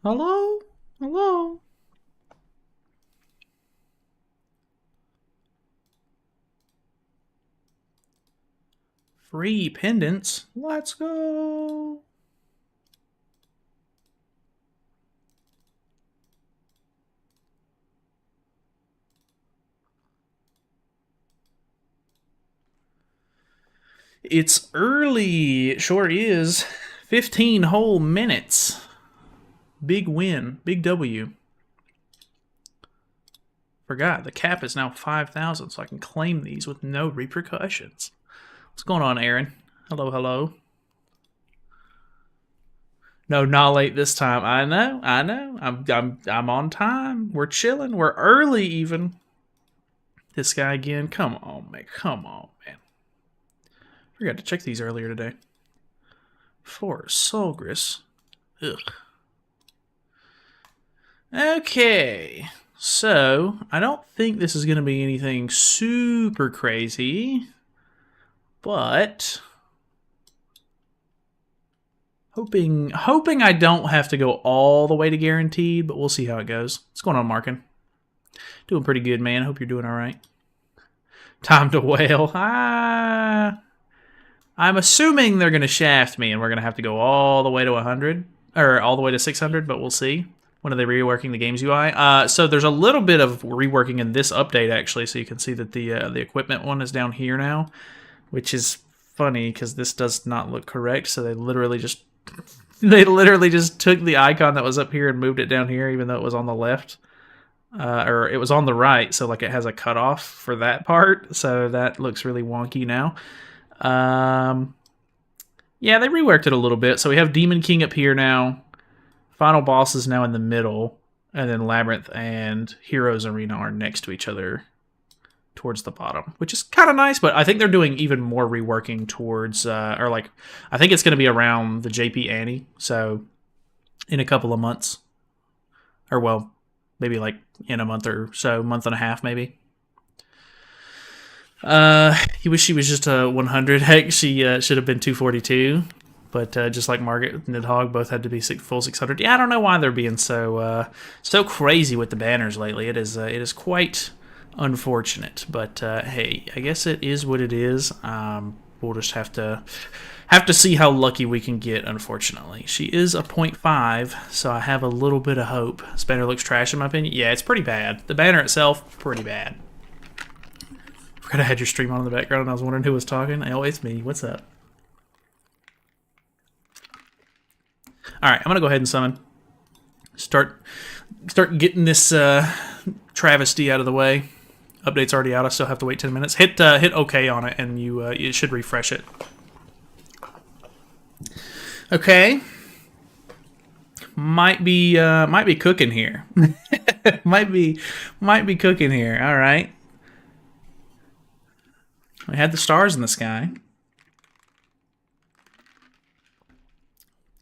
Hello? Hello? Free pendants? Let's go! It's early. It sure is. 15 whole minutes. Big win. Big W. Forgot, the cap is now 5,000, so I can claim these with no repercussions. What's going on, Aaron? Hello, hello. No, not late this time. I know. I'm on time. We're chilling. We're early even. This guy again. Come on, man. Come on, man. Forgot to check these earlier today. For Solgris. Ugh. Okay. So, I don't think this is going to be anything super crazy. But hoping I don't have to go all the way to guaranteed, but we'll see how it goes. What's going on, Markin? Doing pretty good, man. Hope you're doing all right. Time to wail. I'm assuming they're going to shaft me, and we're going to have to go all the way to 100, or all the way to 600, but we'll see. When are they reworking the game's UI? So there's a little bit of reworking in this update, actually, so you can see that the equipment one is down here now, which is funny because this does not look correct. So they literally just took the icon that was up here and moved it down here, even though it was on the left, or it was on the right. So like it has a cutoff for that part. So that looks really wonky now. Yeah, they reworked it a little bit. So we have Demon King up here now. Final boss is now in the middle, and then Labyrinth and Heroes Arena are next to each other towards the bottom, which is kind of nice, but I think they're doing even more reworking towards, I think it's going to be around the JP Annie, so in a couple of months, or well, maybe like in a month or so, month and a half maybe. You wish she was just a 100. Heck, she should have been 242. But just like Margaret and Nidhogg both had to be full 600. Yeah, I don't know why they're being so crazy with the banners lately. It is quite unfortunate. But hey, I guess it is what it is. We'll just have to see how lucky we can get. Unfortunately, she is a 0.5, so I have a little bit of hope. This banner looks trash in my opinion. Yeah, it's pretty bad. The banner itself, pretty bad. Forgot I had your stream on in the background, and I was wondering who was talking. Oh, it's me. What's up? Alright, I'm going to go ahead and summon. Start getting this travesty out of the way. Update's already out. I still have to wait 10 minutes. Hit OK on it, and it should refresh it. Okay. Might be cooking here. might be cooking here. All right. We had the stars in the sky.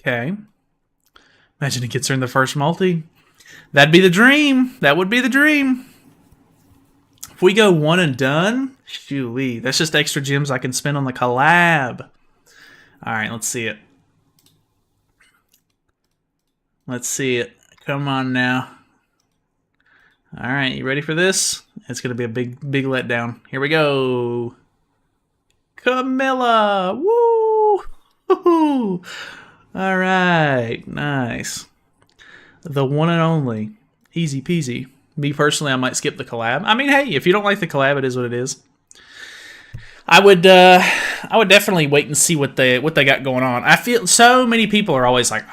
Okay. Imagine he gets her in the first multi. That'd be the dream. That would be the dream. If we go one and done, shoo-wee. That's just extra gems I can spend on the collab. Alright, let's see it. Let's see it. Come on now. Alright, you ready for this? It's going to be a big letdown. Here we go. Camilla! Woo! All right, nice. The one and only. Easy peasy. Me personally, I might skip the collab. I mean, hey, if you don't like the collab, it is what it is. I would definitely wait and see what they got going on. I feel so many people are always like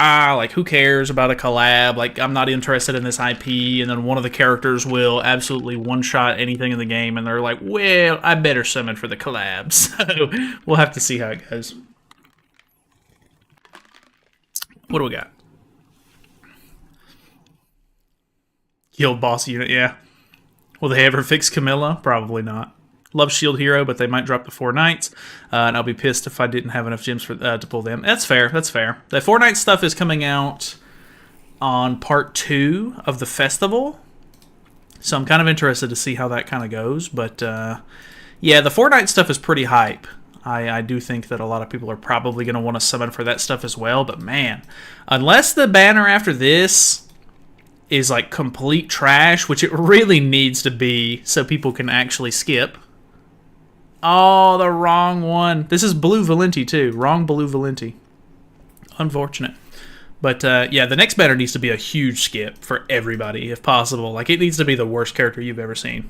who cares about a collab? Like, I'm not interested in this IP, and then one of the characters will absolutely one-shot anything in the game, and they're like, well, I better summon for the collab. So we'll have to see how it goes. What do we got? Guild boss unit, yeah. Will they ever fix Camilla? Probably not. Love shield hero, but they might drop the 4 knights, and I'll be pissed if I didn't have enough gems for to pull them. That's fair. That's fair. The 4 knight stuff is coming out on part 2 of the festival, so I'm kind of interested to see how that kind of goes. But yeah, the 4 knight stuff is pretty hype. I do think that a lot of people are probably going to want to summon for that stuff as well, but man, unless the banner after this is like complete trash, which it really needs to be so people can actually skip. Oh, the wrong one. This is blue Valenti too. Wrong blue Valenti. Unfortunate. But yeah, the next banner needs to be a huge skip for everybody if possible. Like, it needs to be the worst character you've ever seen.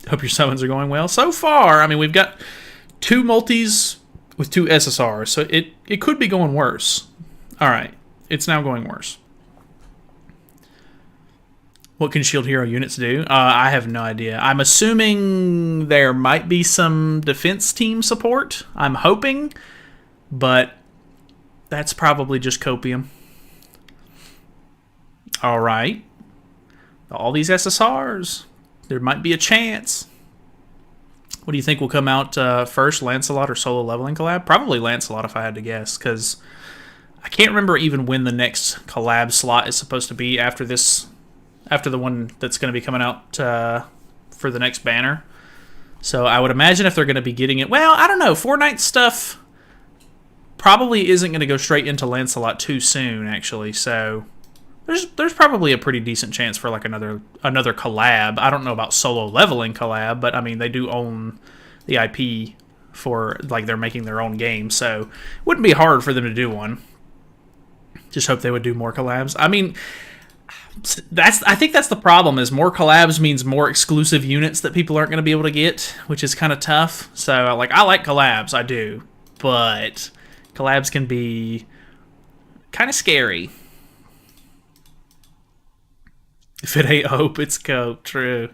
Hope your summons are going well. So far, I mean, we've got 2 multis with 2 SSRs, so it could be going worse. Alright, it's now going worse. What can Shield Hero units do? I have no idea. I'm assuming there might be some defense team support. I'm hoping, but that's probably just copium. Alright. All these SSRs. There might be a chance. What do you think will come out first, Lancelot or Solo Leveling collab? Probably Lancelot if I had to guess, because I can't remember even when the next collab slot is supposed to be after this, after the one that's going to be coming out for the next banner. So I would imagine if they're going to be getting it, well, I don't know. Fortnite stuff probably isn't going to go straight into Lancelot too soon, actually. So there's probably a pretty decent chance for like another collab. I don't know about Solo Leveling collab, but I mean they do own the IP for, like, they're making their own game, so it wouldn't be hard for them to do one. Just hope they would do more collabs. I mean, I think that's the problem, is more collabs means more exclusive units that people aren't going to be able to get, which is kind of tough. So like, I like collabs, I do, but collabs can be kind of scary. If it ain't hope, it's cope. True.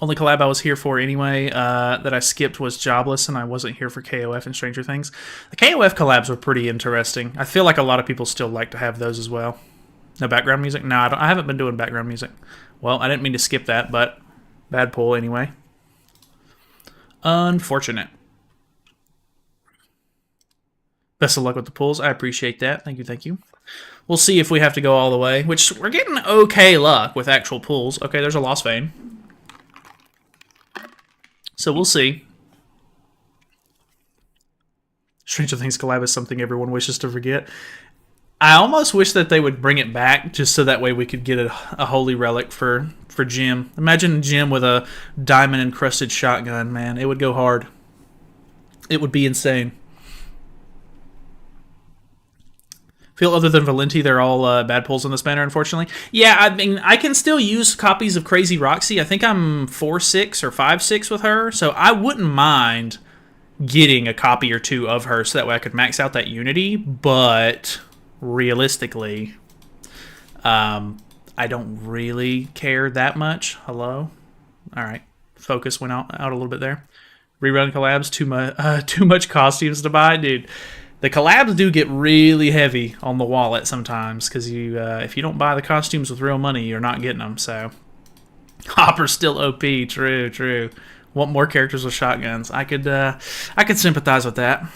Only collab I was here for anyway that I skipped was Jobless, and I wasn't here for KOF and Stranger Things. The KOF collabs were pretty interesting. I feel like a lot of people still like to have those as well. No background music? No, I haven't been doing background music. Well, I didn't mean to skip that, but bad pull anyway. Unfortunate. Best of luck with the pulls. I appreciate that. Thank you, thank you. We'll see if we have to go all the way, which we're getting okay luck with actual pulls. Okay, there's a Lost Vein. So we'll see. Stranger Things collab is something everyone wishes to forget. I almost wish that they would bring it back just so that way we could get a holy relic for Jim. Imagine Jim with a diamond-encrusted shotgun, man. It would go hard. It would be insane. Feel other than Valenti, they're all bad pulls in this banner, unfortunately. Yeah, I mean, I can still use copies of Crazy Roxy. I think I'm 4-6 or 5-6 with her, so I wouldn't mind getting a copy or 2 of her so that way I could max out that Unity, but realistically, I don't really care that much. Hello? Alright, focus went out a little bit there. Rerun collabs, too much costumes to buy? Dude. The collabs do get really heavy on the wallet sometimes, because if you don't buy the costumes with real money, you're not getting them. So, Hopper's still OP. True. Want more characters with shotguns? I could sympathize with that.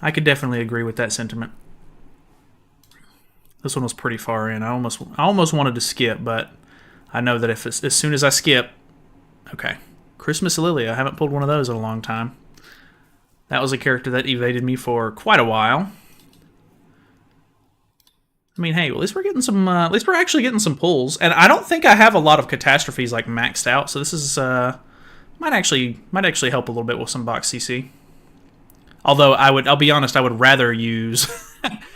I could definitely agree with that sentiment. This one was pretty far in. I almost wanted to skip, but I know that if as soon as I skip, okay. Christmas Lily. I haven't pulled one of those in a long time. That was a character that evaded me for quite a while. I mean, hey, at least we're getting some. At least we're actually getting some pulls, and I don't think I have a lot of catastrophes like maxed out. So this is might actually help a little bit with some box CC. Although I'll be honest, I would rather use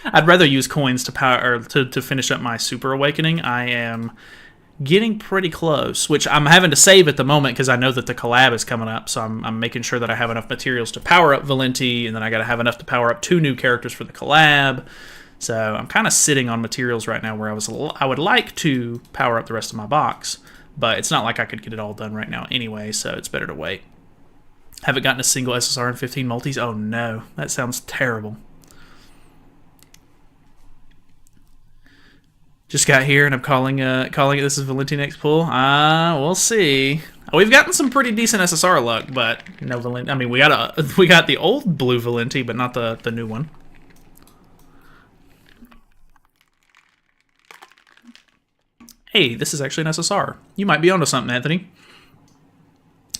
I'd rather use coins to power or to finish up my Super Awakening. I am getting pretty close, which I'm having to save at the moment because I know that the collab is coming up, so I'm making sure that I have enough materials to power up Valenti, and then I got to have enough to power up 2 new characters for the collab. So I'm kind of sitting on materials right now where I would like to power up the rest of my box, but it's not like I could get it all done right now anyway, so it's better to wait. Haven't gotten a single SSR in 15 multis? Oh no, that sounds terrible. Just got here and I'm calling it this is Valenti next pull. We'll see. We've gotten some pretty decent SSR luck, but no Valenti. I mean, we got the old blue Valenti, but not the new one. Hey, this is actually an SSR. You might be onto something, Anthony.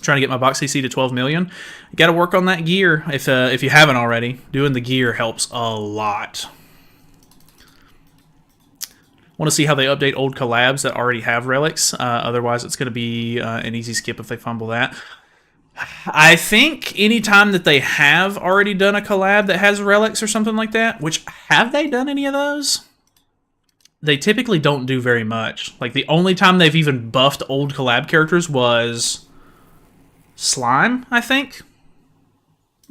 Trying to get my box CC to 12 million. You got to work on that gear if you haven't already. Doing the gear helps a lot. Want to see how they update old collabs that already have relics. Otherwise, it's going to be an easy skip if they fumble that. I think anytime that they have already done a collab that has relics or something like that, which, have they done any of those? They typically don't do very much. Like, the only time they've even buffed old collab characters was Slime, I think.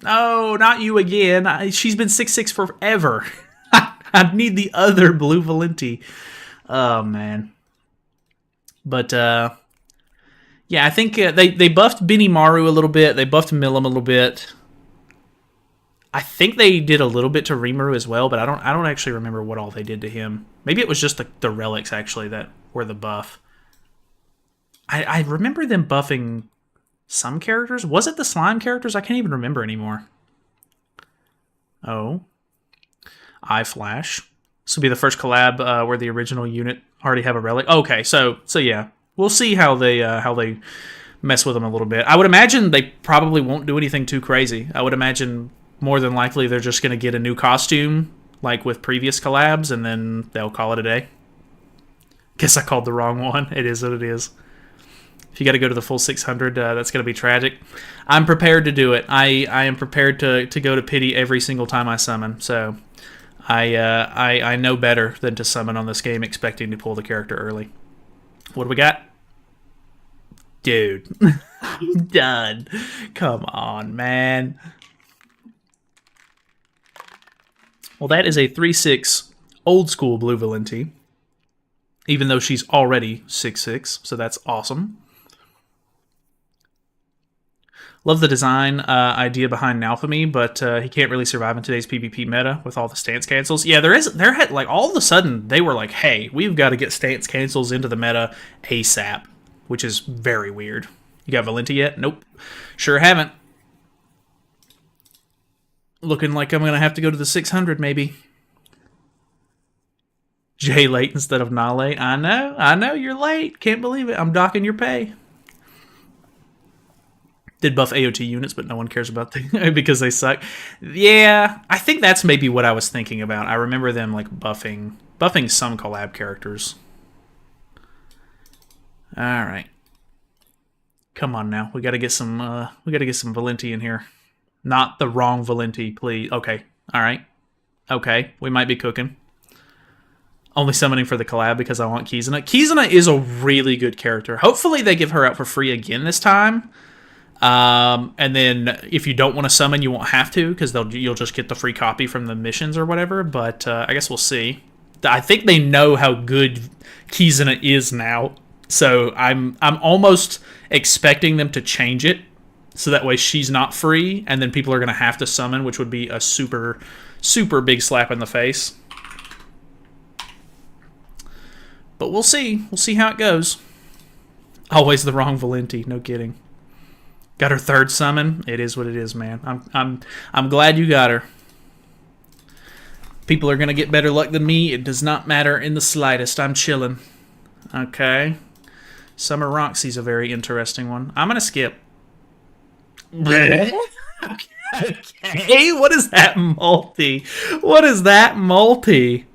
No, not you again. She's been 6'6" forever. I need the other blue Valenti. Oh, man. But, yeah, I think they buffed Benimaru a little bit. They buffed Milim a little bit. I think they did a little bit to Rimuru as well, but I don't actually remember what all they did to him. Maybe it was just the relics, actually, that were the buff. I remember them buffing some characters. Was it the slime characters? I can't even remember anymore. Oh. Eye Flash. This will be the first collab where the original unit already have a relic. Okay, so yeah. We'll see how they mess with them a little bit. I would imagine they probably won't do anything too crazy. I would imagine more than likely they're just going to get a new costume, like with previous collabs, and then they'll call it a day. Guess I called the wrong one. It is what it is. If you got to go to the full 600, that's going to be tragic. I'm prepared to do it. I am prepared to go to pity every single time I summon. So I know better than to summon on this game expecting to pull the character early. What do we got? Dude. Done. Come on, man. Well, that is a 3/6 old school blue Valenti. Even though she's already 6'6", so that's awesome. Love the design idea behind Nalphamy, but he can't really survive in today's PvP meta with all the stance cancels. Yeah, there had like all of a sudden they were like, hey, we've got to get stance cancels into the meta ASAP, which is very weird. You got Valenti yet? Nope. Sure haven't. Looking like I'm going to have to go to the 600 maybe. J late instead of not late. I know, you're late. Can't believe it. I'm docking your pay. Did buff AOT units, but no one cares about them because they suck. Yeah, I think that's maybe what I was thinking about. I remember them like buffing some collab characters. All right, come on now. We got to get some Valenti in here. Not the wrong Valenti, please. Okay, all right. Okay, we might be cooking. Only summoning for the collab because I want Kizuna. Kizuna is a really good character. Hopefully they give her out for free again this time. And then if you don't want to summon, you won't have to because you'll just get the free copy from the missions or whatever. But I guess we'll see. I think they know how good Kizuna is now, so I'm almost expecting them to change it so that way she's not free, and then people are going to have to summon, which would be a super, super big slap in the face. But we'll see. We'll see how it goes. Always the wrong Valenti. No kidding. Got her third summon. It is what it is, man. I'm glad you got her. People are gonna get better luck than me. It does not matter in the slightest. I'm chilling. Okay. Summer Roxy's a very interesting one. I'm gonna skip. Okay. What is that multi? What is that multi?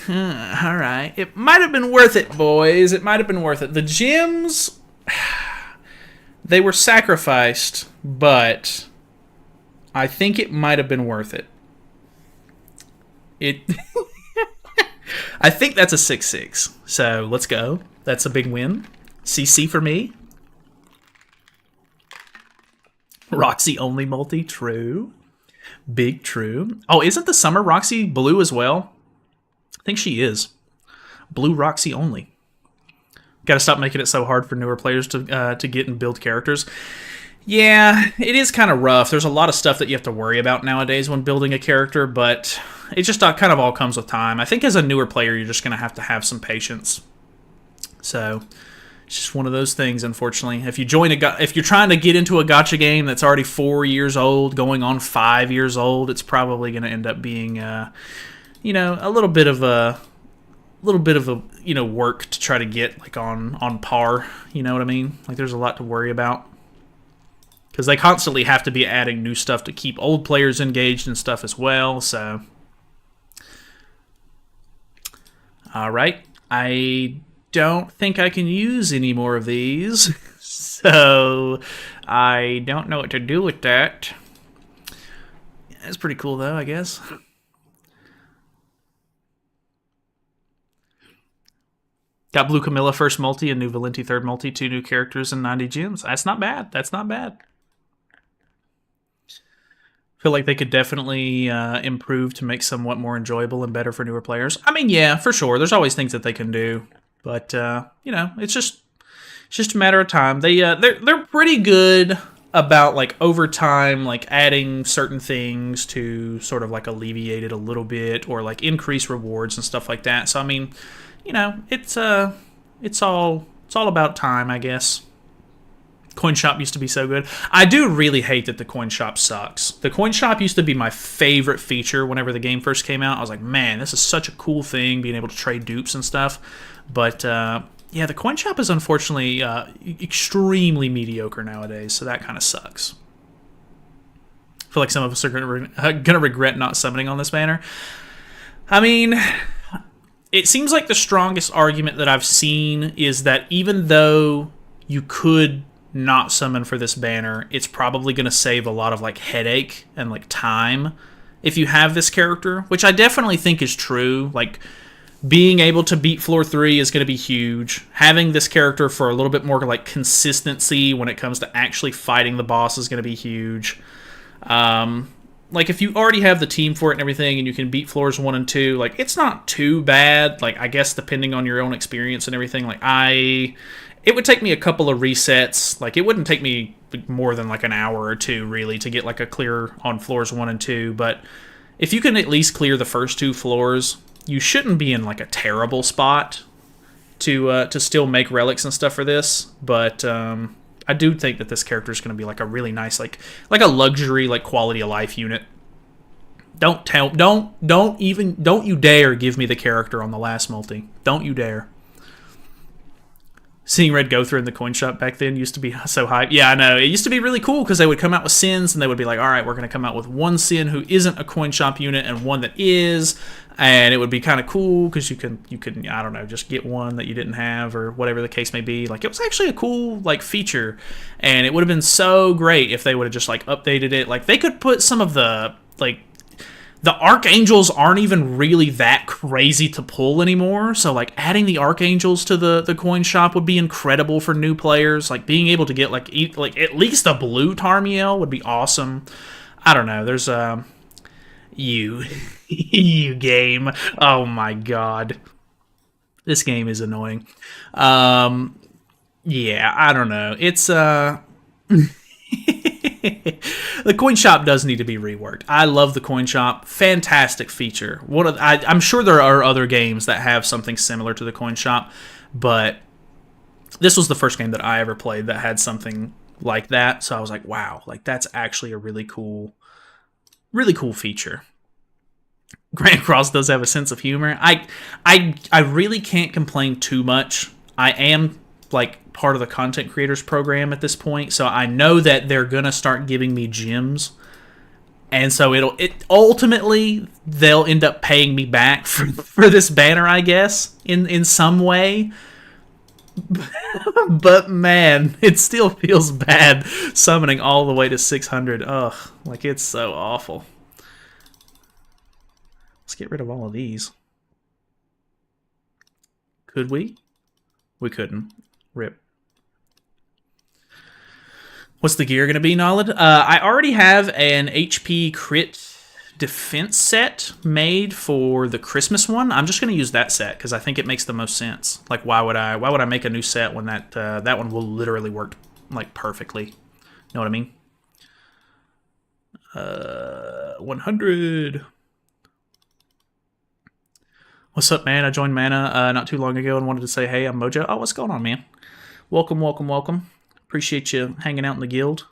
All right. It might have been worth it, boys. It might have been worth it. The gems, they were sacrificed, but I think it might have been worth it. I think that's a 6/6. So let's go. That's a big win. CC for me. Roxy only multi. True. Big true. Oh, isn't the Summer Roxy blue as well? I think she is. Blue Roxy only. Got to stop making it so hard for newer players to get and build characters. Yeah, it is kind of rough. There's a lot of stuff that you have to worry about nowadays when building a character, but it just kind of all comes with time. I think as a newer player, you're just going to have some patience. So it's just one of those things, unfortunately. If you're trying to get into a gacha game that's already 4 years old, going on 5 years old, it's probably going to end up being, a little bit of a work to try to get like on par. You know what I mean? Like there's a lot to worry about. because they constantly have to be adding new stuff to keep old players engaged and stuff as well. So, all right, I don't think I can use any more of these, so I don't know what to do with that. That's pretty cool, though, I guess. Got Blue Camilla first multi and new Valenti third multi, 2 new characters and 90 gems. That's not bad. That's not bad. Feel like they could definitely improve to make somewhat more enjoyable and better for newer players. I mean, yeah, for sure. There's always things that they can do, but you know, it's just a matter of time. They're pretty good about like over time, like adding certain things to sort of like alleviate it a little bit or like increase rewards and stuff like that. So I mean, you know, it's all about time, I guess. Coin shop used to be so good. I do really hate that the coin shop sucks. The coin shop used to be my favorite feature whenever the game first came out. I was like, man, this is such a cool thing, being able to trade dupes and stuff. But yeah, the coin shop is unfortunately extremely mediocre nowadays, so that kind of sucks. I feel like some of us are going to regret not summoning on this banner. I mean, it seems like the strongest argument that I've seen is that even though you could not summon for this banner, it's probably going to save a lot of like headache and like time if you have this character, which I definitely think is true. Like, being able to beat floor 3 is going to be huge. Having this character for a little bit more like consistency when it comes to actually fighting the boss is going to be huge. Like, if you already have the team for it and everything, and you can beat floors 1 and 2, like, it's not too bad. Like, I guess depending on your own experience and everything, like, it would take me a couple of resets. Like, it wouldn't take me more than like an hour or two, really, to get like a clear on floors 1 and 2. But if you can at least clear the first 2 floors, you shouldn't be in like a terrible spot to still make relics and stuff for this. But I do think that this character is going to be like a really nice, like a luxury, like quality of life unit. Don't you dare give me the character on the last multi. Don't you dare. Seeing Red go through in the coin shop back then used to be so hype. Yeah, I know. It used to be really cool because they would come out with sins and they would be like, all right, we're going to come out with one sin who isn't a coin shop unit and one that is. And it would be kind of cool because you could, I don't know, just get one that you didn't have or whatever the case may be. Like, it was actually a cool, like, feature. And it would have been so great if they would have just, like, updated it. Like, they could put some of the, like, the Archangels aren't even really that crazy to pull anymore, so like adding the Archangels to the coin shop would be incredible for new players. Like, being able to get like at least a blue Tarmiel would be awesome. I don't know. There's you game. Oh my god, this game is annoying. Yeah, I don't know. It's the coin shop does need to be reworked. I love the coin shop. Fantastic feature. I'm sure there are other games that have something similar to the coin shop, but this was the first game that I ever played that had something like that. So I was like, wow, like that's actually a really cool feature. Grand Cross does have a sense of humor. I really can't complain too much. I am like part of the content creators program at this point, so I know that they're gonna start giving me gems, and so it ultimately they'll end up paying me back for this banner, I guess, in some way. But man, it still feels bad summoning all the way to 600. Ugh, like it's so awful. Let's get rid of all of these. Could we? We couldn't. Rip. What's the gear going to be, Nolad? I already have an HP crit defense set made for the Christmas one. I'm just going to use that set because I think it makes the most sense. Like, why would I make a new set when that one will literally work like perfectly? Know what I mean? 100. What's up, man? I joined Mana not too long ago and wanted to say, hey, I'm Mojo. Oh, what's going on, man? Welcome, welcome, welcome. Appreciate you hanging out in the guild.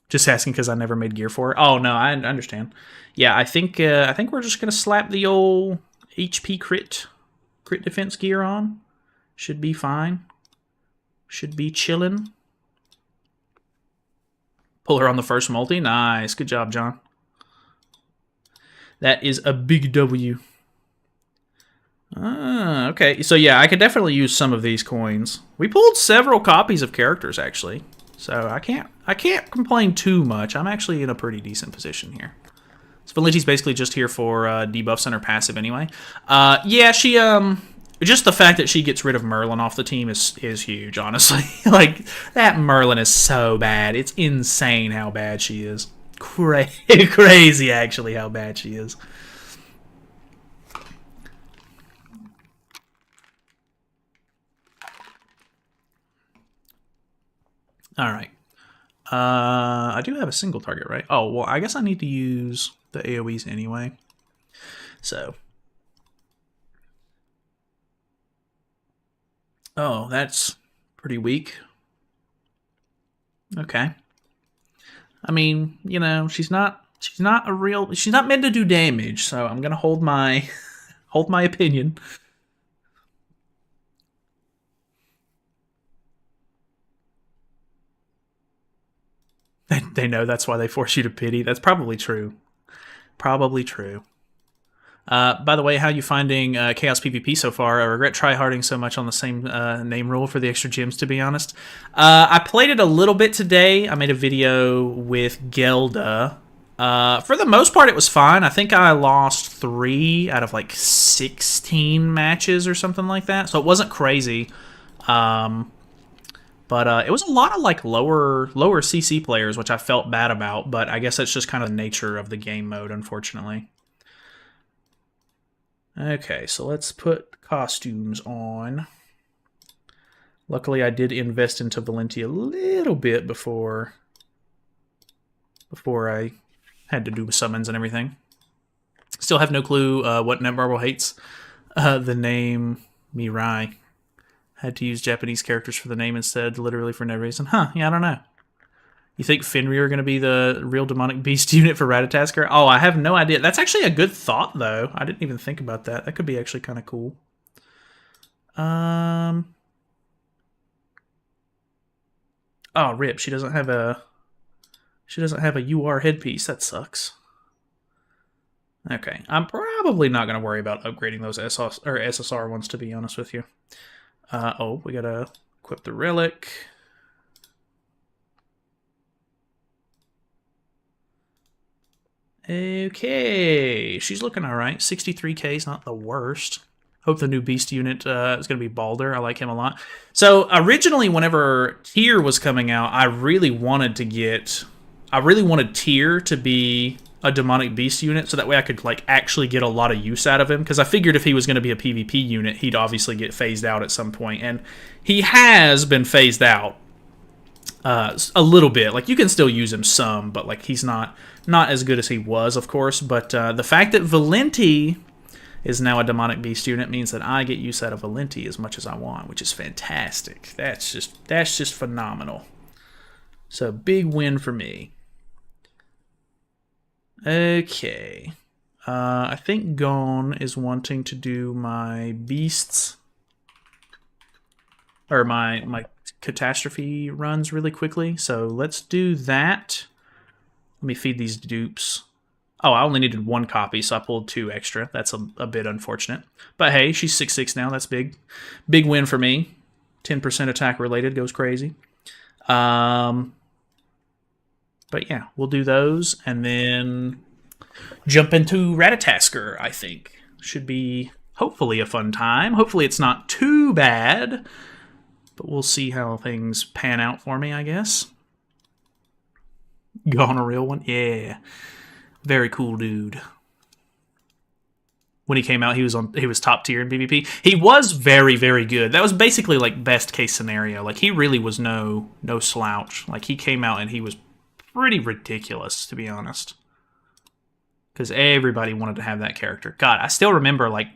Just asking because I never made gear for it. Oh, no, I understand. Yeah, I think we're just going to slap the old HP crit defense gear on. Should be fine. Should be chilling. Pull her on the first multi. Nice. Good job, John. That is a big W. Okay. So yeah, I could definitely use some of these coins. We pulled several copies of characters actually, so I can't complain too much. I'm actually in a pretty decent position here. So Valenti's basically just here for debuffs on her passive anyway. Yeah, she just the fact that she gets rid of Merlin off the team is huge, honestly. Like that Merlin is so bad. It's insane how bad she is. Crazy actually how bad she is. All right. I do have a single target, right? Oh, well, I guess I need to use the AoEs anyway. So. Oh, that's pretty weak. Okay. I mean, you know, she's not meant to do damage, so I'm gonna hold my opinion. They know that's why they force you to pity. That's probably true. Probably true. By the way, how are you finding Chaos PvP so far? I regret tryharding so much on the same name rule for the extra gems, to be honest. I played it a little bit today. I made a video with Gelda. For the most part, it was fine. I think I lost 3 out of like 16 matches or something like that. So it wasn't crazy. But it was a lot of like lower CC players, which I felt bad about. But I guess that's just kind of the nature of the game mode, unfortunately. Okay, so let's put costumes on. Luckily, I did invest into Valenti a little bit before I had to do summons and everything. Still have no clue what Netmarble hates. The name Mirai. Had to use Japanese characters for the name instead, literally for no reason. Huh, yeah, I don't know. You think Fenrir are going to be the real demonic beast unit for Ratatoskr? Oh, I have no idea. That's actually a good thought, though. I didn't even think about that. That could be actually kind of cool. Oh, rip. She doesn't have a UR headpiece. That sucks. Okay, I'm probably not going to worry about upgrading those SSR ones, to be honest with you. Oh, we got to equip the relic. Okay, she's looking all right. 63k is not the worst. Hope the new beast unit is going to be Balder. I like him a lot. So originally, whenever Tyr was coming out, I really wanted Tyr to be a demonic beast unit, so that way I could like actually get a lot of use out of him. Because I figured if he was going to be a PvP unit, he'd obviously get phased out at some point, and he has been phased out. A little bit. Like, you can still use him some, but like he's not as good as he was, of course. But the fact that Valenti is now a demonic beast unit means that I get use out of Valenti as much as I want, which is fantastic. That's just phenomenal. So big win for me. Okay. I think Gon is wanting to do my beasts, or my catastrophe runs really quickly. So let's do that. Let me feed these dupes. Oh, I only needed 1 copy, so I pulled 2 extra. That's a bit unfortunate. But hey, she's 6/6 now. That's big. Big win for me. 10% attack related. Goes crazy. But yeah, we'll do those. And then jump into Ratatoskr, I think. Should be, hopefully, a fun time. Hopefully it's not too bad. But we'll see how things pan out for me, I guess. Gone a real one? Yeah. Very cool dude. When he came out, he was top tier in PvP. He was very, very good. That was basically like best case scenario. Like, he really was no slouch. Like, he came out and he was pretty ridiculous, to be honest. Because everybody wanted to have that character. God, I still remember, like,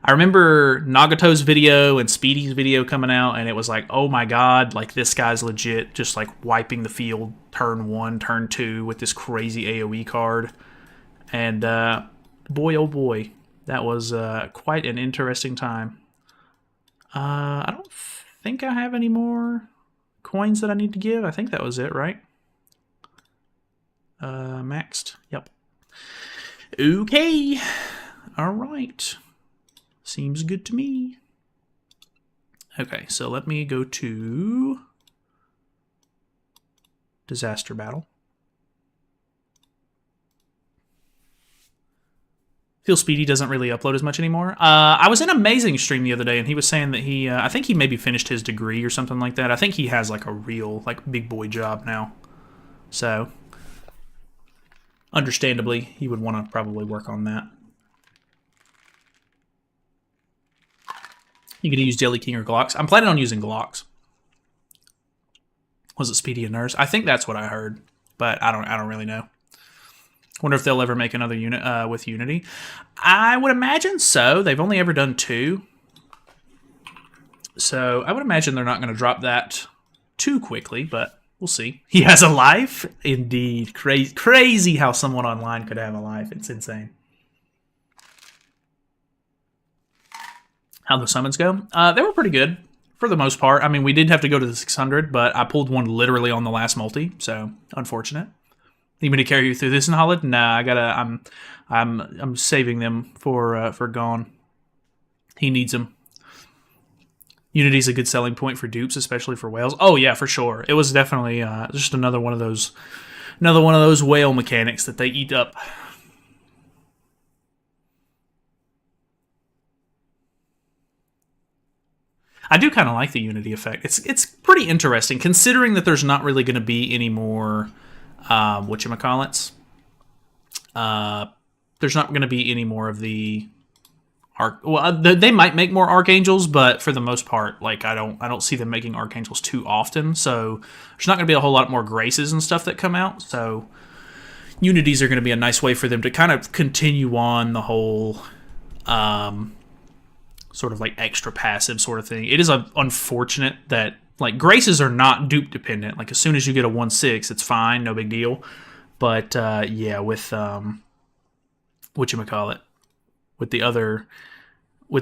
I remember Nagato's video and Speedy's video coming out, and it was like, oh my god, like, this guy's legit just like wiping the field turn 1, turn 2 with this crazy AoE card. And boy, oh boy, that was quite an interesting time. I don't think I have any more coins that I need to give. I think that was it, right? Maxed. Yep. Okay. All right. Seems good to me. Okay, so let me go to Disaster Battle. Feel Speedy doesn't really upload as much anymore. I was in Amazing stream the other day, and he was saying that he, I think he maybe finished his degree or something like that. I think he has like a real, like, big boy job now. So, understandably, he would want to probably work on that. You could use Jelly King or Glocks. I'm planning on using Glocks. Was it Speedy and Nurse? I think that's what I heard, but I don't really know. Wonder if they'll ever make another unit with Unity. I would imagine so. They've only ever done 2. So I would imagine they're not going to drop that too quickly, but we'll see. He has a life? Indeed. Crazy how someone online could have a life. It's insane. How'd the summons go? They were pretty good for the most part. I mean, we did have to go to the 600, but I pulled one literally on the last multi, so unfortunate. Need me to carry you through this in Holland? Nah, I gotta. I'm saving them for Gone. He needs them. Unity's a good selling point for dupes, especially for whales. Oh yeah, for sure. It was definitely just another one of those whale mechanics that they eat up. I do kind of like the Unity effect. It's pretty interesting, considering that there's not really going to be any more whatchamacallits. There's not going to be any more of the they might make more archangels, but for the most part, like I don't see them making archangels too often. So there's not going to be a whole lot more graces and stuff that come out. So unities are going to be a nice way for them to kind of continue on the whole sort of like extra passive sort of thing. It is unfortunate that like graces are not dupe dependent. Like as soon as you get a 1/6, it's fine, no big deal. But yeah, with whatchamacallit, with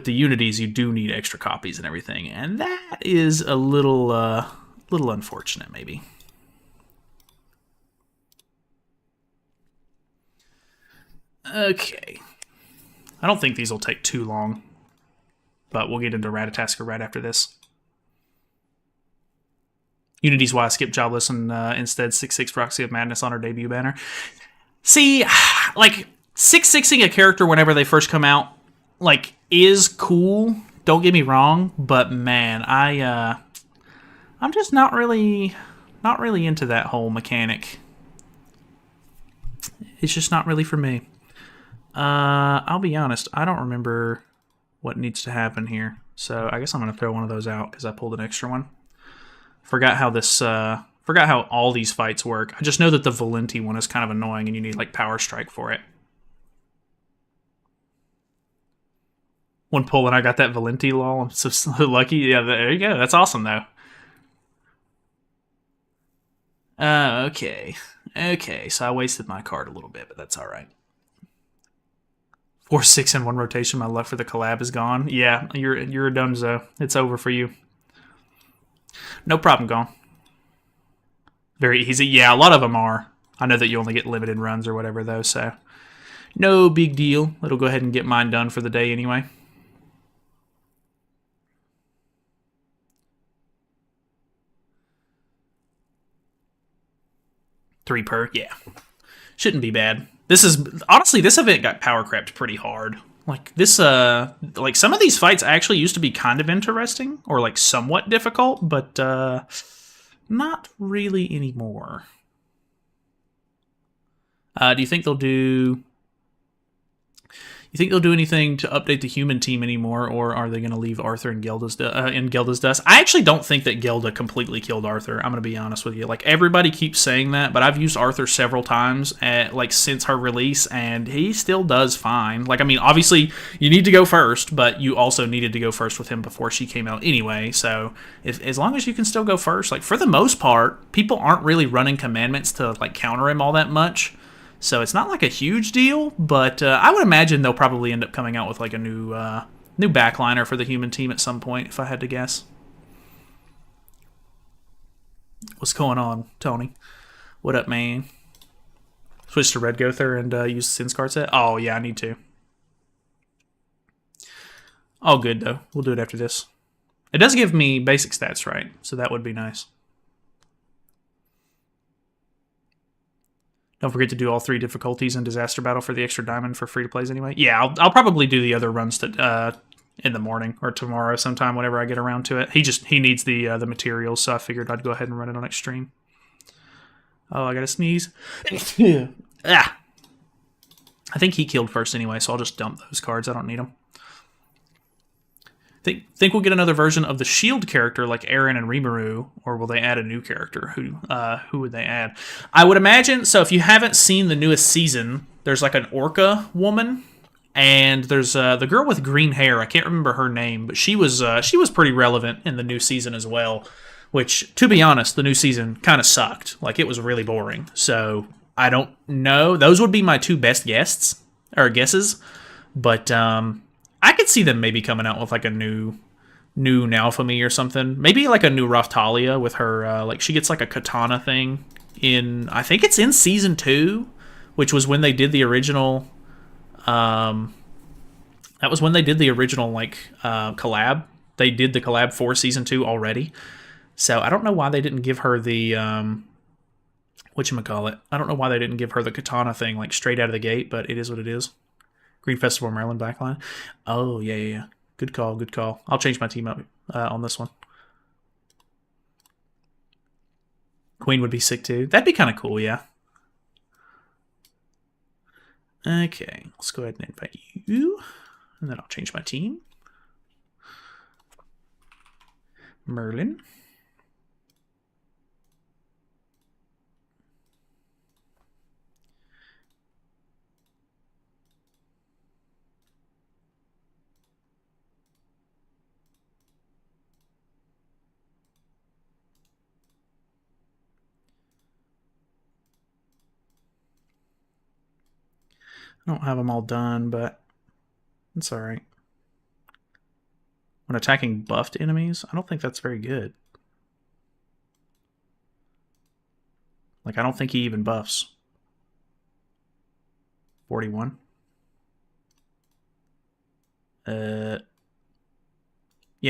the unities, you do need extra copies and everything, and that is a little unfortunate, maybe. Okay, I don't think these will take too long, but we'll get into Ratatoskr right after this. Unity's why I skipped Jobless and instead 6/6 Proxy of Madness on our debut banner. See, like 6/6ing a character whenever they first come out, like, is cool. Don't get me wrong, but man, I'm just not really into that whole mechanic. It's just not really for me. I'll be honest, I don't remember what needs to happen here, so I guess I'm gonna throw one of those out because I pulled an extra one. Forgot how all these fights work. I just know that the Valenti one is kind of annoying and you need like Power Strike for it. One pull and I got that Valenti lol. I'm so lucky. Yeah, there you go. That's awesome though. Okay. Okay, so I wasted my card a little bit, but that's alright. 4/6 in one rotation. My luck for the collab is gone. Yeah, you're a donezo. It's over for you. No problem, Gone. Very easy. Yeah, a lot of them are. I know that you only get limited runs or whatever, though, so no big deal. It'll go ahead and get mine done for the day anyway. Three per, yeah. Shouldn't be bad. Honestly, this event got power crept pretty hard. Like this, like some of these fights actually used to be kind of interesting or like somewhat difficult, but not really anymore. Do you think they'll do? You think they'll do anything to update the human team anymore, or are they going to leave Arthur in Gelda's dust? I actually don't think that Gelda completely killed Arthur. I'm going to be honest with you. Like everybody keeps saying that, but I've used Arthur several times since her release, and he still does fine. Like I mean, obviously you need to go first, but you also needed to go first with him before she came out anyway. So as long as you can still go first, like for the most part, people aren't really running commandments to like counter him all that much. So it's not like a huge deal, but I would imagine they'll probably end up coming out with like a new backliner for the human team at some point, if I had to guess. What's going on, Tony? What up, man? Switch to Red Gother and use the Sins card set? Oh, yeah, I need to. All good, though. We'll do it after this. It does give me basic stats, right? So that would be nice. Don't forget to do all 3 difficulties in Disaster Battle for the extra diamond for free-to-plays anyway. Yeah, I'll probably do the other runs that, in the morning or tomorrow sometime whenever I get around to it. He needs the materials, so I figured I'd go ahead and run it on Extreme. Oh, I gotta sneeze. Ah. I think he killed first anyway, so I'll just dump those cards. I don't need them. Think we'll get another version of the Shield character like Aaron and Rimuru, or will they add a new character? Who would they add? I would imagine, so if you haven't seen the newest season, there's like an Orca woman, and there's the girl with green hair. I can't remember her name, but she was pretty relevant in the new season as well, which, to be honest, the new season kind of sucked. Like, it was really boring. So, I don't know. Those would be my 2 best guesses, but I could see them maybe coming out with like a new Naofumi or something. Maybe like a new Raftalia with her, like she gets like a katana thing in, I think it's in season 2, which was when they did the original, that was when they did the original like collab. They did the collab for season 2 already. So I don't know why they didn't give her the, whatchamacallit. I don't know why they didn't give her the katana thing like straight out of the gate, but it is what it is. Green Festival Maryland backline. Oh, yeah. Good call. I'll change my team up on this one. Queen would be sick too. That'd be kind of cool, yeah. Okay, let's go ahead and invite you. And then I'll change my team. Merlin. I don't have them all done, but it's alright. When attacking buffed enemies, I don't think that's very good. Like, I don't think he even buffs. 41. Yeah,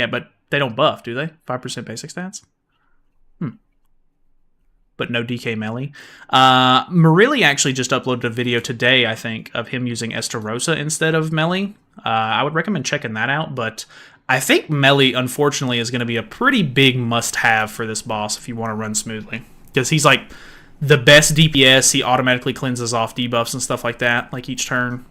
but they don't buff, do they? 5% basic stats? But no DK melee. Marilli actually just uploaded a video today, I think, of him using Estarossa instead of melee. I would recommend checking that out, but I think melee, unfortunately, is going to be a pretty big must-have for this boss if you want to run smoothly. Because he's like the best DPS. He automatically cleanses off debuffs and stuff like that, like each turn.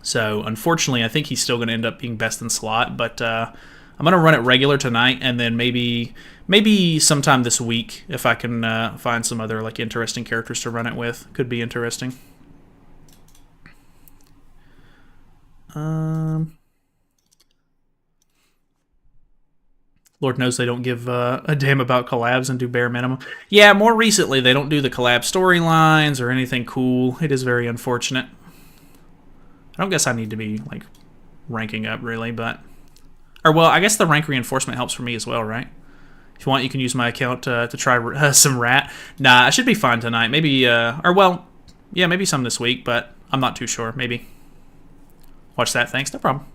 So, unfortunately, I think he's still going to end up being best in slot, but I'm going to run it regular tonight, and then maybe sometime this week, if I can find some other like interesting characters to run it with. Could be interesting. Lord knows they don't give a damn about collabs and do bare minimum. Yeah, more recently, they don't do the collab storylines or anything cool. It is very unfortunate. I don't guess I need to be like ranking up, really, but... Or, well, I guess the rank reinforcement helps for me as well, right? If you want, you can use my account to try some rat. Nah, I should be fine tonight. Maybe, or, well, yeah, maybe some this week, but I'm not too sure. Maybe. Watch that, thanks. No problem.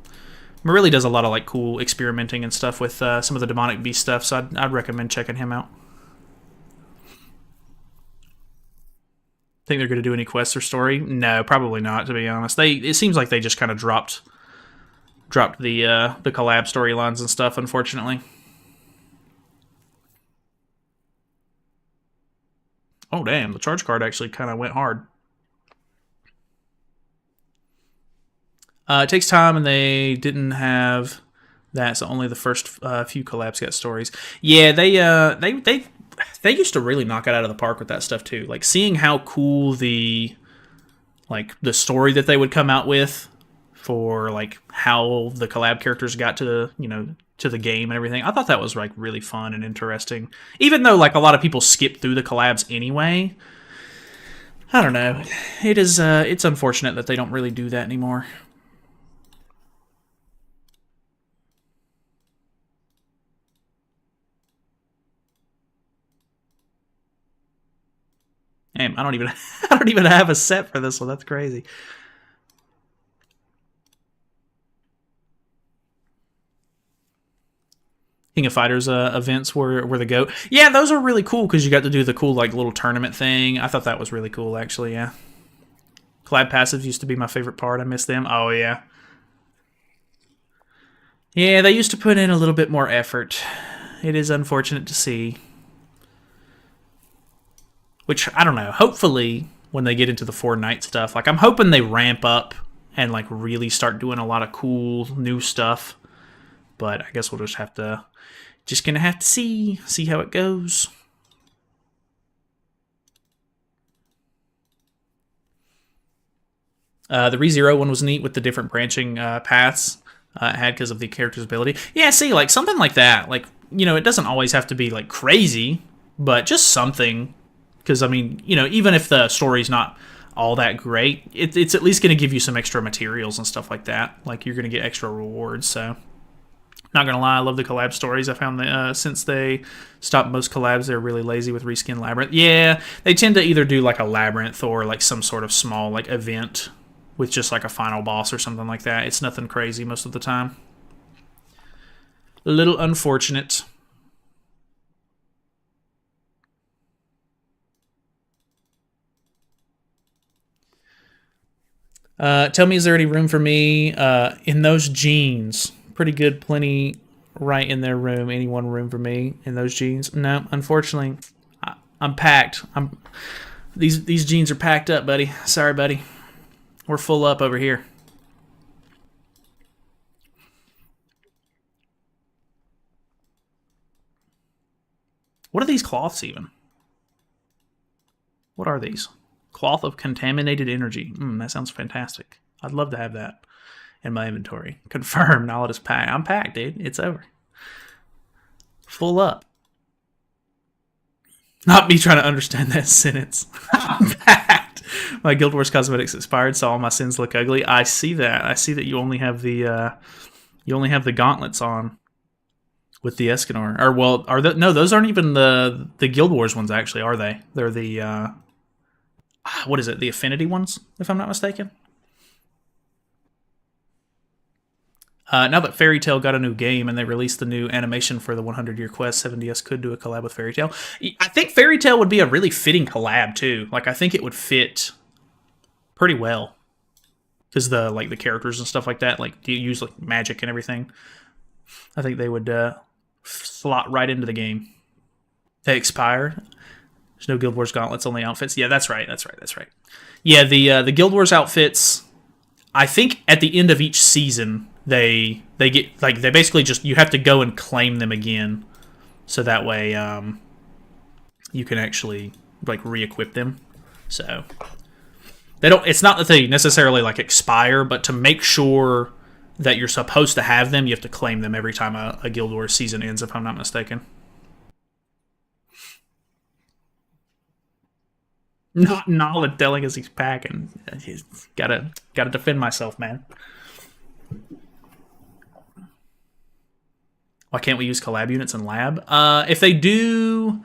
Marilli does a lot of, like, cool experimenting and stuff with some of the Demonic Beast stuff, so I'd recommend checking him out. Think they're going to do any quests or story? No, probably not, to be honest. It seems like they just kind of dropped the collab storylines and stuff, unfortunately. Oh, damn. The charge card actually kind of went hard. It takes time, and they didn't have that, so only the first few collabs got stories. Yeah, they used to really knock it out of the park with that stuff, too. Like, seeing how cool the story that they would come out with for like how the collab characters got to the to the game and everything. I thought that was like really fun and interesting. Even though like a lot of people skip through the collabs anyway. I don't know. It is it's unfortunate that they don't really do that anymore. And I don't even I don't even have a set for this one. That's crazy. King of Fighters events were the GOAT. Yeah, those are really cool because you got to do the cool like little tournament thing. I thought that was really cool actually. Yeah. Collab passives used to be my favorite part. I miss them. Oh yeah. Yeah, they used to put in a little bit more effort. It is unfortunate to see. Which, I don't know, hopefully when they get into the 4-night stuff, like I'm hoping they ramp up and like really start doing a lot of cool new stuff. But I guess we'll just gonna have to see how it goes. The ReZero one was neat with the different branching paths it had because of the character's ability. Yeah, see, like something like that. Like, you know, it doesn't always have to be like crazy, but just something. Because, I mean, you know, even if the story's not all that great, it's at least going to give you some extra materials and stuff like that. Like, you're going to get extra rewards, so... Not going to lie, I love the collab stories. I found that since they stopped most collabs, they're really lazy with Reskin Labyrinth. Yeah, they tend to either do, like, a Labyrinth or, like, some sort of small, like, event with just, like, a final boss or something like that. It's nothing crazy most of the time. A little unfortunate. Tell me, is there any room for me in those jeans? Pretty good, plenty right in their room. Any one room for me in those jeans? No, unfortunately, I'm packed. These jeans are packed up, buddy. Sorry, buddy. We're full up over here. What are these cloths even? What are these? Cloth of contaminated energy. That sounds fantastic. I'd love to have that in my inventory. Confirm. Now it is packed. I'm packed, dude. It's over. Full up. Not me trying to understand that sentence. I'm packed. My Guild Wars cosmetics expired, so all my sins look ugly. I see that. I see that you only have the gauntlets on with the Escanor. Or well, are the no? Those aren't even the Guild Wars ones. Actually, are they? They're the what is it? The Affinity ones, if I'm not mistaken. Now that Fairy Tail got a new game and they released the new animation for the 100-year quest, 7DS could do a collab with Fairy Tail. I think Fairy Tail would be a really fitting collab too. Like I think it would fit pretty well because the characters and stuff like that, like you use like magic and everything. I think they would slot right into the game. They expire. There's no Guild Wars gauntlets, only outfits. Yeah, that's right. Yeah, the Guild Wars outfits. I think at the end of each season, they get like they basically just you have to go and claim them again, so that way you can actually like re-equip them. So they don't. It's not that they necessarily like expire, but to make sure that you're supposed to have them, you have to claim them every time a Guild Wars season ends, if I'm not mistaken. Not Nala telling us he's packing. He's gotta defend myself, man. Why can't we use collab units in lab? If they do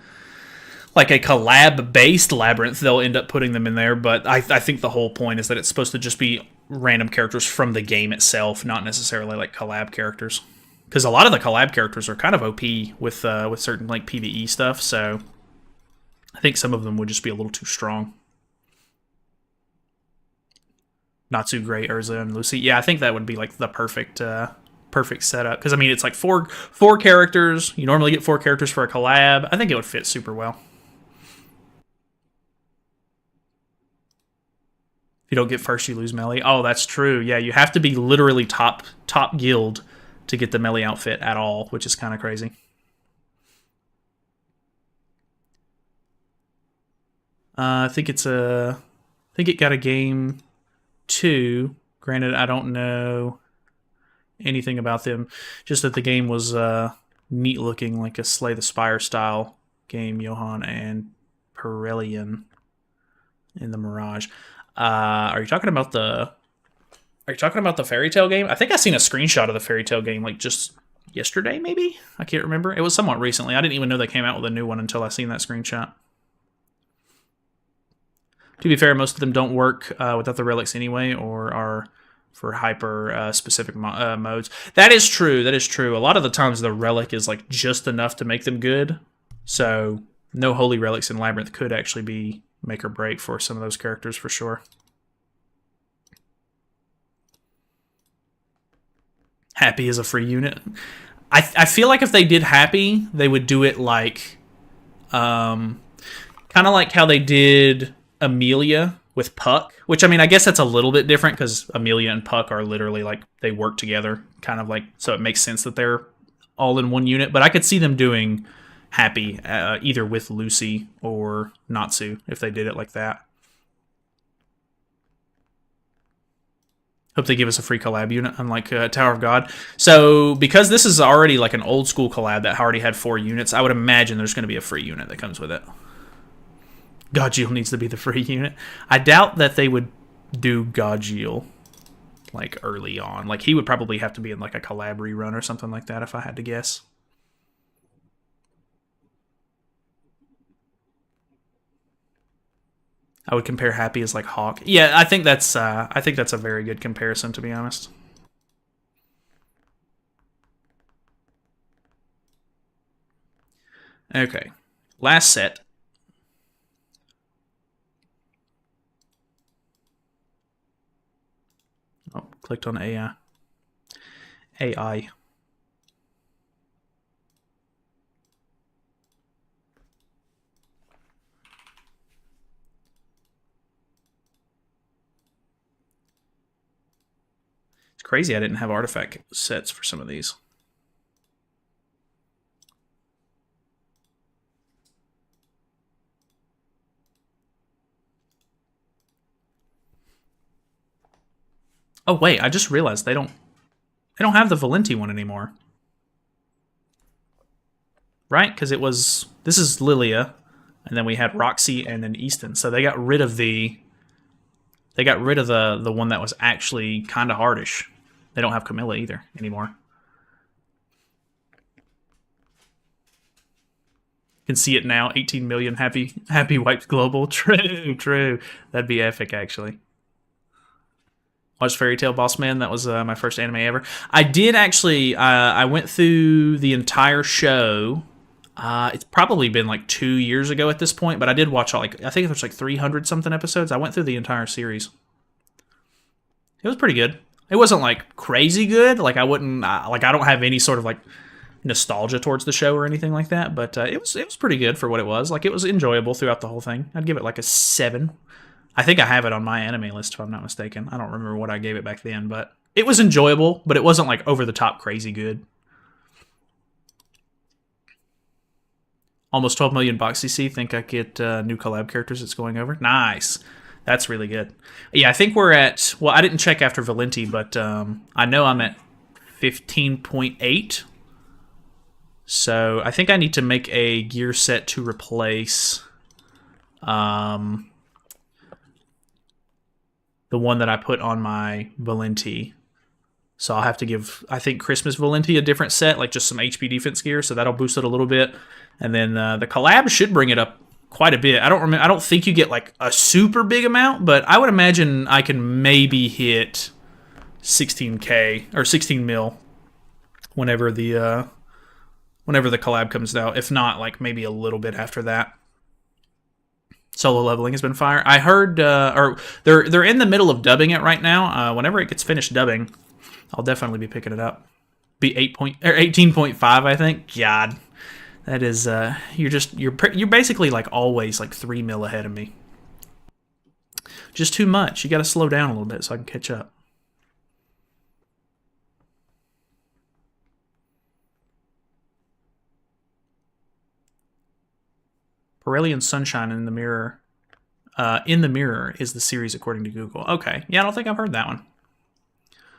like a collab-based labyrinth, they'll end up putting them in there. But I think the whole point is that it's supposed to just be random characters from the game itself, not necessarily like collab characters. Because a lot of the collab characters are kind of OP with certain like PvE stuff, so I think some of them would just be a little too strong. Natsu, Grey, Urza, and Lucy. Yeah, I think that would be like the perfect setup. Because I mean, it's like four characters. You normally get 4 characters for a collab. I think it would fit super well. If you don't get first, you lose melee. Oh, that's true. Yeah, you have to be literally top guild to get the melee outfit at all, which is kind of crazy. I think it got a game 2. Granted, I don't know anything about them. Just that the game was neat looking, like a Slay the Spire style game. Johan and Perelian in the Mirage. Are you talking about the Fairy Tail game? I think I seen a screenshot of the Fairy Tail game like just yesterday, maybe? I can't remember. It was somewhat recently. I didn't even know they came out with a new one until I seen that screenshot. To be fair, most of them don't work without the relics anyway, or are for hyper specific modes. That is true. That is true. A lot of the times the relic is like just enough to make them good. So no holy relics in Labyrinth could actually be make or break for some of those characters for sure. Happy is a free unit. I feel like if they did Happy, they would do it like, kind of like how they did Amelia with Puck, which I mean, I guess that's a little bit different because Amelia and Puck are literally like they work together, kind of like, so it makes sense that they're all in one unit. But I could see them doing Happy either with Lucy or Natsu if they did it like that. Hope they give us a free collab unit, unlike Tower of God. So, because this is already like an old school collab that already had 4 units, I would imagine there's going to be a free unit that comes with it. Godjiel needs to be the free unit. I doubt that they would do Godjiel like early on. Like, he would probably have to be in like a collab rerun or something like that if I had to guess. I would compare Happy as like Hawk. Yeah, I think that's a very good comparison, to be honest. Okay, last set. Oh, clicked on AI. AI. It's crazy I didn't have artifact sets for some of these. Oh wait, I just realized they don't have the Valenti one anymore. Right? Because this is Lilia, and then we had Roxy and then Easton. So they got rid of the one that was actually kind of hardish. They don't have Camilla either anymore. You can see it now. 18 million happy wiped global. True. That'd be epic, actually. Watched Fairy Tail Boss Man. That was my first anime ever. I did actually. I went through the entire show. It's probably been like 2 years ago at this point, but I did watch all, like, I think there's like 300 something episodes. I went through the entire series. It was pretty good. It wasn't like crazy good. Like, I wouldn't like, I don't have any sort of like nostalgia towards the show or anything like that, but it was pretty good for what it was. Like, it was enjoyable throughout the whole thing. I'd give it like a 7. I think I have it on my anime list if I'm not mistaken. I don't remember what I gave it back then, but it was enjoyable, but it wasn't like over the top crazy good. Almost 12 million box CC. Think I get new collab characters it's going over. Nice. That's really good. Yeah, I think we're at, well, I didn't check after Valenti, but I know I'm at 15.8. So I think I need to make a gear set to replace the one that I put on my Valenti. So I'll have to give, I think, Christmas Valenti a different set, like just some HP defense gear, so that'll boost it a little bit. And then the collab should bring it up quite a bit. I don't think you get like a super big amount, but I would imagine I can maybe hit 16K or 16 mil whenever the collab comes out. If not, like maybe a little bit after that. Solo leveling has been fire. I heard, or they're in the middle of dubbing it right now. Whenever it gets finished dubbing, I'll definitely be picking it up. Be 18.5, I think. God, that is you're basically like always like 3 mil ahead of me. Just too much. You got to slow down a little bit so I can catch up. Pirellian Sunshine in the Mirror. In the Mirror is the series according to Google. Okay, yeah, I don't think I've heard that one.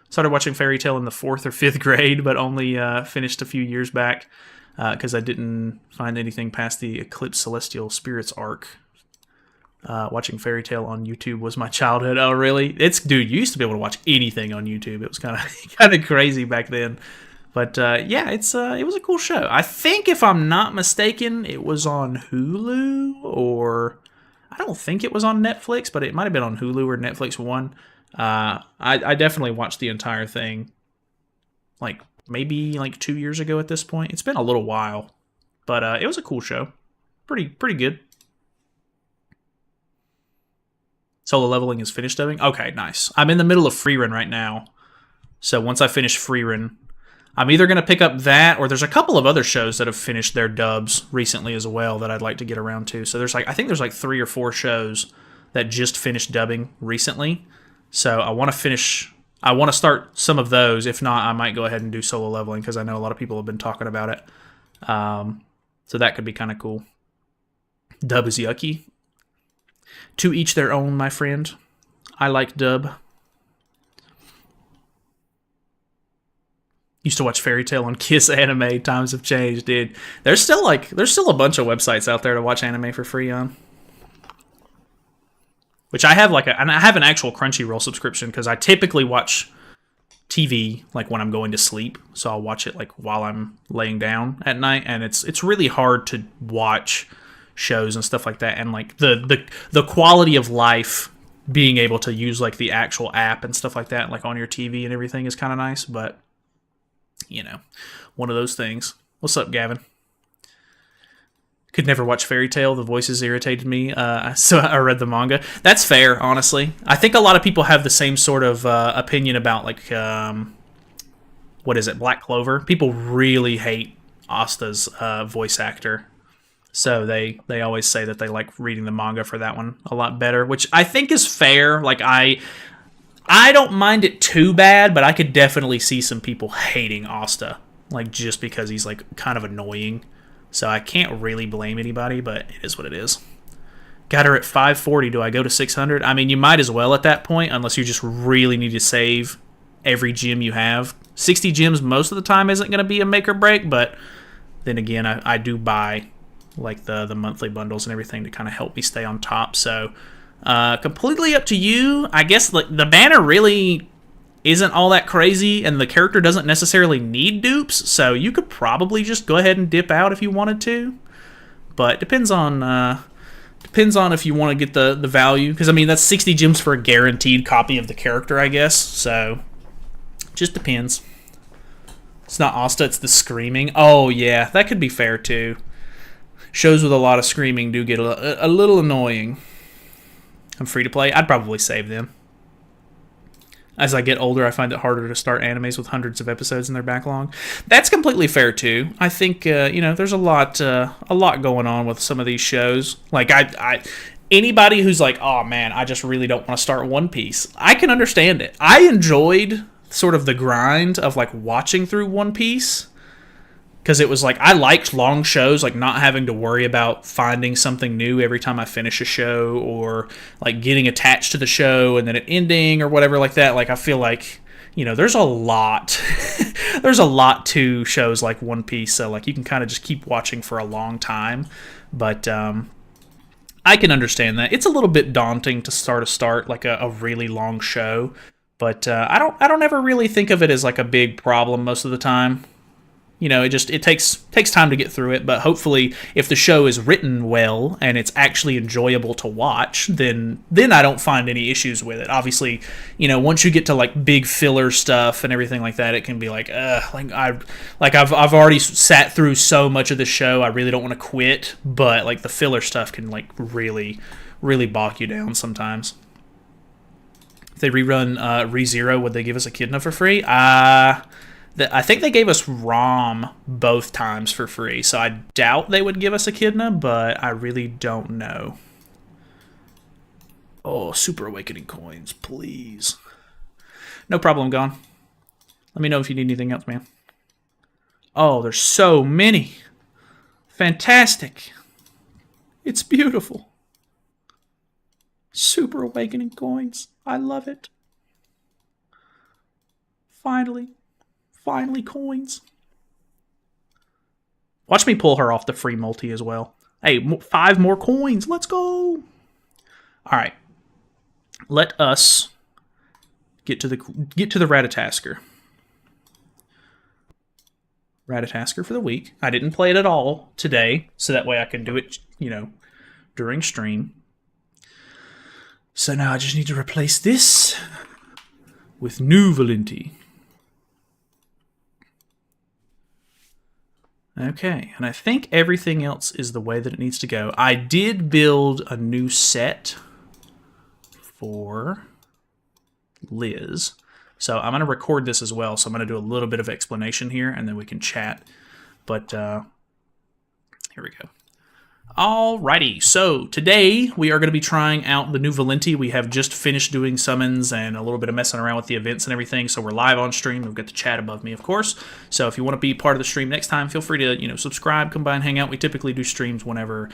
Started watching Fairy Tail in the 4th or 5th grade, but only finished a few years back because I didn't find anything past the Eclipse Celestial Spirits arc. Watching Fairy Tail on YouTube was my childhood. Oh, really? Dude, you used to be able to watch anything on YouTube. It was kind of crazy back then. But yeah, it was a cool show. I think if I'm not mistaken, it was on Hulu, or I don't think it was on Netflix, but it might have been on Hulu or Netflix One. I definitely watched the entire thing, like maybe like 2 years ago at this point. It's been a little while, but it was a cool show. Pretty good. Solo leveling is finished dubbing? Okay, nice. I'm in the middle of Freerun right now. So once I finish Freerun, I'm either going to pick up that, or there's a couple of other shows that have finished their dubs recently as well that I'd like to get around to. So I think there's like 3 or 4 shows that just finished dubbing recently. So I want to start some of those. If not, I might go ahead and do solo leveling because I know a lot of people have been talking about it. So that could be kind of cool. Dub is yucky. To each their own, my friend. I like dub. Used to watch Fairy Tail on Kiss Anime. Times have changed, dude. There's still a bunch of websites out there to watch anime for free on. Which I have and I have an actual Crunchyroll subscription because I typically watch TV like when I'm going to sleep. So I'll watch it like while I'm laying down at night, and it's really hard to watch shows and stuff like that, and like the quality of life being able to use like the actual app and stuff like that like on your TV and everything is kind of nice, but one of those things. What's up, Gavin? Could never watch Fairy Tail. The voices irritated me, so I read the manga. That's fair, honestly. I think a lot of people have the same sort of opinion about like what is it, Black Clover. People really hate Asta's voice actor. So they always say that they like reading the manga for that one a lot better, which I think is fair. Like I don't mind it too bad, but I could definitely see some people hating Asta, like just because he's like kind of annoying. So I can't really blame anybody, but it is what it is. Got her at 540. Do I go to 600? I mean, you might as well at that point, unless you just really need to save every gem you have. 60 gems most of the time isn't going to be a make or break, but then again, I do buy like the monthly bundles and everything to kind of help me stay on top. So completely up to you. I guess like the banner really isn't all that crazy, and the character doesn't necessarily need dupes, so you could probably just go ahead and dip out if you wanted to. But depends on if you want to get the value, because I mean that's 60 gems for a guaranteed copy of the character, I guess. So just depends. It's not Asta, it's the screaming. Oh yeah, that could be fair too. Shows with a lot of screaming do get a little annoying. I'm free to play. I'd probably save them. As I get older, I find it harder to start animes with hundreds of episodes in their backlog. That's completely fair too. I think there's a lot going on with some of these shows. Like anybody who's like, oh man, I just really don't want to start One Piece. I can understand it. I enjoyed sort of the grind of like watching through One Piece. Because it was like, I liked long shows, like not having to worry about finding something new every time I finish a show, or like getting attached to the show and then it ending or whatever like that. Like I feel like, there's a lot, there's a lot to shows like One Piece. So like you can kind of just keep watching for a long time. But I can understand that. It's a little bit daunting to start like a really long show. But I don't ever really think of it as like a big problem most of the time. It takes time to get through it, but hopefully if the show is written well and it's actually enjoyable to watch, then I don't find any issues with it. Obviously, once you get to like big filler stuff and everything like that, it can be like, I've already sat through so much of the show, I really don't want to quit, but like the filler stuff can like really, really bog you down sometimes. If they rerun ReZero, would they give us Echidna for free? I think they gave us ROM both times for free, so I doubt they would give us Echidna, but I really don't know. Oh, Super Awakening coins, please. No problem, Gone. Let me know if you need anything else, man. Oh, there's so many. Fantastic. It's beautiful. Super Awakening coins. I love it. Finally coins. Watch me pull her off the free multi as well. Hey, 5 more coins. Let's go. All right. Let us get to the Ratatoskr. Ratatoskr for the week. I didn't play it at all today, so that way I can do it, during stream. So now I just need to replace this with new Valenti. Okay, and I think everything else is the way that it needs to go. I did build a new set for Liz. So I'm going to record this as well, so I'm going to do a little bit of explanation here, and then we can chat. But here we go. Alrighty, so today we are going to be trying out the new Valenti. We have just finished doing summons and a little bit of messing around with the events and everything, so we're live on stream. We've got the chat above me, of course. So if you want to be part of the stream next time, feel free to subscribe, come by and hang out. We typically do streams whenever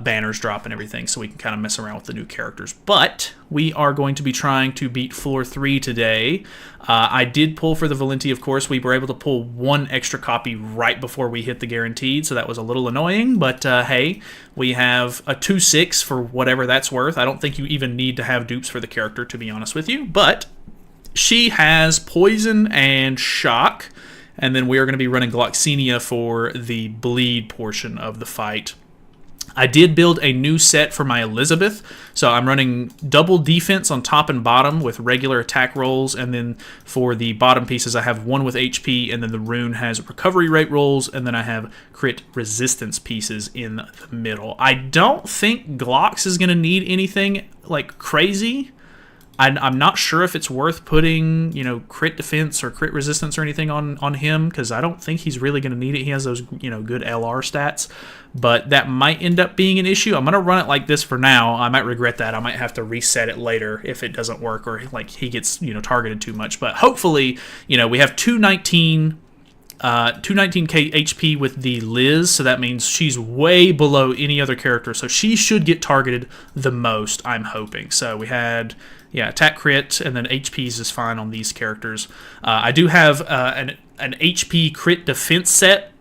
banners drop and everything, so we can kind of mess around with the new characters. But we are going to be trying to beat floor 3 today. I did pull for the Valenti, of course. We were able to pull one extra copy right before we hit the guaranteed, so that was a little annoying, but hey, we have a 2/6 for whatever that's worth. I don't think you even need to have dupes for the character, to be honest with you, but she has poison and shock, and then we are going to be running Gloxenia for the bleed portion of the fight. I did build a new set for my Elizabeth, so I'm running double defense on top and bottom with regular attack rolls, and then for the bottom pieces I have one with HP, and then the rune has recovery rate rolls, and then I have crit resistance pieces in the middle. I don't think Glox is going to need anything like crazy. I'm not sure if it's worth putting, crit defense or crit resistance or anything on him, because I don't think he's really going to need it. He has those, good LR stats, but that might end up being an issue. I'm going to run it like this for now. I might regret that. I might have to reset it later if it doesn't work or like he gets, targeted too much. But hopefully, we have 219 219k HP with the Liz, so that means she's way below any other character, so she should get targeted the most, I'm hoping. So we had, attack crit, and then HPs is fine on these characters. I do have an HP crit defense set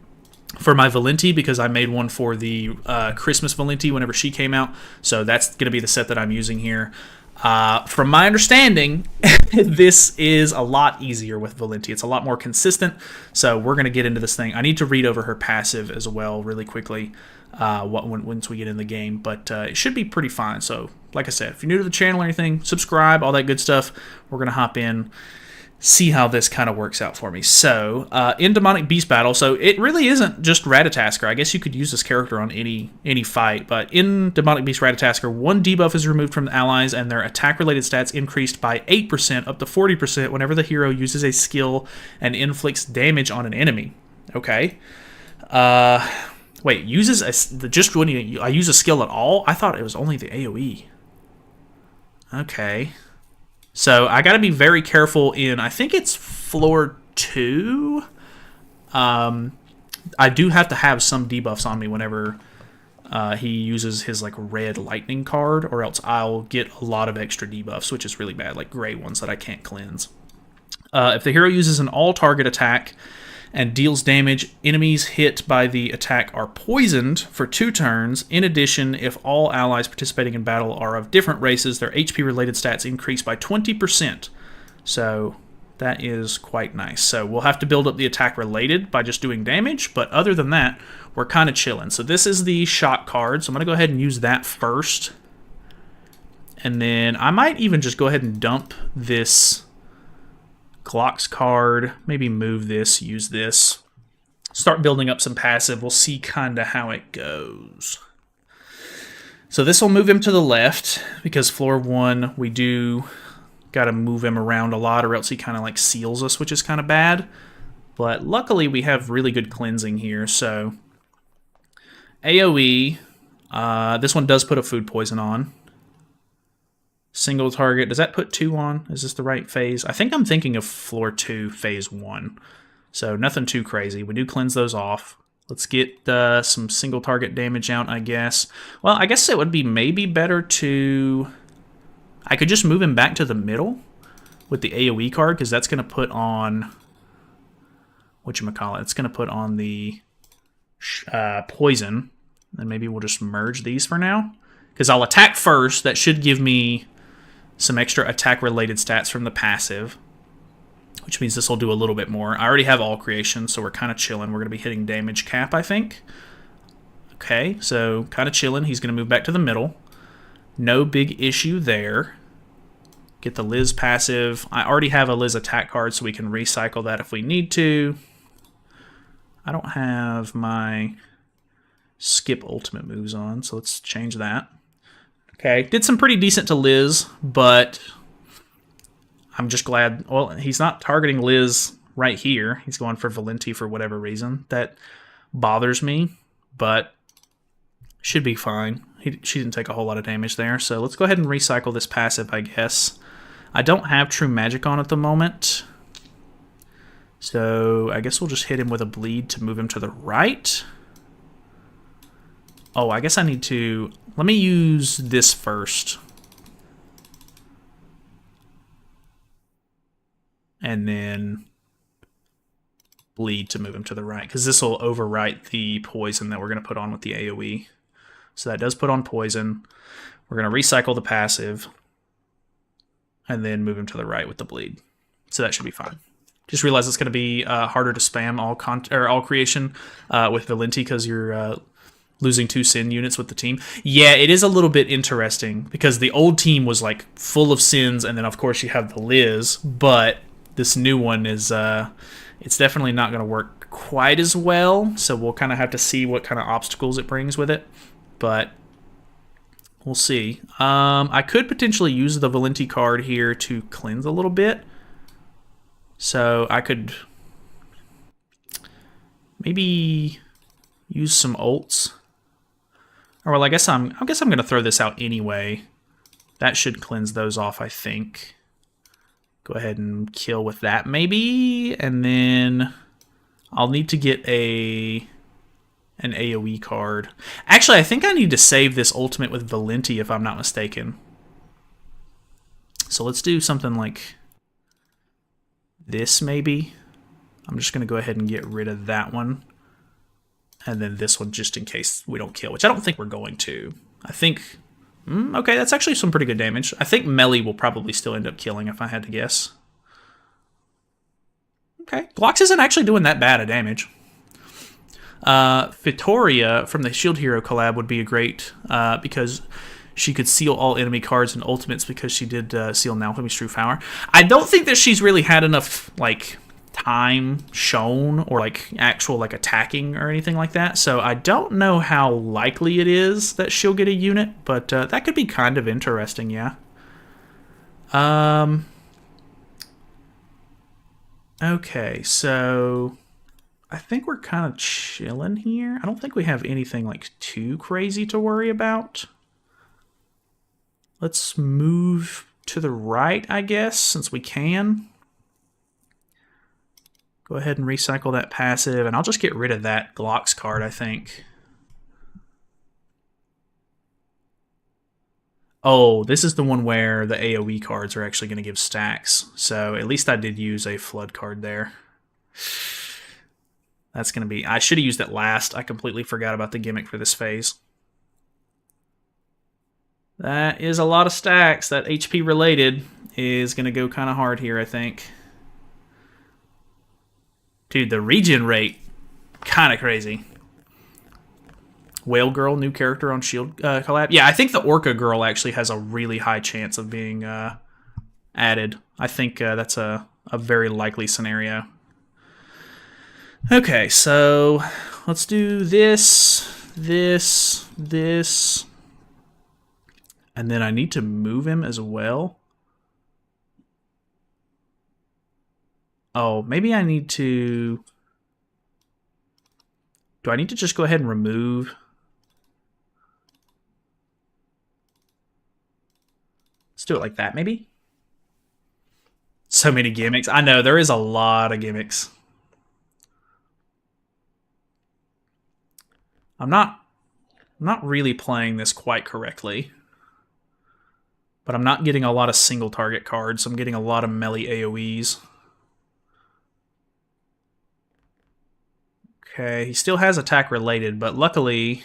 for my Valenti, because I made one for the Christmas Valenti whenever she came out, so that's going to be the set that I'm using here. From my understanding, this is a lot easier with Valenti. It's a lot more consistent, so we're going to get into this thing. I need to read over her passive as well really quickly once we get in the game, but it should be pretty fine. So, like I said, if you're new to the channel or anything, subscribe, all that good stuff. We're going to hop in, see how this kind of works out for me. So, in Demonic Beast Battle, so it really isn't just Ratatoskr. I guess you could use this character on any fight, but in Demonic Beast Ratatoskr, one debuff is removed from the allies, and their attack-related stats increased by 8% up to 40% whenever the hero uses a skill and inflicts damage on an enemy. Okay. Wait, uses just when I use a skill at all? I thought it was only the AoE. Okay. So I got to be very careful in, I think it's floor 2. I do have to have some debuffs on me whenever he uses his like red lightning card, or else I'll get a lot of extra debuffs, which is really bad, like gray ones that I can't cleanse. If the hero uses an all-target attack and deals damage, enemies hit by the attack are poisoned for 2 turns. In addition, if all allies participating in battle are of different races, their HP-related stats increase by 20%. So that is quite nice. So we'll have to build up the attack-related by just doing damage, but other than that, we're kind of chilling. So this is the shock card, so I'm going to go ahead and use that first. And then I might even just go ahead and dump this Glox card, maybe move this, use this, start building up some passive. We'll see kind of how it goes. So this will move him to the left, because floor 1 we do got to move him around a lot, or else he kind of like seals us, which is kind of bad. But luckily we have really good cleansing here. So AoE, this one does put a food poison on. Single target, does that put 2 on? Is this the right phase? I think I'm thinking of floor 2, phase 1. So nothing too crazy. We do cleanse those off. Let's get some single target damage out, I guess. Well, I guess it would be maybe better to... I could just move him back to the middle with the AoE card, because that's going to put on... whatchamacallit? It's going to put on the poison. And maybe we'll just merge these for now, because I'll attack first. That should give me some extra attack-related stats from the passive, which means this will do a little bit more. I already have all creation, so we're kind of chilling. We're going to be hitting damage cap, I think. Okay, so kind of chilling. He's going to move back to the middle. No big issue there. Get the Liz passive. I already have a Liz attack card, so we can recycle that if we need to. I don't have my skip ultimate moves on, so let's change that. Okay, did some pretty decent to Liz, but I'm just glad... Well, he's not targeting Liz right here. He's going for Valenti for whatever reason. That bothers me, but should be fine. She didn't take a whole lot of damage there, so let's go ahead and recycle this passive, I guess. I don't have True Magic on at the moment, so I guess we'll just hit him with a bleed to move him to the right. Oh, I guess I need to... Let me use this first. And then bleed to move him to the right, because this will overwrite the poison that we're going to put on with the AoE. So that does put on poison. We're going to recycle the passive, and then move him to the right with the bleed. So that should be fine. Just realize it's going to be harder to spam all creation with Valenti because you're losing 2 Sin units with the team. Yeah, it is a little bit interesting because the old team was like full of Sins, and then of course you have the Liz, but this new one is it's definitely not going to work quite as well. So we'll kind of have to see what kind of obstacles it brings with it, but we'll see. I could potentially use the Valenti card here to cleanse a little bit. So I could maybe use some ults. Or well, I guess I'm going to throw this out anyway. That should cleanse those off, I think. Go ahead and kill with that maybe, and then I'll need to get an AoE card. Actually, I think I need to save this ultimate with Valenti if I'm not mistaken. So let's do something like this maybe. I'm just going to go ahead and get rid of that one. And then this one just in case we don't kill, which I don't think we're going to. I think... okay, that's actually some pretty good damage. I think melee will probably still end up killing if I had to guess. Okay, Glox isn't actually doing that bad of damage. Vittoria from the Shield Hero collab would be a great because she could seal all enemy cards and ultimates because she did seal Naomi's True Power. I don't think that she's really had enough like time shown or like actual like attacking or anything like that, so I don't know how likely it is that she'll get a unit, but that could be kind of interesting. Yeah. Okay, so I think we're kind of chilling here. I don't think we have anything like too crazy to worry about. Let's move to the right, I guess, since we can. Go ahead and recycle that passive, and I'll just get rid of that Glox card, I think. Oh, this is the one where the AoE cards are actually going to give stacks. So at least I did use a Flood card there. That's going to be... I should have used it last. I completely forgot about the gimmick for this phase. That is a lot of stacks. That HP related is going to go kind of hard here, I think. Dude, the regen rate, kind of crazy. Whale Girl, new character on Shield collab. Yeah, I think the Orca Girl actually has a really high chance of being added. I think that's a very likely scenario. Okay, so let's do this, this. And then I need to move him as well. Oh, maybe I need to... Do I need to just go ahead and remove... Let's do it like that, maybe? So many gimmicks. I know, there is a lot of gimmicks. I'm not really playing this quite correctly. But I'm not getting a lot of single target cards. I'm getting a lot of melee AoEs. Okay, he still has attack related, but luckily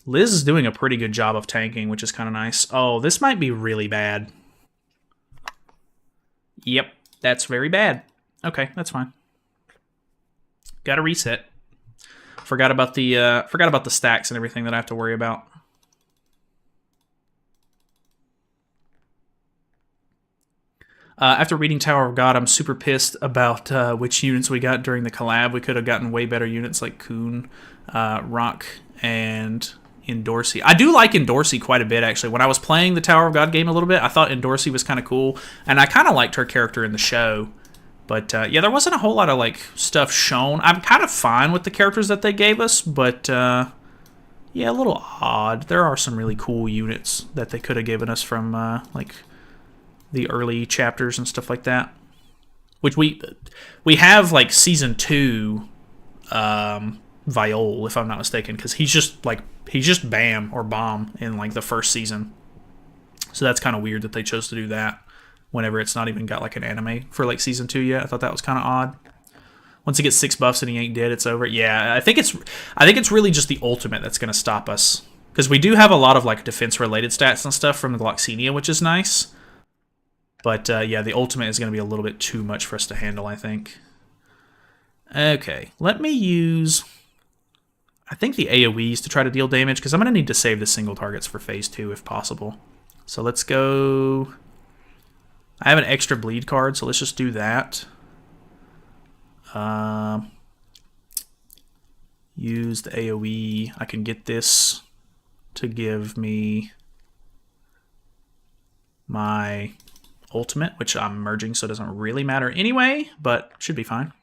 Liz is doing a pretty good job of tanking, which is kind of nice. Oh, this might be really bad. Yep, that's very bad. Okay, that's fine. Got to reset. Forgot about the stacks and everything that I have to worry about. After reading Tower of God, I'm super pissed about which units we got during the collab. We could have gotten way better units like Kuhn, Rock, and Endorsey. I do like Endorsey quite a bit, actually. When I was playing the Tower of God game a little bit, I thought Endorsey was kind of cool, and I kind of liked her character in the show. But yeah, there wasn't a whole lot of like stuff shown. I'm kind of fine with the characters that they gave us, but yeah, a little odd. There are some really cool units that they could have given us from like the early chapters and stuff like that. Which we have like season 2 Viol, if I'm not mistaken, because he's just Bam or Bomb in like the first season. So that's kind of weird that they chose to do that whenever it's not even got like an anime for like season 2 yet. I thought that was kind of odd. Once he gets 6 buffs and he ain't dead, it's over. Yeah, I think it's really just the ultimate that's going to stop us, because we do have a lot of like defense related stats and stuff from the Gloxenia, which is nice. But yeah, the ultimate is going to be a little bit too much for us to handle, I think. Okay, let me use, I think, the AoEs to try to deal damage, because I'm going to need to save the single targets for phase 2 if possible. So let's go. I have an extra bleed card, so let's just do that. Use the AoE. I can get this to give me my ultimate, which I'm merging, so it doesn't really matter anyway, but should be fine.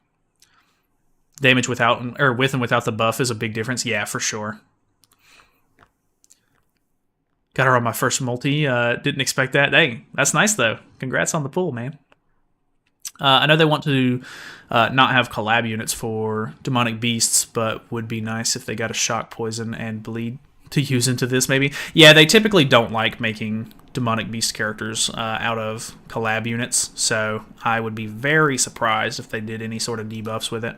Damage without, or with and without the buff is a big difference. Yeah, for sure. Got her on my first multi. Didn't expect that. Dang, that's nice though. Congrats on the pull, man. I know they want to not have collab units for demonic beasts, but would be nice if they got a shock, poison, and bleed to use into this, maybe. Yeah, they typically don't like making demonic beast characters out of collab units, so I would be very surprised if they did any sort of debuffs with it.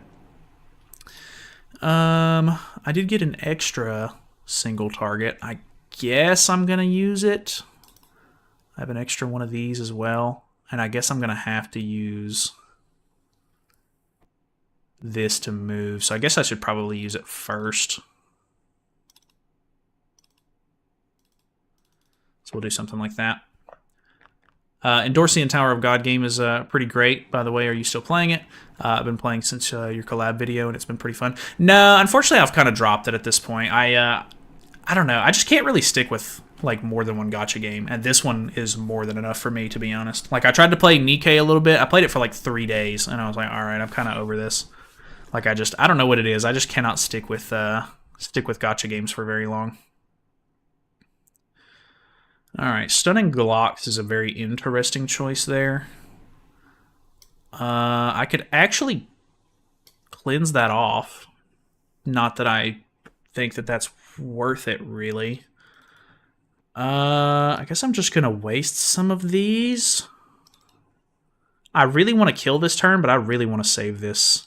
I did get an extra single target. I guess I'm going to use it. I have an extra one of these as well, and I guess I'm going to have to use this to move, so I guess I should probably use it first. So we'll do something like that. Endorsey and Tower of God game is pretty great. By the way, are you still playing it? I've been playing since your collab video, and it's been pretty fun. No, unfortunately, I've kind of dropped it at this point. I don't know. I just can't really stick with like more than one gacha game, and this one is more than enough for me, to be honest. Like, I tried to play Nikkei a little bit. I played it for like 3 days, and I was like, all right, I'm kind of over this. Like, I don't know what it is. I just cannot stick with gacha games for very long. Alright, Stunning Glocks is a very interesting choice there. I could actually cleanse that off. Not that I think that that's worth it, really. I guess I'm just going to waste some of these. I really want to kill this turn, but I really want to save this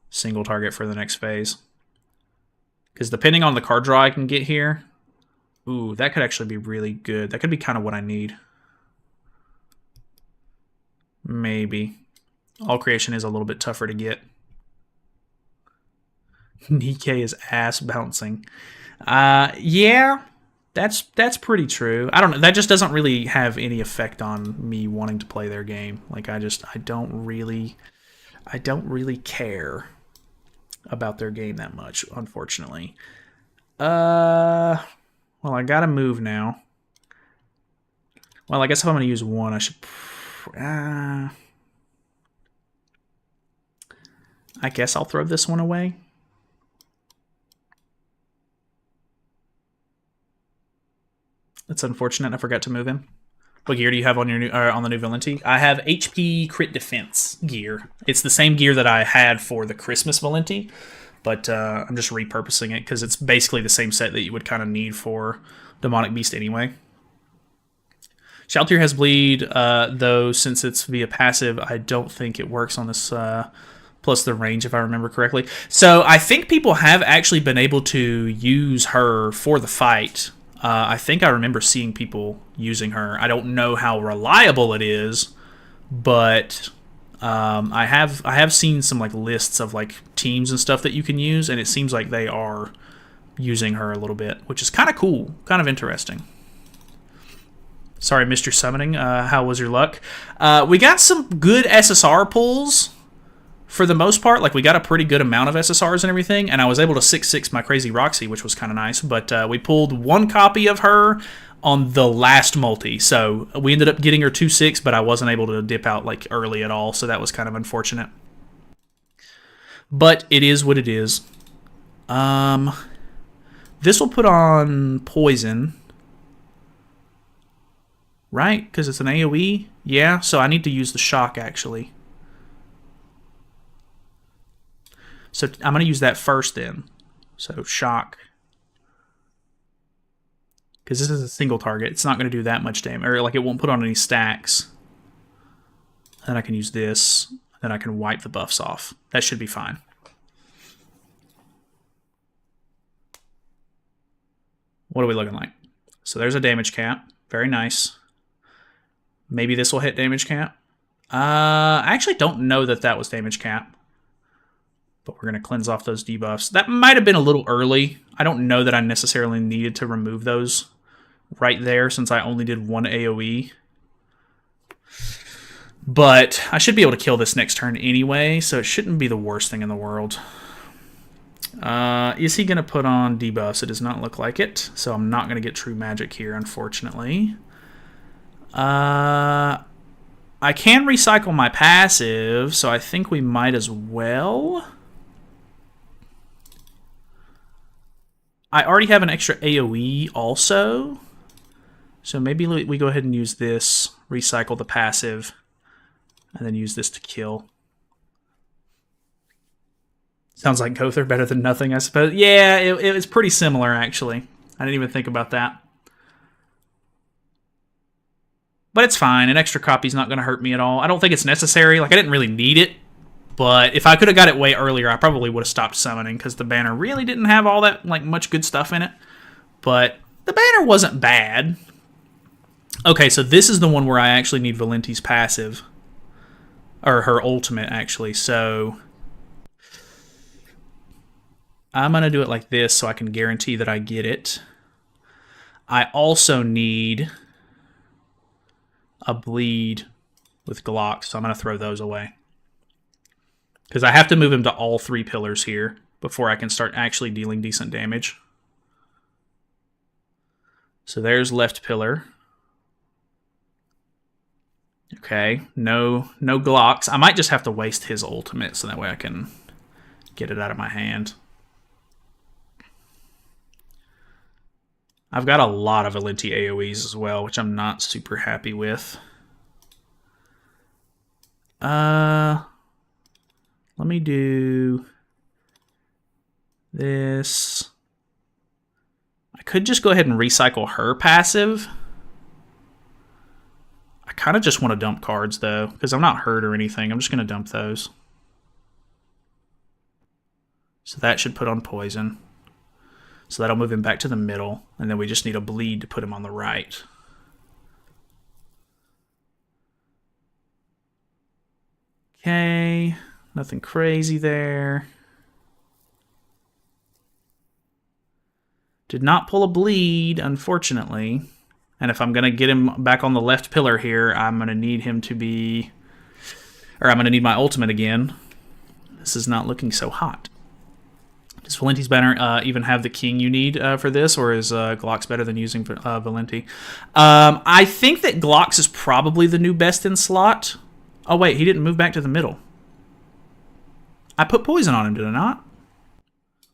single target for the next phase. Because depending on the card draw I can get here... Ooh, that could actually be really good. That could be kind of what I need. Maybe. All creation is a little bit tougher to get. Nikkei is ass bouncing. Yeah, that's pretty true. I don't know. That just doesn't really have any effect on me wanting to play their game. Like, I don't really care about their game that much, unfortunately. Well, I gotta move now. Well, I guess if I'm gonna use one, I should... I guess I'll throw this one away. That's unfortunate. I forgot to move him. What gear do you have on your new on the new Valenti? I have HP crit defense gear. It's the same gear that I had for the Christmas Valenti. But I'm just repurposing it because it's basically the same set that you would kind of need for Demonic Beast anyway. Shaltir has Bleed, though since it's via passive, I don't think it works on this plus the range, if I remember correctly. So I think people have actually been able to use her for the fight. I think I remember seeing people using her. I don't know how reliable it is, but... I have seen some like lists of like teams and stuff that you can use, and it seems like they are using her a little bit, which is kind of cool, kind of interesting. Sorry, missed your summoning. How was your luck? We got some good SSR pulls for the most part. Like, we got a pretty good amount of SSRs and everything, and I was able to 6-6 my Crazy Roxy, which was kind of nice. But we pulled one copy of her on the last multi, so we ended up getting her 2-6, but I wasn't able to dip out like early at all, so that was kind of unfortunate. But it is what it is. This will put on poison, right? Because it's an AoE? Yeah, so I need to use the shock, actually. So I'm going to use that first then. So shock. Because this is a single target. It's not going to do that much damage. Or like it won't put on any stacks. Then I can use this. Then I can wipe the buffs off. That should be fine. What are we looking like? So there's a damage cap. Very nice. Maybe this will hit damage cap. I actually don't know that that was damage cap. But we're going to cleanse off those debuffs. That might have been a little early. I don't know that I necessarily needed to remove those right there since I only did one AoE. But I should be able to kill this next turn anyway, so it shouldn't be the worst thing in the world. Is he going to put on debuffs? It does not look like it, so I'm not going to get true magic here, unfortunately. I can recycle my passive, so I think we might as well. I already have an extra AoE also, so maybe we go ahead and use this, recycle the passive, and then use this to kill. Sounds like Gother better than nothing, I suppose. Yeah, it was pretty similar, actually. I didn't even think about that. But it's fine. An extra copy's not going to hurt me at all. I don't think it's necessary. Like, I didn't really need it. But if I could have got it way earlier, I probably would have stopped summoning because the banner really didn't have all that like much good stuff in it. But the banner wasn't bad. Okay, so this is the one where I actually need Valenti's passive. Or her ultimate, actually. So I'm going to do it like this so I can guarantee that I get it. I also need a bleed with Glock, so I'm going to throw those away. Because I have to move him to all 3 pillars here before I can start actually dealing decent damage. So there's left pillar. Okay, no Glocks. I might just have to waste his ultimate so that way I can get it out of my hand. I've got a lot of Valenti AoEs as well, which I'm not super happy with. Let me do this. I could just go ahead and recycle her passive. I kind of just want to dump cards, though, because I'm not hurt or anything. I'm just going to dump those. So that should put on poison. So that'll move him back to the middle, and then we just need a bleed to put him on the right. Okay, nothing crazy there. Did not pull a bleed, unfortunately. And if I'm going to get him back on the left pillar here, I'm going to need him to be... Or I'm going to need my ultimate again. This is not looking so hot. Does Valenti's banner even have the king you need for this, or is Glock's better than using Valenti? I think that Glock's is probably the new best in slot. Oh, wait, he didn't move back to the middle. I put poison on him, did I not?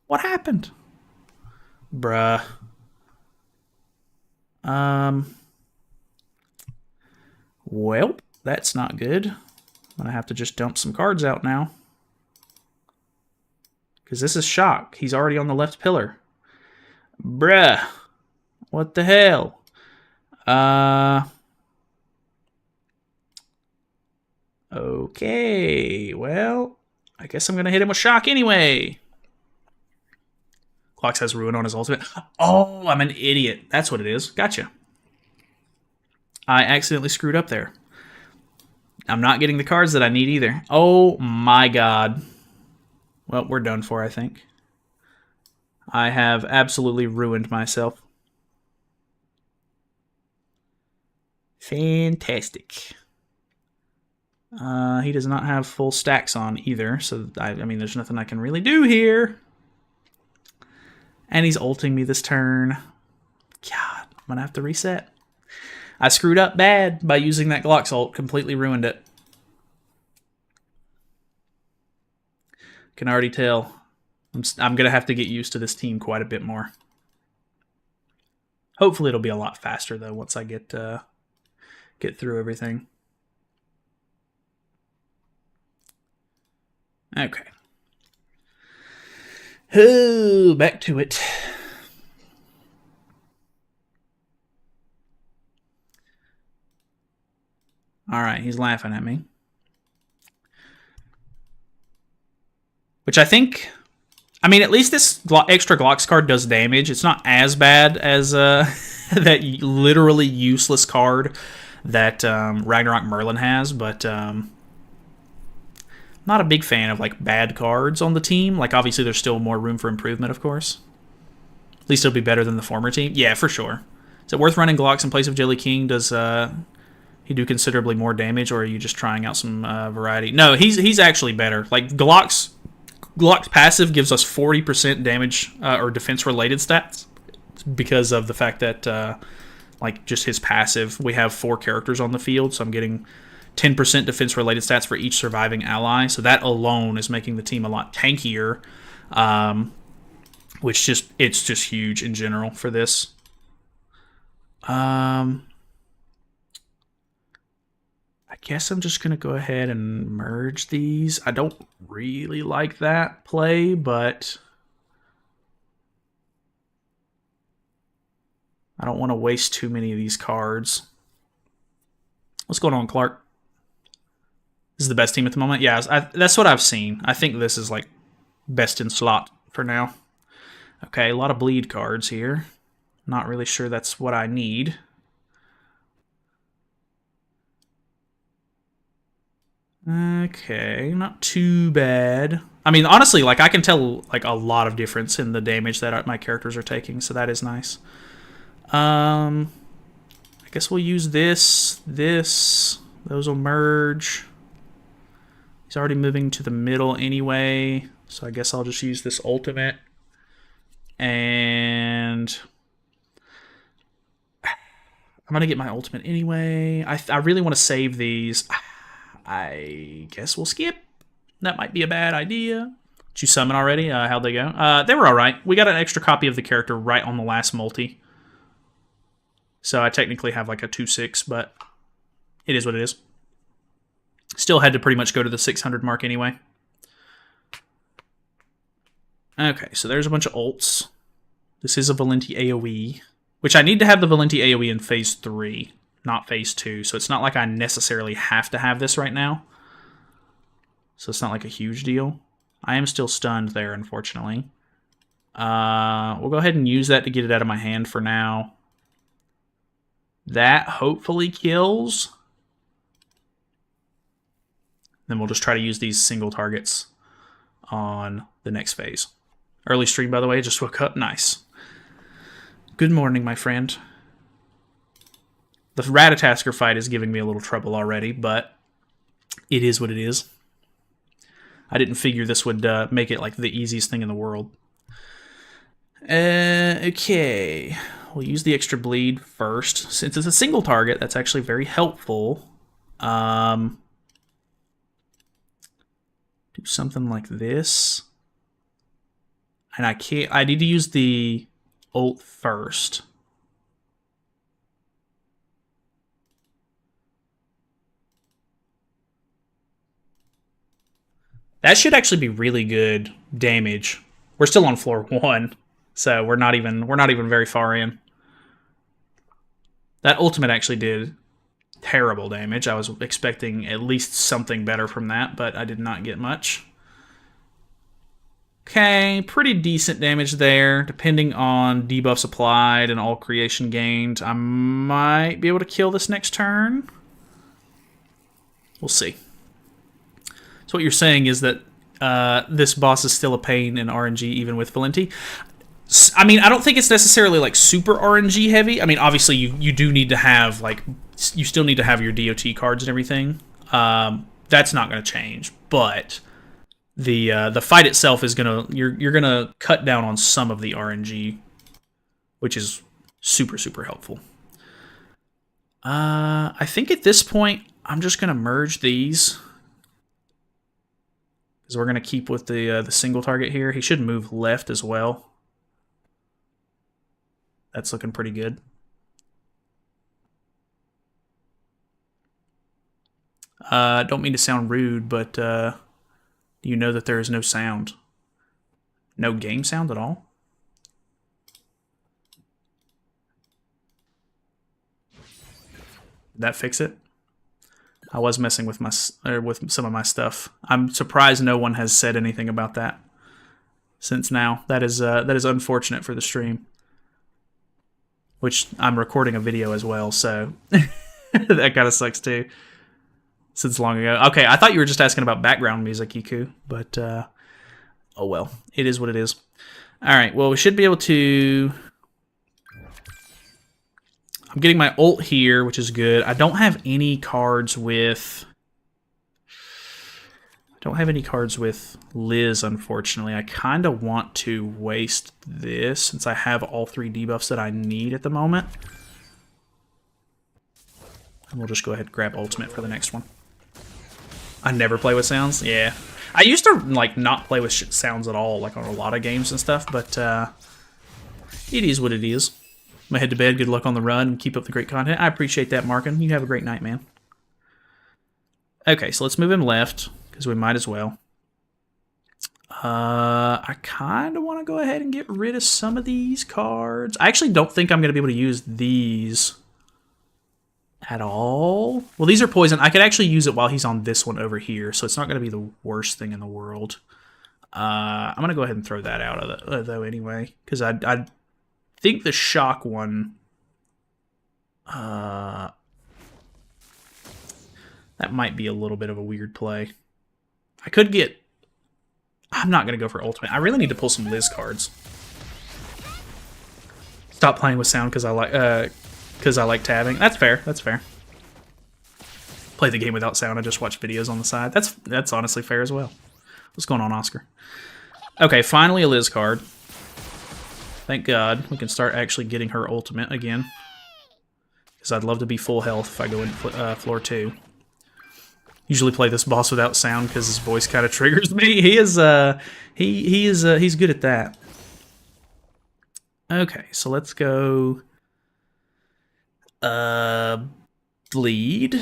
What happened? Bruh. Well, that's not good. I'm going to have to just dump some cards out now. Because this is shock. He's already on the left pillar. Bruh. What the hell? Okay. Well, I guess I'm going to hit him with shock anyway. Clocks has ruin on his ultimate. Oh, I'm an idiot. That's what it is. Gotcha. I accidentally screwed up there. I'm not getting the cards that I need either. Oh my god. Well, we're done for, I think. I have absolutely ruined myself. Fantastic. He does not have full stacks on either, so I mean, there's nothing I can really do here. And he's ulting me this turn. God, I'm gonna have to reset. I screwed up bad by using that Glock's ult. Completely ruined it. Can already tell. I'm gonna have to get used to this team quite a bit more. Hopefully it'll be a lot faster though once I get through everything. Okay. Oh, back to it. All right, he's laughing at me. Which I think, I mean, at least this extra Glock's card does damage. It's not as bad as that literally useless card that Ragnarok Merlin has, but not a big fan of like bad cards on the team. Like obviously there's still more room for improvement, of course. At least it'll be better than the former team. Yeah, for sure. Is it worth running Glocks in place of Jelly King? Does he do considerably more damage, or are you just trying out some variety? No, he's actually better. Like Glock's passive gives us 40% damage or defense related stats because of the fact that like just his passive, we have 4 characters on the field, so I'm getting 10% defense related stats for each surviving ally. So that alone is making the team a lot tankier, which it's just huge in general for this. I guess I'm just going to go ahead and merge these. I don't really like that play, but I don't want to waste too many of these cards. What's going on, Clark? This is the best team at the moment? Yeah, that's what I've seen. I think this is like best in slot for now. Okay, a lot of bleed cards here. Not really sure that's what I need. Okay, not too bad. I mean, honestly, like I can tell like a lot of difference in the damage that my characters are taking, so that is nice. I guess we'll use this. Those will merge. He's already moving to the middle anyway, so I guess I'll just use this ultimate. And I'm going to get my ultimate anyway. I really want to save these. I guess we'll skip. That might be a bad idea. Did you summon already? How'd they go? They were alright. We got an extra copy of the character right on the last multi. So I technically have like a 2-6, but it is what it is. Still had to pretty much go to the 600 mark anyway. Okay, so there's a bunch of ults. This is a Valenti AoE, which I need to have the Valenti AoE in phase 3, not phase 2. So it's not like I necessarily have to have this right now. So it's not like a huge deal. I am still stunned there, unfortunately. We'll go ahead and use that to get it out of my hand for now. That hopefully kills. Then we'll just try to use these single targets on the next phase. Early stream, by the way, just woke up. Nice. Good morning, my friend. The Ratatoskr fight is giving me a little trouble already, but it is what it is. I didn't figure this would make it like the easiest thing in the world. Okay. We'll use the extra bleed first. Since it's a single target, that's actually very helpful. Do something like this. And I need to use the ult first. That should actually be really good damage. We're still on floor 1, so we're not even very far in. That ultimate actually did terrible damage. I was expecting at least something better from that, but I did not get much. Okay, pretty decent damage there. Depending on debuffs applied and all creation gained, I might be able to kill this next turn. We'll see. So what you're saying is that this boss is still a pain in RNG even with Valenti. I mean, I don't think it's necessarily like super RNG heavy. I mean, obviously you do need to have like you still need to have your DOT cards and everything. That's not going to change, but the fight itself is you're gonna cut down on some of the RNG, which is super helpful. I think at this point I'm just gonna merge these because we're gonna keep with the single target here. He should move left as well. That's looking pretty good. Don't mean to sound rude, but you know that there is no sound. No game sound at all? Did that fix it? I was messing with with some of my stuff. I'm surprised no one has said anything about that since now. That is unfortunate for the stream. Which I'm recording a video as well, so that kind of sucks too. Since long ago. Okay, I thought you were just asking about background music, Iku, but oh well. It is what it is. Alright, well, we should be able to... I'm getting my ult here, which is good. I don't have any cards with... Liz, unfortunately. I kind of want to waste this since I have all 3 debuffs that I need at the moment. And we'll just go ahead and grab ultimate for the next one. I never play with sounds? Yeah. I used to, like, not play with sounds at all, like, on a lot of games and stuff, but it is what it is. I'm gonna head to bed. Good luck on the run and keep up the great content. I appreciate that, Markin. You have a great night, man. Okay, so let's move him left, because we might as well. I kind of want to go ahead and get rid of some of these cards. I actually don't think I'm going to be able to use these at all. Well, these are poison. I could actually use it while he's on this one over here, so it's not going to be the worst thing in the world. I'm going to go ahead and throw that out of it, though, anyway, because I think the shock one... that might be a little bit of a weird play. I could get... I'm not going to go for ultimate. I really need to pull some Liz cards. Stop playing with sound because I like tabbing. That's fair. That's fair. Play the game without sound. I just watch videos on the side. That's honestly fair as well. What's going on, Oscar? Okay, finally a Liz card. Thank God we can start actually getting her ultimate again. Because I'd love to be full health if I go in floor 2. Usually play this boss without sound because his voice kind of triggers me. He's good at that. Okay, so let's go bleed,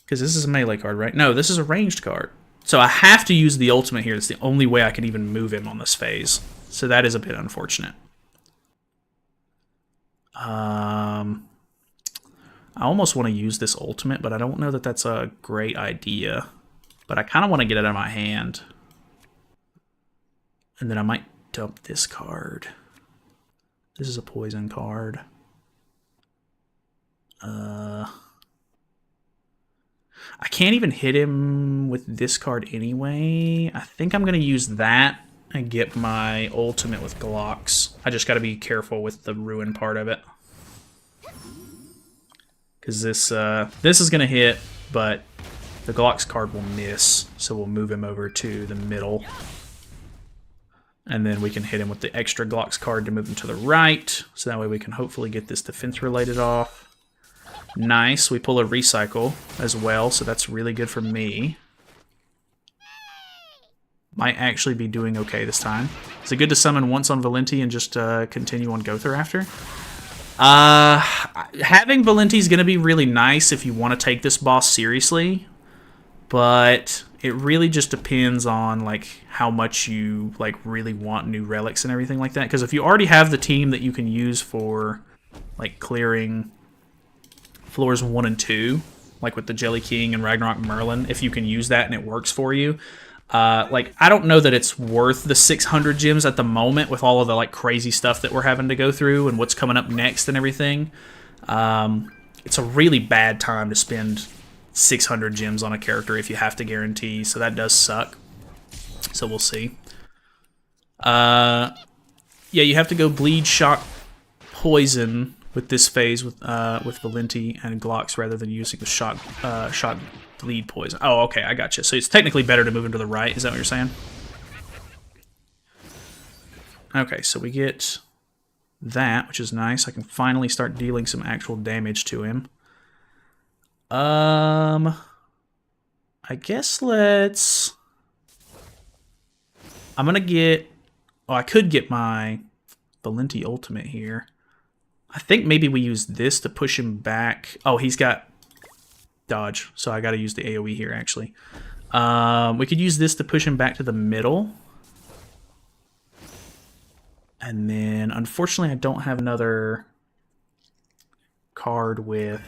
because this is a melee card, right? No, this is a ranged card. So I have to use the ultimate here. It's the only way I can even move him on this phase. So that is a bit unfortunate. I almost want to use this ultimate, but I don't know that that's a great idea. But I kind of want to get it out of my hand. And then I might dump this card. This is a poison card. I can't even hit him with this card anyway. I think I'm going to use that and get my ultimate with Glocks. I just got to be careful with the ruin part of it. Because this is going to hit, but the Glocks card will miss. So we'll move him over to the middle. And then we can hit him with the extra Glocks card to move him to the right. So that way we can hopefully get this defense related off. Nice. We pull a recycle as well, so that's really good for me. Might actually be doing okay this time. Is it good to summon once on Valenti and just continue on go through after? Having Valenti is going to be really nice if you want to take this boss seriously, but it really just depends on like how much you like really want new relics and everything like that. Because if you already have the team that you can use for like clearing floors 1 and 2, like with the Jelly King and Ragnarok Merlin, if you can use that and it works for you. Like, I don't know that it's worth the 600 gems at the moment with all of the like crazy stuff that we're having to go through and what's coming up next and everything. It's a really bad time to spend 600 gems on a character if you have to guarantee, so that does suck. So we'll see. Yeah, you have to go bleed, shock, poison with this phase with Valenti and Glocks rather than using the shock, bleed, poison. Oh, okay, I gotcha. So it's technically better to move him to the right. Is that what you're saying? Okay, so we get that, which is nice. I can finally start dealing some actual damage to him. I guess let's... I'm gonna get... Oh, I could get my Valenti ultimate here. I think maybe we use this to push him back. Oh, he's got dodge, so I gotta use the AoE here, actually. We could use this to push him back to the middle. And then, unfortunately, I don't have another card with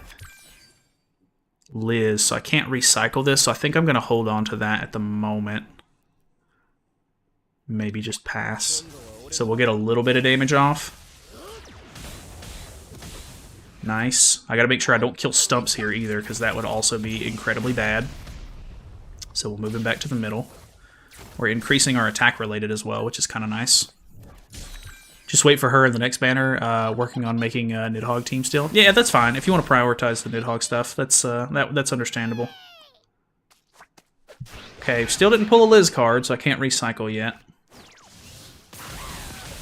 Liz, so I can't recycle this, so I think I'm going to hold on to that at the moment. Maybe just pass. So we'll get a little bit of damage off. Nice. I got to make sure I don't kill stumps here either, because that would also be incredibly bad. So we'll move him back to the middle. We're increasing our attack related as well, which is kind of nice. Just wait for her in the next banner, working on making a Nidhogg team still. Yeah, that's fine. If you want to prioritize the Nidhogg stuff, that's understandable. Okay, still didn't pull a Liz card, so I can't recycle yet.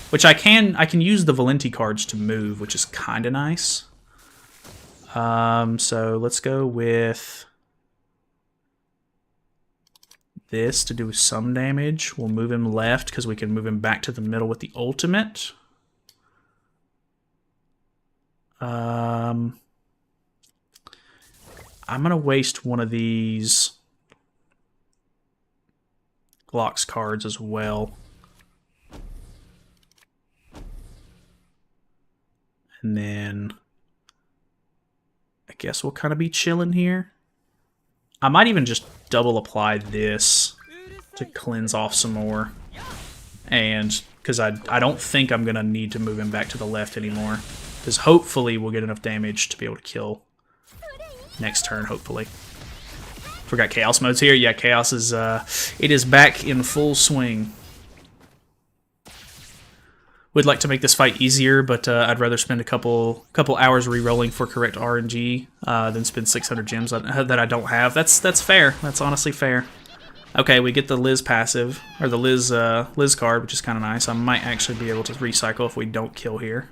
Which I can use the Valenti cards to move, which is kind of nice. So let's go with this to do some damage. We'll move him left because we can move him back to the middle with the ultimate. I'm going to waste one of these Glocks cards as well. And then I guess we'll kind of be chilling here. I might even just double apply this to cleanse off some more. And because I don't think I'm going to need to move him back to the left anymore. Because hopefully we'll get enough damage to be able to kill next turn, hopefully. Forgot Chaos mode's here. Yeah, Chaos is it is back in full swing. Would like to make this fight easier, but I'd rather spend a couple hours re-rolling for correct RNG than spend 600 gems that I don't have. That's fair. That's honestly fair. Okay, we get the Liz passive, or the Liz card, which is kind of nice. I might actually be able to recycle if we don't kill here.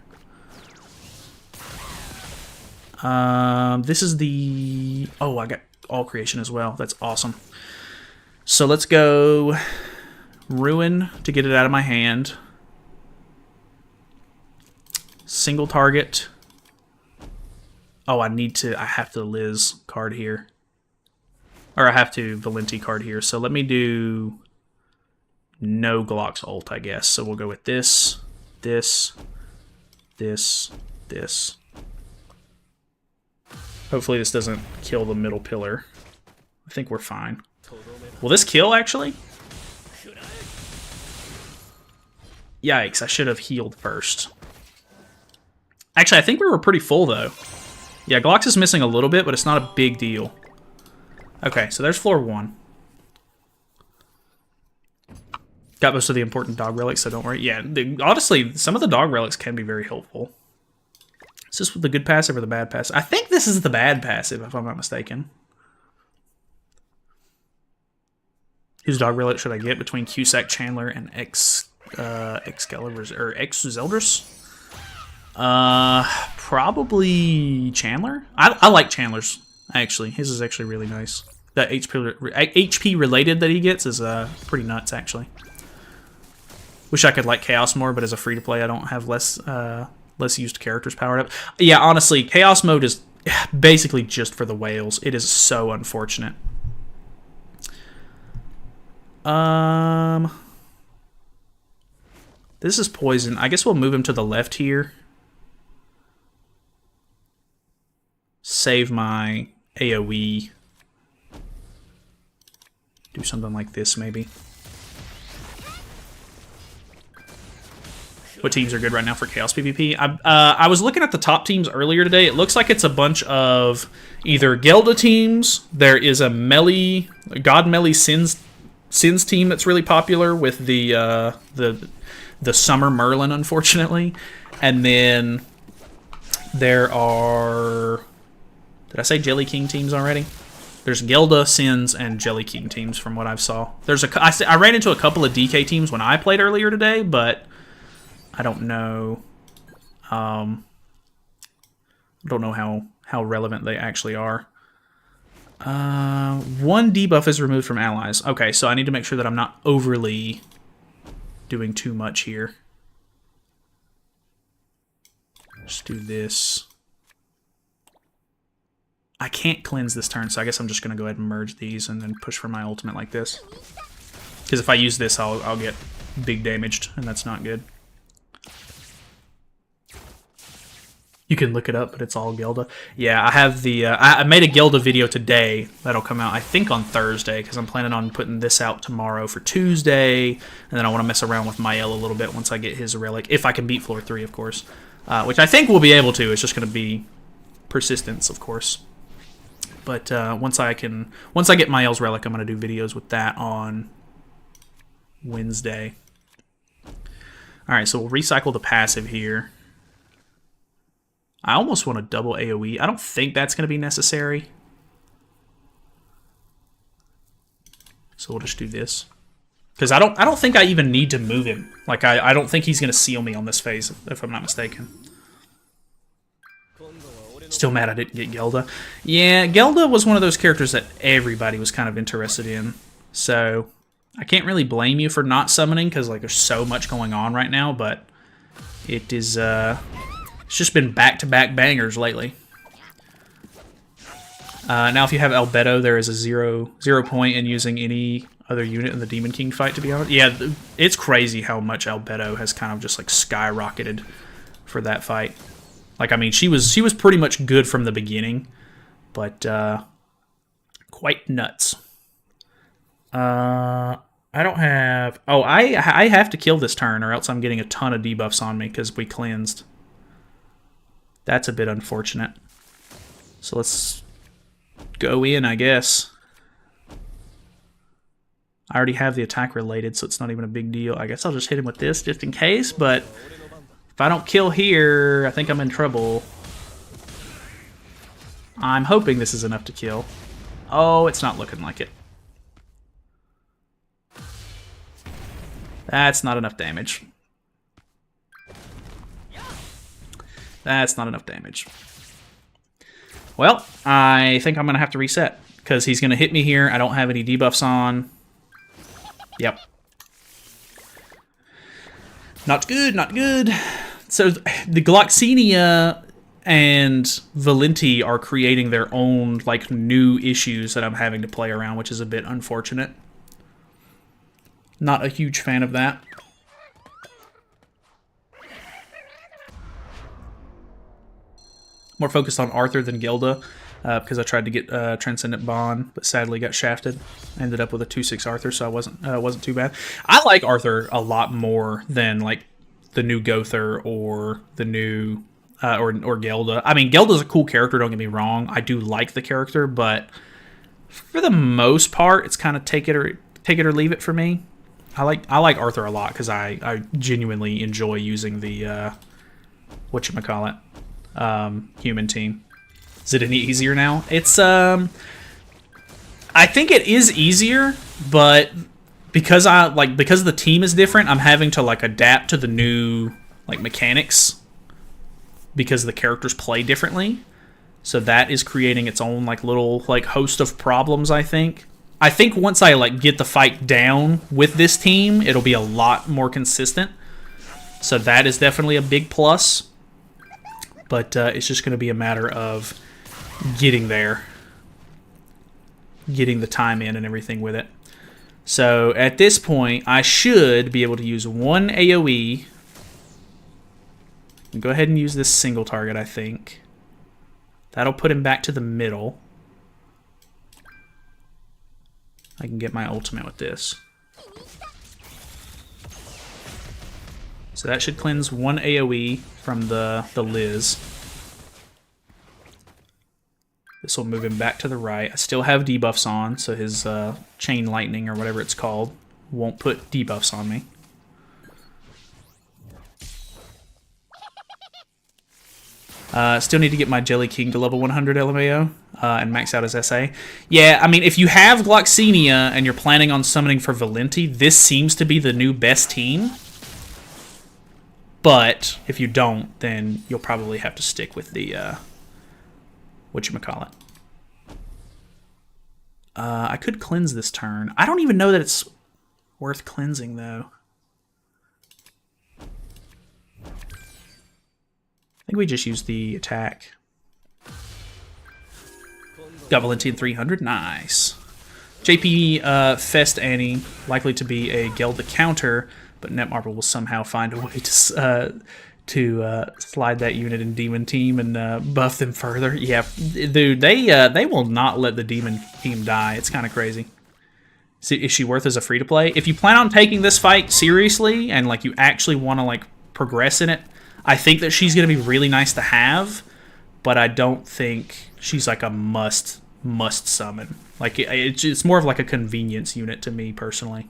This is the... Oh, I got all creation as well. That's awesome. So let's go Ruin to get it out of my hand. Single target. Oh, I have to Liz card here. Or I have to Valenti card here. So let me do no Glock's ult, I guess. So we'll go with this, this, this, this. Hopefully this doesn't kill the middle pillar. I think we're fine. Will this kill, actually? Yikes, I should have healed first. Actually, I think we were pretty full, though. Yeah, Glocks is missing a little bit, but it's not a big deal. Okay, so there's floor 1. Got most of the important dog relics, so don't worry. Yeah, honestly, some of the dog relics can be very helpful. Is this the good passive or the bad passive? I think this is the bad passive, if I'm not mistaken. Whose dog relic should I get between Cusack, Chandler, and Excalibur's or Zeldris? Probably Chandler. I like Chandler's, actually. His is actually really nice. That HP related that he gets is pretty nuts, actually. Wish I could like Chaos more, but as a free to play, I don't have less used characters powered up. Yeah, honestly, Chaos mode is basically just for the whales. It is so unfortunate. This is poison. I guess we'll move him to the left here. Save my AoE. Do something like this, maybe. What teams are good right now for Chaos PvP? I was looking at the top teams earlier today. It looks like it's a bunch of either Gelda teams. There is a God Melee Sin's team that's really popular with the Summer Merlin, unfortunately. And then there are... Did I say Jelly King teams already? There's Gelda, Sins, and Jelly King teams from what I've saw. I ran into a couple of DK teams when I played earlier today, but I don't know. I don't know how relevant they actually are. One debuff is removed from allies. Okay, so I need to make sure that I'm not overly doing too much here. Just do this. I can't cleanse this turn, so I guess I'm just going to go ahead and merge these and then push for my ultimate like this. Because if I use this, I'll get big damaged, and that's not good. You can look it up, but it's all Gelda. Yeah, I have the... I made a Gelda video today that'll come out, I think, on Thursday, because I'm planning on putting this out tomorrow for Tuesday, and then I want to mess around with Mael a little bit once I get his relic, if I can beat floor 3, of course. Which I think we'll be able to. It's just going to be persistence, of course. But once I get Mael's relic, I'm going to do videos with that on Wednesday. All right, so we'll recycle the passive here. I almost want a double AoE. I don't think that's going to be necessary. So we'll just do this. Because I don't think I even need to move him. Like, I don't think he's going to seal me on this phase, if I'm not mistaken. Still mad I didn't get Gelda. Yeah, Gelda was one of those characters that everybody was kind of interested in. So, I can't really blame you for not summoning, because like there's so much going on right now, but it is, it's just been back-to-back bangers lately. Now, if you have Albedo, there is a zero point in using any other unit in the Demon King fight, to be honest. Yeah, it's crazy how much Albedo has kind of just like skyrocketed for that fight. Like, I mean, she was pretty much good from the beginning, but quite nuts. I don't have... Oh, I have to kill this turn, or else I'm getting a ton of debuffs on me because we cleansed. That's a bit unfortunate. So let's go in, I guess. I already have the attack related, so it's not even a big deal. I guess I'll just hit him with this just in case, but if I don't kill here, I think I'm in trouble. I'm hoping this is enough to kill. Oh, it's not looking like it. That's not enough damage. That's not enough damage. Well, I think I'm going to have to reset, because he's going to hit me here. I don't have any debuffs on. Yep. Not good, not good. So the Gloxinia and Valenti are creating their own like new issues that I'm having to play around, which is a bit unfortunate. Not a huge fan of that. More focused on Arthur than Gilda, because I tried to get Transcendent Bond, but sadly got shafted. Ended up with a 2/6 Arthur, so I wasn't too bad. I like Arthur a lot more than like the new Gother or the new or Gelda. I mean, Gelda's a cool character. Don't get me wrong. I do like the character, but for the most part, it's kind of take it or leave it for me. I like Arthur a lot because I genuinely enjoy using the whatchamacallit, human team. Is it any easier now? It's I think it is easier, but because the team is different, I'm having to like adapt to the new like mechanics because the characters play differently. So that is creating its own like little like host of problems, I think. I think once I like get the fight down with this team, it'll be a lot more consistent. So that is definitely a big plus. But it's just going to be a matter of getting there. Getting the time in and everything with it. So at this point, I should be able to use one AoE. Go ahead and use this single target, I think. That'll put him back to the middle. I can get my ultimate with this. So that should cleanse one AoE from the Liz. This So we'll move him back to the right. I still have debuffs on, so his chain lightning or whatever it's called won't put debuffs on me. Still need to get my Jelly King to level 100 LMAO and max out his SA. Yeah, I mean, if you have Gloxinia and you're planning on summoning for Valenti, this seems to be the new best team. But if you don't, then you'll probably have to stick with the, whatchamacallit. I could cleanse this turn. I don't even know that it's worth cleansing, though. I think we just use the attack. Got Valenti 300. Nice. JP Fest Annie, likely to be a Gelda counter, but Netmarble will somehow find a way to slide that unit in Demon Team and buff them further. Yeah, dude, they will not let the Demon Team die. It's kind of crazy. Is she worth as a free-to-play? If you plan on taking this fight seriously and like you actually want to like progress in it, I think that she's going to be really nice to have, but I don't think she's like a must summon. Like it's more of like a convenience unit to me personally.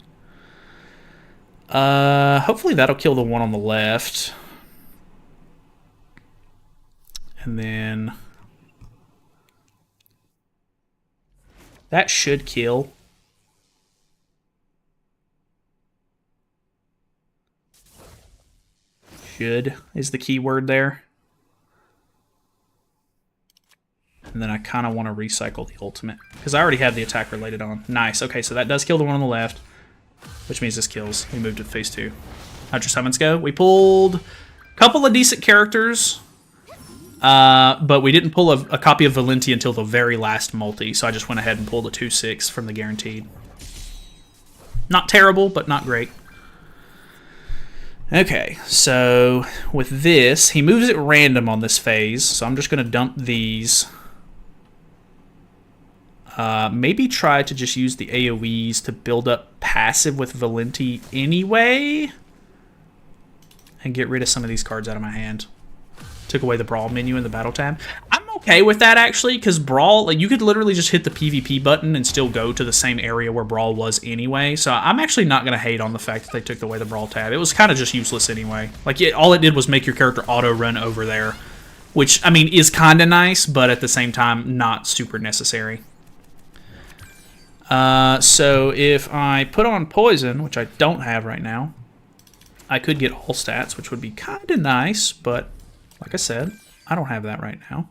Hopefully that'll kill the one on the left. And then that should kill. Should is the key word there. And then I kind of want to recycle the ultimate because I already have the attack related on. Nice. Okay, so that does kill the one on the left, which means this kills. We moved to phase 2. How'd your summons go? We pulled a couple of decent characters, but we didn't pull a copy of Valenti until the very last multi, so I just went ahead and pulled a 2/6 from the guaranteed. Not terrible, but not great. Okay, so with this, he moves it random on this phase, so I'm just going to dump these. Maybe try to just use the AoEs to build up passive with Valenti anyway, and get rid of some of these cards out of my hand. Took away the Brawl menu in the Battle tab. I'm okay with that, actually, because Brawl, like, you could literally just hit the PvP button and still go to the same area where Brawl was anyway, so I'm actually not going to hate on the fact that they took away the Brawl tab. It was kind of just useless anyway. Like, all it did was make your character auto-run over there, which, I mean, is kind of nice, but at the same time, not super necessary. So if I put on Poison, which I don't have right now, I could get all stats, which would be kind of nice, but like I said, I don't have that right now.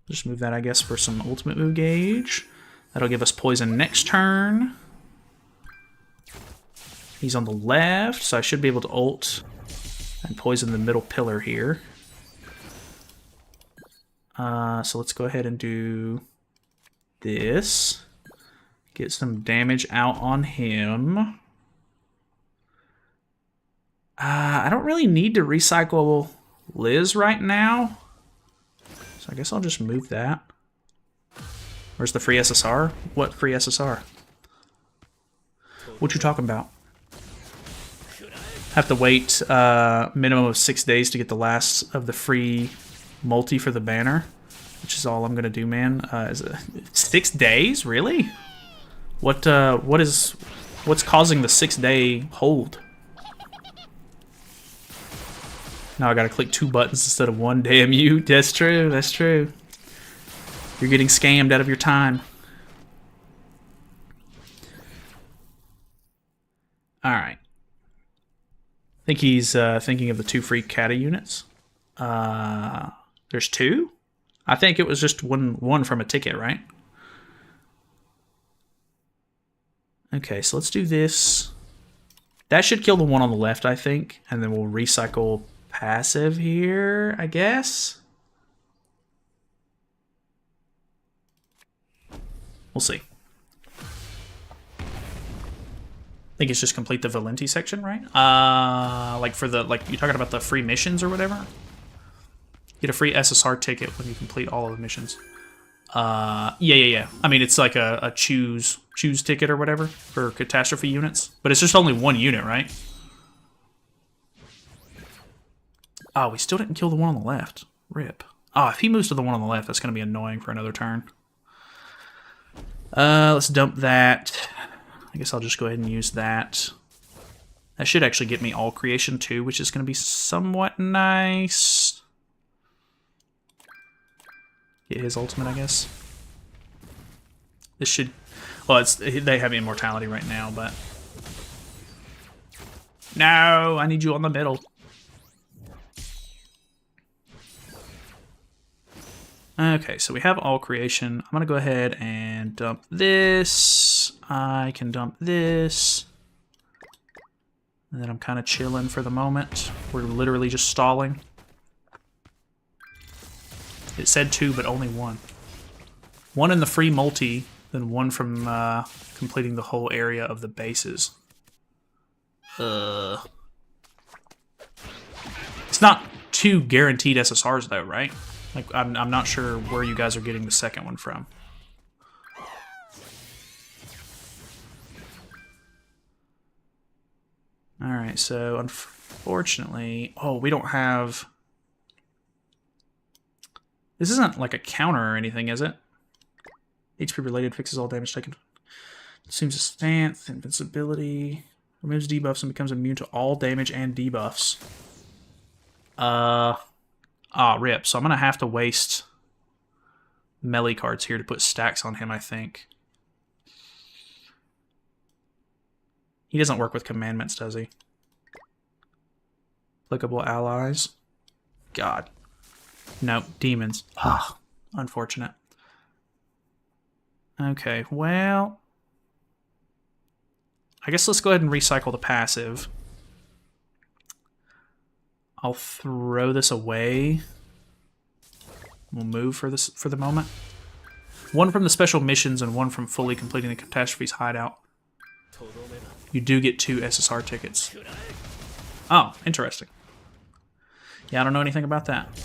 Just move that, I guess, for some ultimate move gauge. That'll give us Poison next turn. He's on the left, so I should be able to ult and poison the middle pillar here. So let's go ahead and do this. Get some damage out on him. I don't really need to recycle Liz right now, so I guess I'll just move that. Where's the free SSR? What free SSR? What you talking about? Have to wait minimum of 6 days to get the last of the free multi for the banner, which is all I'm gonna do, man. 6 days, really? What's causing the 6-day hold? Now I gotta click 2 buttons instead of 1. Damn you. That's true. That's true. You're getting scammed out of your time. All right. I think he's thinking of the 2 free Kata units. There's 2? I think it was just one from a ticket, right? Okay, so let's do this. That should kill the one on the left, I think. And then we'll recycle passive here, I guess. We'll see. I think it's just complete the Valenti section, right? Like for the, like, you're talking about the free missions or whatever? Get a free SSR ticket when you complete all of the missions. Yeah. I mean, it's like a choose ticket or whatever for catastrophe units. But it's just only 1 unit, right? Oh, we still didn't kill the one on the left. Rip. Oh, if he moves to the one on the left, that's going to be annoying for another turn. Let's dump that. I guess I'll just go ahead and use that. That should actually get me all creation too, which is going to be somewhat nice. Get his ultimate, I guess. This should... Well, they have immortality right now, but... No, I need you on the middle. Okay, so we have all creation. I'm going to go ahead and dump this. I can dump this. And then I'm kind of chilling for the moment. We're literally just stalling. It said 2, but only 1. 1 in the free multi, then 1 from completing the whole area of the bases. It's not 2 guaranteed SSRs though, right? Like, I'm not sure where you guys are getting the second one from. Alright, so unfortunately... Oh, we don't have... This isn't like a counter or anything, is it? HP related, fixes all damage taken. Assumes a stance, invincibility, removes debuffs and becomes immune to all damage and debuffs. Rip. So I'm going to have to waste melee cards here to put stacks on him, I think. He doesn't work with commandments, does he? Applicable allies. God. No, demons. Ah, unfortunate. Okay, well... I guess let's go ahead and recycle the passive. I'll throw this away. We'll move for the moment. 1 from the special missions and 1 from fully completing the Catastrophe's hideout. You do get 2 SSR tickets. Oh, interesting. Yeah, I don't know anything about that.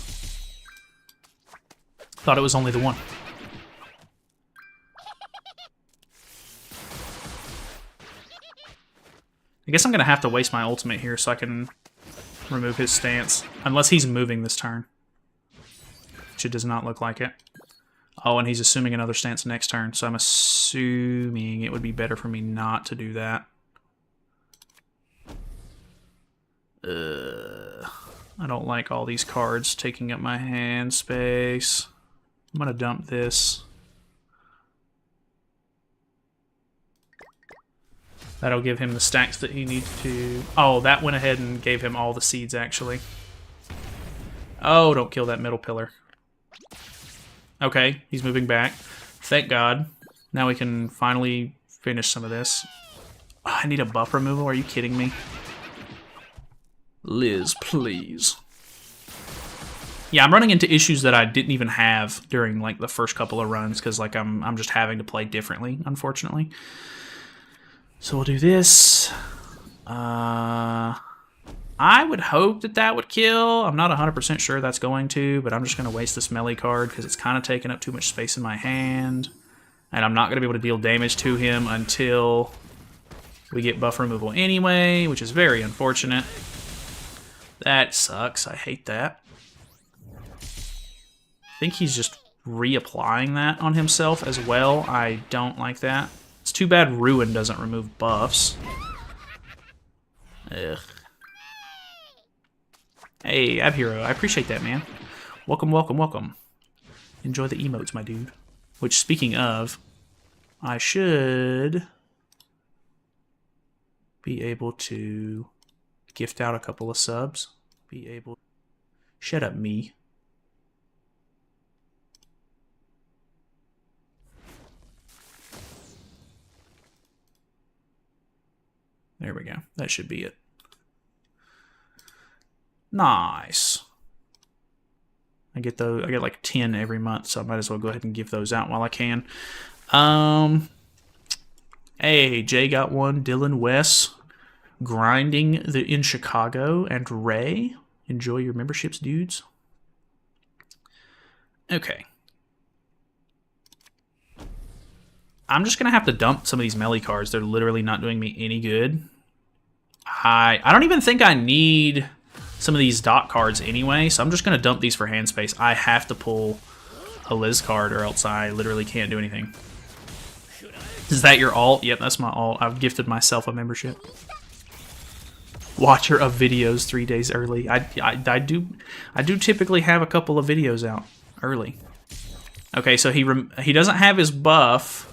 Thought it was only the 1. I guess I'm going to have to waste my ultimate here so I can remove his stance. Unless he's moving this turn. Which it does not look like it. Oh, and he's assuming another stance next turn, so I'm assuming it would be better for me not to do that. I don't like all these cards taking up my hand space. I'm going to dump this. That'll give him the stacks that he needs to... Oh, that went ahead and gave him all the seeds, actually. Oh, don't kill that middle pillar. Okay, he's moving back. Thank God. Now we can finally finish some of this. Oh, I need a buff removal? Are you kidding me? Liz, please. Yeah, I'm running into issues that I didn't even have during like the first couple of runs because like I'm just having to play differently, unfortunately. So we'll do this. I would hope that that would kill. I'm not 100% sure that's going to, but I'm just going to waste this melee card because it's kind of taking up too much space in my hand. And I'm not going to be able to deal damage to him until we get buff removal anyway, which is very unfortunate. That sucks. I hate that. I think he's just reapplying that on himself as well. I don't like that. It's too bad Ruin doesn't remove buffs. Ugh. Hey, Abhero, I appreciate that, man. Welcome, welcome, welcome. Enjoy the emotes, my dude. Which, speaking of, I should be able to gift out a couple of subs. Be able... Shut up, me. There we go. That should be it. Nice. I get like 10 every month, so I might as well go ahead and give those out while I can. Hey, Jay got one. Dylan, Wes, Grinding in Chicago, and Ray. Enjoy your memberships, dudes. Okay. I'm just going to have to dump some of these melee cards. They're literally not doing me any good. I don't even think I need some of these dot cards anyway, so I'm just going to dump these for hand space. I have to pull a Liz card or else I literally can't do anything. Is that your alt? Yep, that's my alt. I've gifted myself a membership. Watcher of videos 3 days early. I do typically have a couple of videos out early. Okay, so he doesn't have his buff,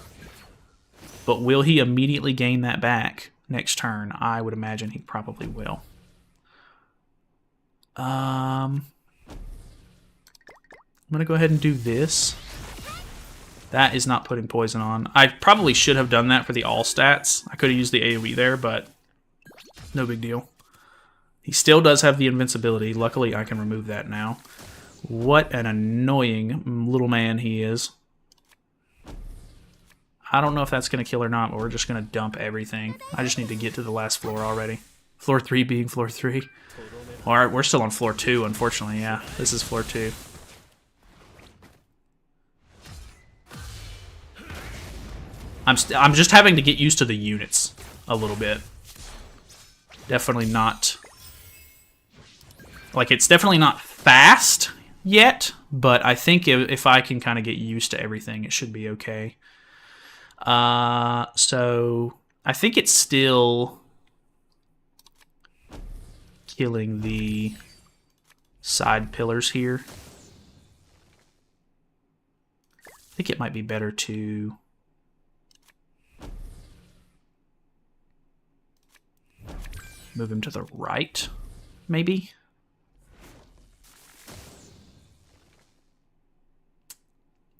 but will he immediately gain that back next turn? I would imagine he probably will. I'm gonna go ahead and do this. That is not putting poison on. I probably should have done that for the all stats. I could have used the AoE there, but no big deal. He still does have the invincibility. Luckily, I can remove that now. What an annoying little man he is. I don't know if that's going to kill or not, but we're just going to dump everything. I just need to get to the last floor already. Floor 3 being floor 3. Alright, we're still on floor 2, unfortunately. Yeah, this is floor 2. I'm just having to get used to the units a little bit. Definitely not... Like, it's definitely not fast yet, but I think if I can kind of get used to everything, it should be okay. So, I think it's still killing the side pillars here. I think it might be better to... move him to the right, maybe?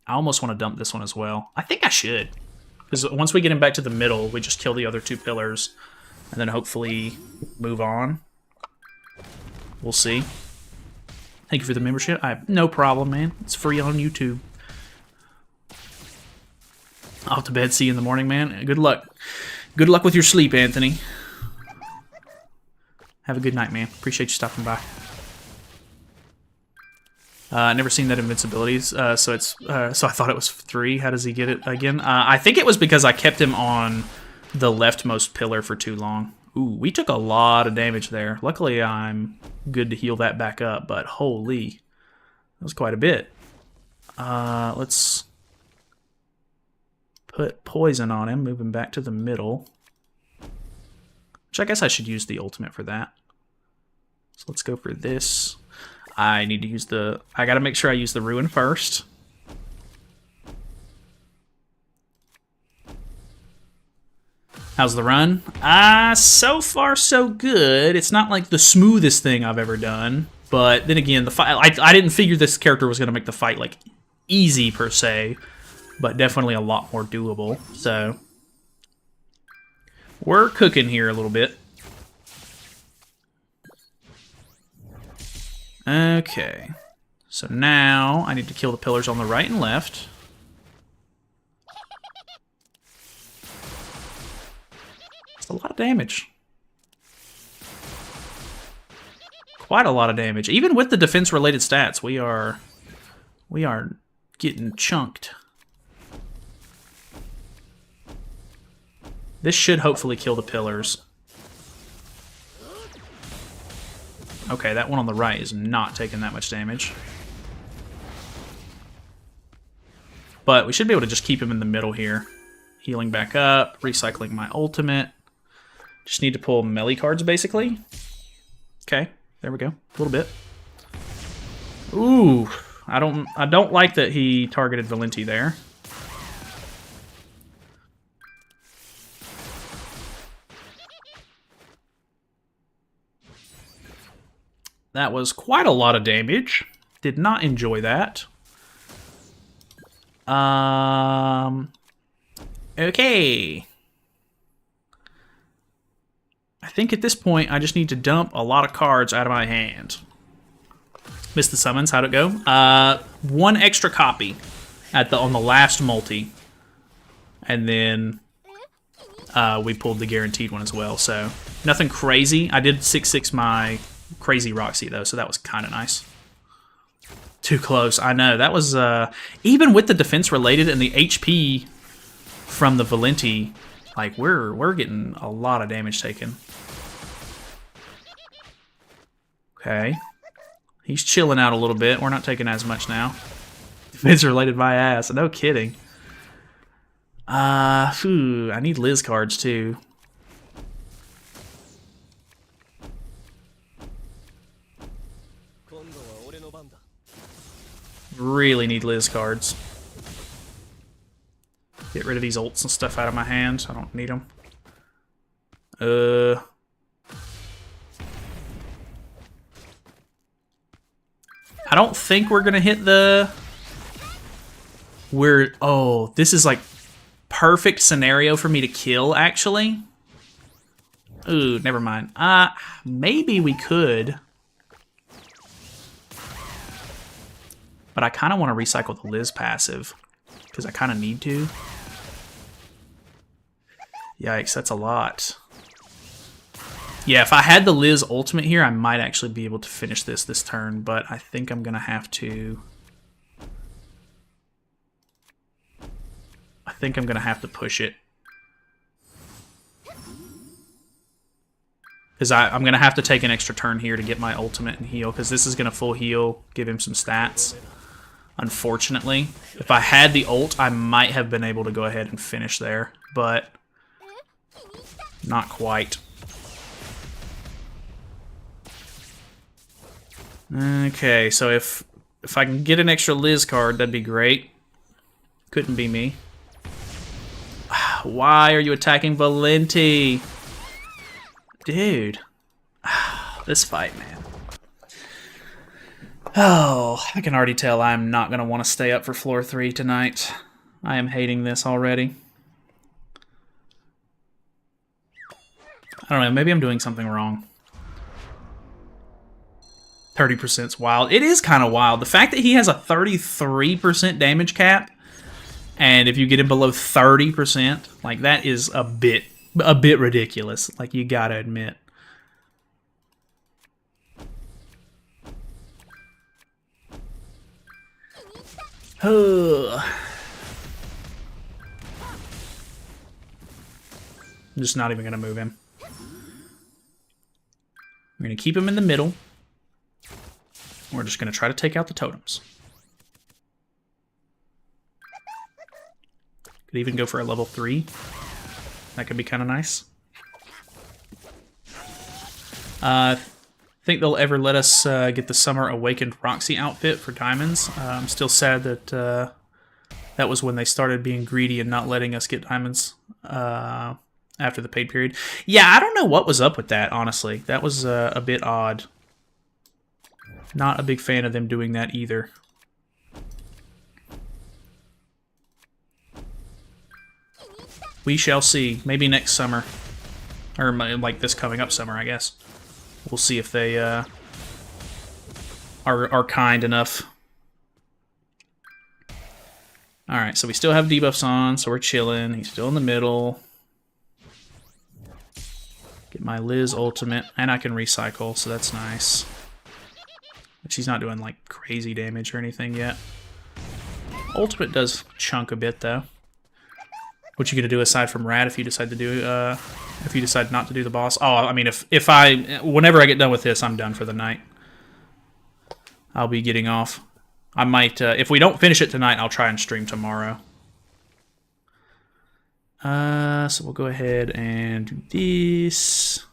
I almost want to dump this one as well. I think I should. Because once we get him back to the middle, we just kill the other 2 pillars. And then hopefully move on. We'll see. Thank you for the membership. I have no problem, man. It's free on YouTube. Off to bed. See you in the morning, man. Good luck. Good luck with your sleep, Anthony. Have a good night, man. Appreciate you stopping by. Never seen that invincibilities, so I thought it was 3. How does he get it again? I think it was because I kept him on the leftmost pillar for too long. Ooh, we took a lot of damage there. Luckily, I'm good to heal that back up, but holy, that was quite a bit. Let's put poison on him, move him back to the middle. Which I guess I should use the ultimate for that. So let's go for this. I need to use the... I gotta make sure I use the Ruin first. How's the run? So far so good. It's not like the smoothest thing I've ever done. But then again, the fight... I didn't figure this character was gonna make the fight, like, easy per se. But definitely a lot more doable. So... we're cooking here a little bit. Okay. So now I need to kill the pillars on the right and left. That's a lot of damage. Quite a lot of damage. Even with the defense-related stats, we are getting chunked. This should hopefully kill the pillars. Okay, that one on the right is not taking that much damage. But we should be able to just keep him in the middle here. Healing back up, recycling my ultimate. Just need to pull melee cards, basically. Okay, there we go. A little bit. Ooh, I don't like that he targeted Valenti there. That was quite a lot of damage. Did not enjoy that. Okay. I think at this point, I just need to dump a lot of cards out of my hand. Missed the summons. How'd it go? 1 extra copy on the last multi. And then we pulled the guaranteed one as well. So nothing crazy. I did 6/6 my Crazy Roxy, though, so that was kind of nice. Too close. I know. That was... even with the defense-related and the HP from the Valenti, like, we're getting a lot of damage taken. Okay. He's chilling out a little bit. We're not taking as much now. Defense related my ass. No kidding. I need Liz cards too. Really need Liz cards. Get rid of these ults and stuff out of my hand. I don't need them. I don't think we're gonna hit the... Oh, this is like perfect scenario for me to kill, actually. Ooh, never mind. Maybe we could. But I kind of want to recycle the Liz passive. Because I kind of need to. Yikes, that's a lot. Yeah, if I had the Liz ultimate here, I might actually be able to finish this turn. But I think I'm going to have to... I think I'm going to have to push it. Because I'm going to have to take an extra turn here to get my ultimate and heal. Because this is going to full heal, give him some stats. Unfortunately. If I had the ult, I might have been able to go ahead and finish there. But not quite. Okay, so if I can get an extra Liz card, that'd be great. Couldn't be me. Why are you attacking Valenti? Dude. This fight, man. Oh, I can already tell I'm not going to want to stay up for floor 3 tonight. I am hating this already. I don't know, maybe I'm doing something wrong. 30%'s wild. It is kind of wild. The fact that he has a 33% damage cap, and if you get him below 30%, like that is a bit ridiculous. Like you gotta admit. I'm just not even gonna move him. We're gonna keep him in the middle. We're just going to try to take out the totems. Could even go for a level 3. That could be kind of nice. Think they'll ever let us get the Summer Awakened Roxy outfit for diamonds. I'm still sad that that was when they started being greedy and not letting us get diamonds after the paid period. Yeah, I don't know what was up with that, honestly. That was a bit odd. Not a big fan of them doing that either. We shall see. Maybe next summer. Or like this coming up summer, I guess. We'll see if they are kind enough. Alright, so we still have debuffs on, so we're chilling. He's still in the middle. Get my Liz ultimate, and I can recycle, so that's nice. But she's not doing like crazy damage or anything yet. Ultimate does chunk a bit though. What you gonna do aside from Rat if you decide to do if you decide not to do the boss? Oh, I mean whenever I get done with this, I'm done for the night. I'll be getting off. I might if we don't finish it tonight, I'll try and stream tomorrow. So we'll go ahead and do this.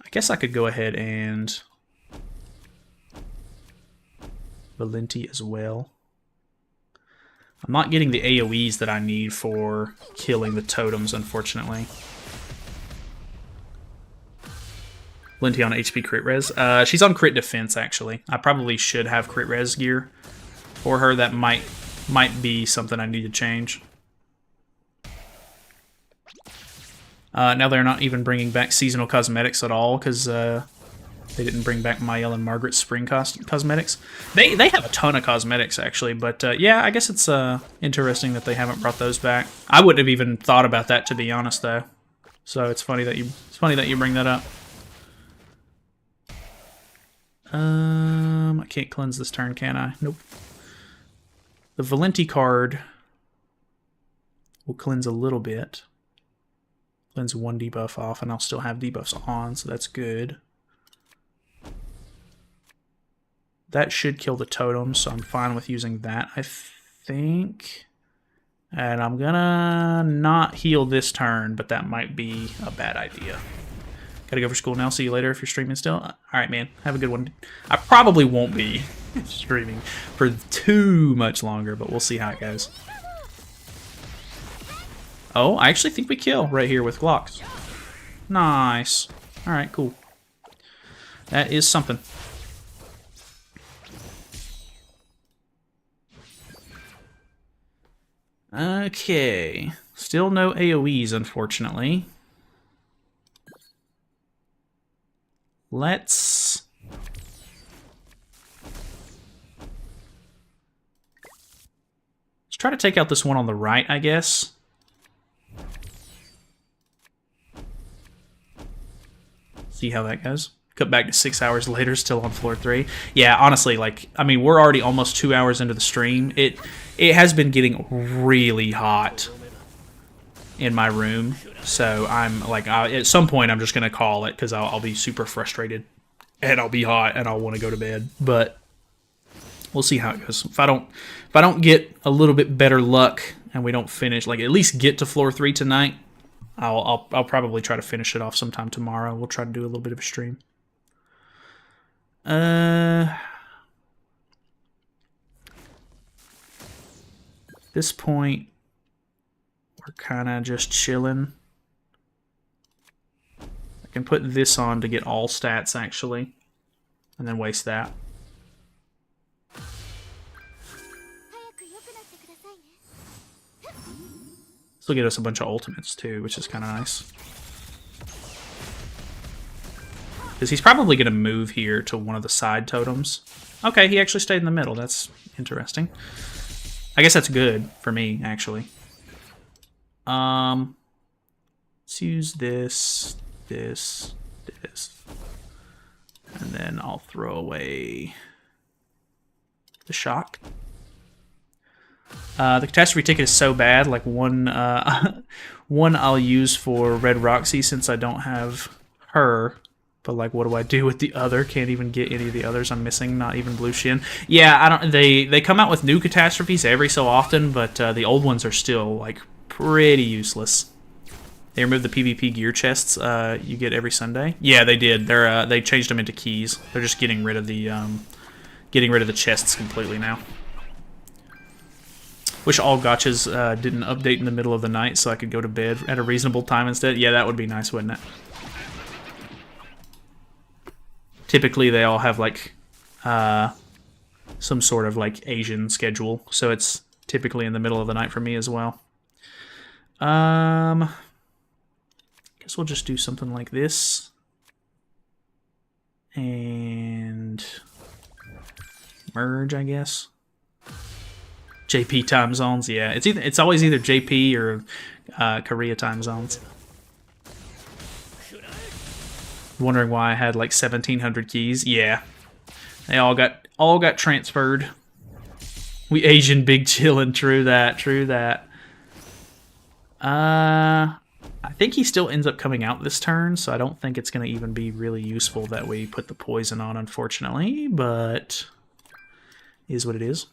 I guess I could go ahead and Valenti as well. I'm not getting the AoEs that I need for killing the totems, unfortunately. Valenti on HP crit res. She's on crit defense, actually. I probably should have crit res gear for her. That might be something I need to change. Now they're not even bringing back seasonal cosmetics at all, because they didn't bring back Mael and Margaret's spring cosmetics. They have a ton of cosmetics, actually, but yeah, I guess it's interesting that they haven't brought those back. I wouldn't have even thought about that, to be honest, though. So it's funny that you bring that up. I can't cleanse this turn, can I? Nope. The Valenti card will cleanse a little bit. Cleanse one debuff off, and I'll still have debuffs on, so that's good. That should kill the totems, so I'm fine with using that, I think. And I'm gonna not heal this turn, but that might be a bad idea. Gotta go for school now. See you later if you're streaming still. Alright, man. Have a good one. I probably won't be streaming for too much longer, but we'll see how it goes. Oh, I actually think we kill right here with Glocks. Nice. Alright, cool. That is something. Okay. Still no AoEs, unfortunately. Let's try to take out this one on the right, I guess. See how that goes. Cut back to 6 hours later, still on floor 3. Yeah, honestly, like, I mean, we're already almost 2 hours into the stream. It has been getting really hot in my room, so I'm like, at some point I'm just gonna call it because I'll be super frustrated and I'll be hot and I'll want to go to bed. But we'll see how it goes. If I don't get a little bit better luck and we don't finish, like at least get to floor 3 tonight, I'll probably try to finish it off sometime tomorrow. We'll try to do a little bit of a stream. This point, we're kind of just chilling. I can put this on to get all stats, actually, and then waste that. This will get us a bunch of ultimates, too, which is kind of nice. Because he's probably going to move here to one of the side totems. Okay, he actually stayed in the middle. That's interesting. I guess that's good for me, actually. Let's use this, this. And then I'll throw away the shock. The catastrophe ticket is so bad. Like one I'll use for Red Roxy since I don't have her. But like, what do I do with the other? Can't even get any of the others I'm missing. Not even Blue Shin. Yeah, I don't. They come out with new catastrophes every so often, but the old ones are still like pretty useless. They removed the PvP gear chests you get every Sunday. Yeah, they did. They changed them into keys. They're just getting rid of the chests completely now. Wish all gotchas didn't update in the middle of the night so I could go to bed at a reasonable time instead. Yeah, that would be nice, wouldn't it? Typically, they all have like some sort of like Asian schedule, so it's typically in the middle of the night for me as well. Guess we'll just do something like this. And merge, I guess. JP time zones, yeah. It's always either JP or Korea time zones. Wondering why I had like 1,700 keys. Yeah. They all got transferred. We Asian big chillin', true that. I think he still ends up coming out this turn, so I don't think it's going to even be really useful that we put the poison on, unfortunately, but it is what it is.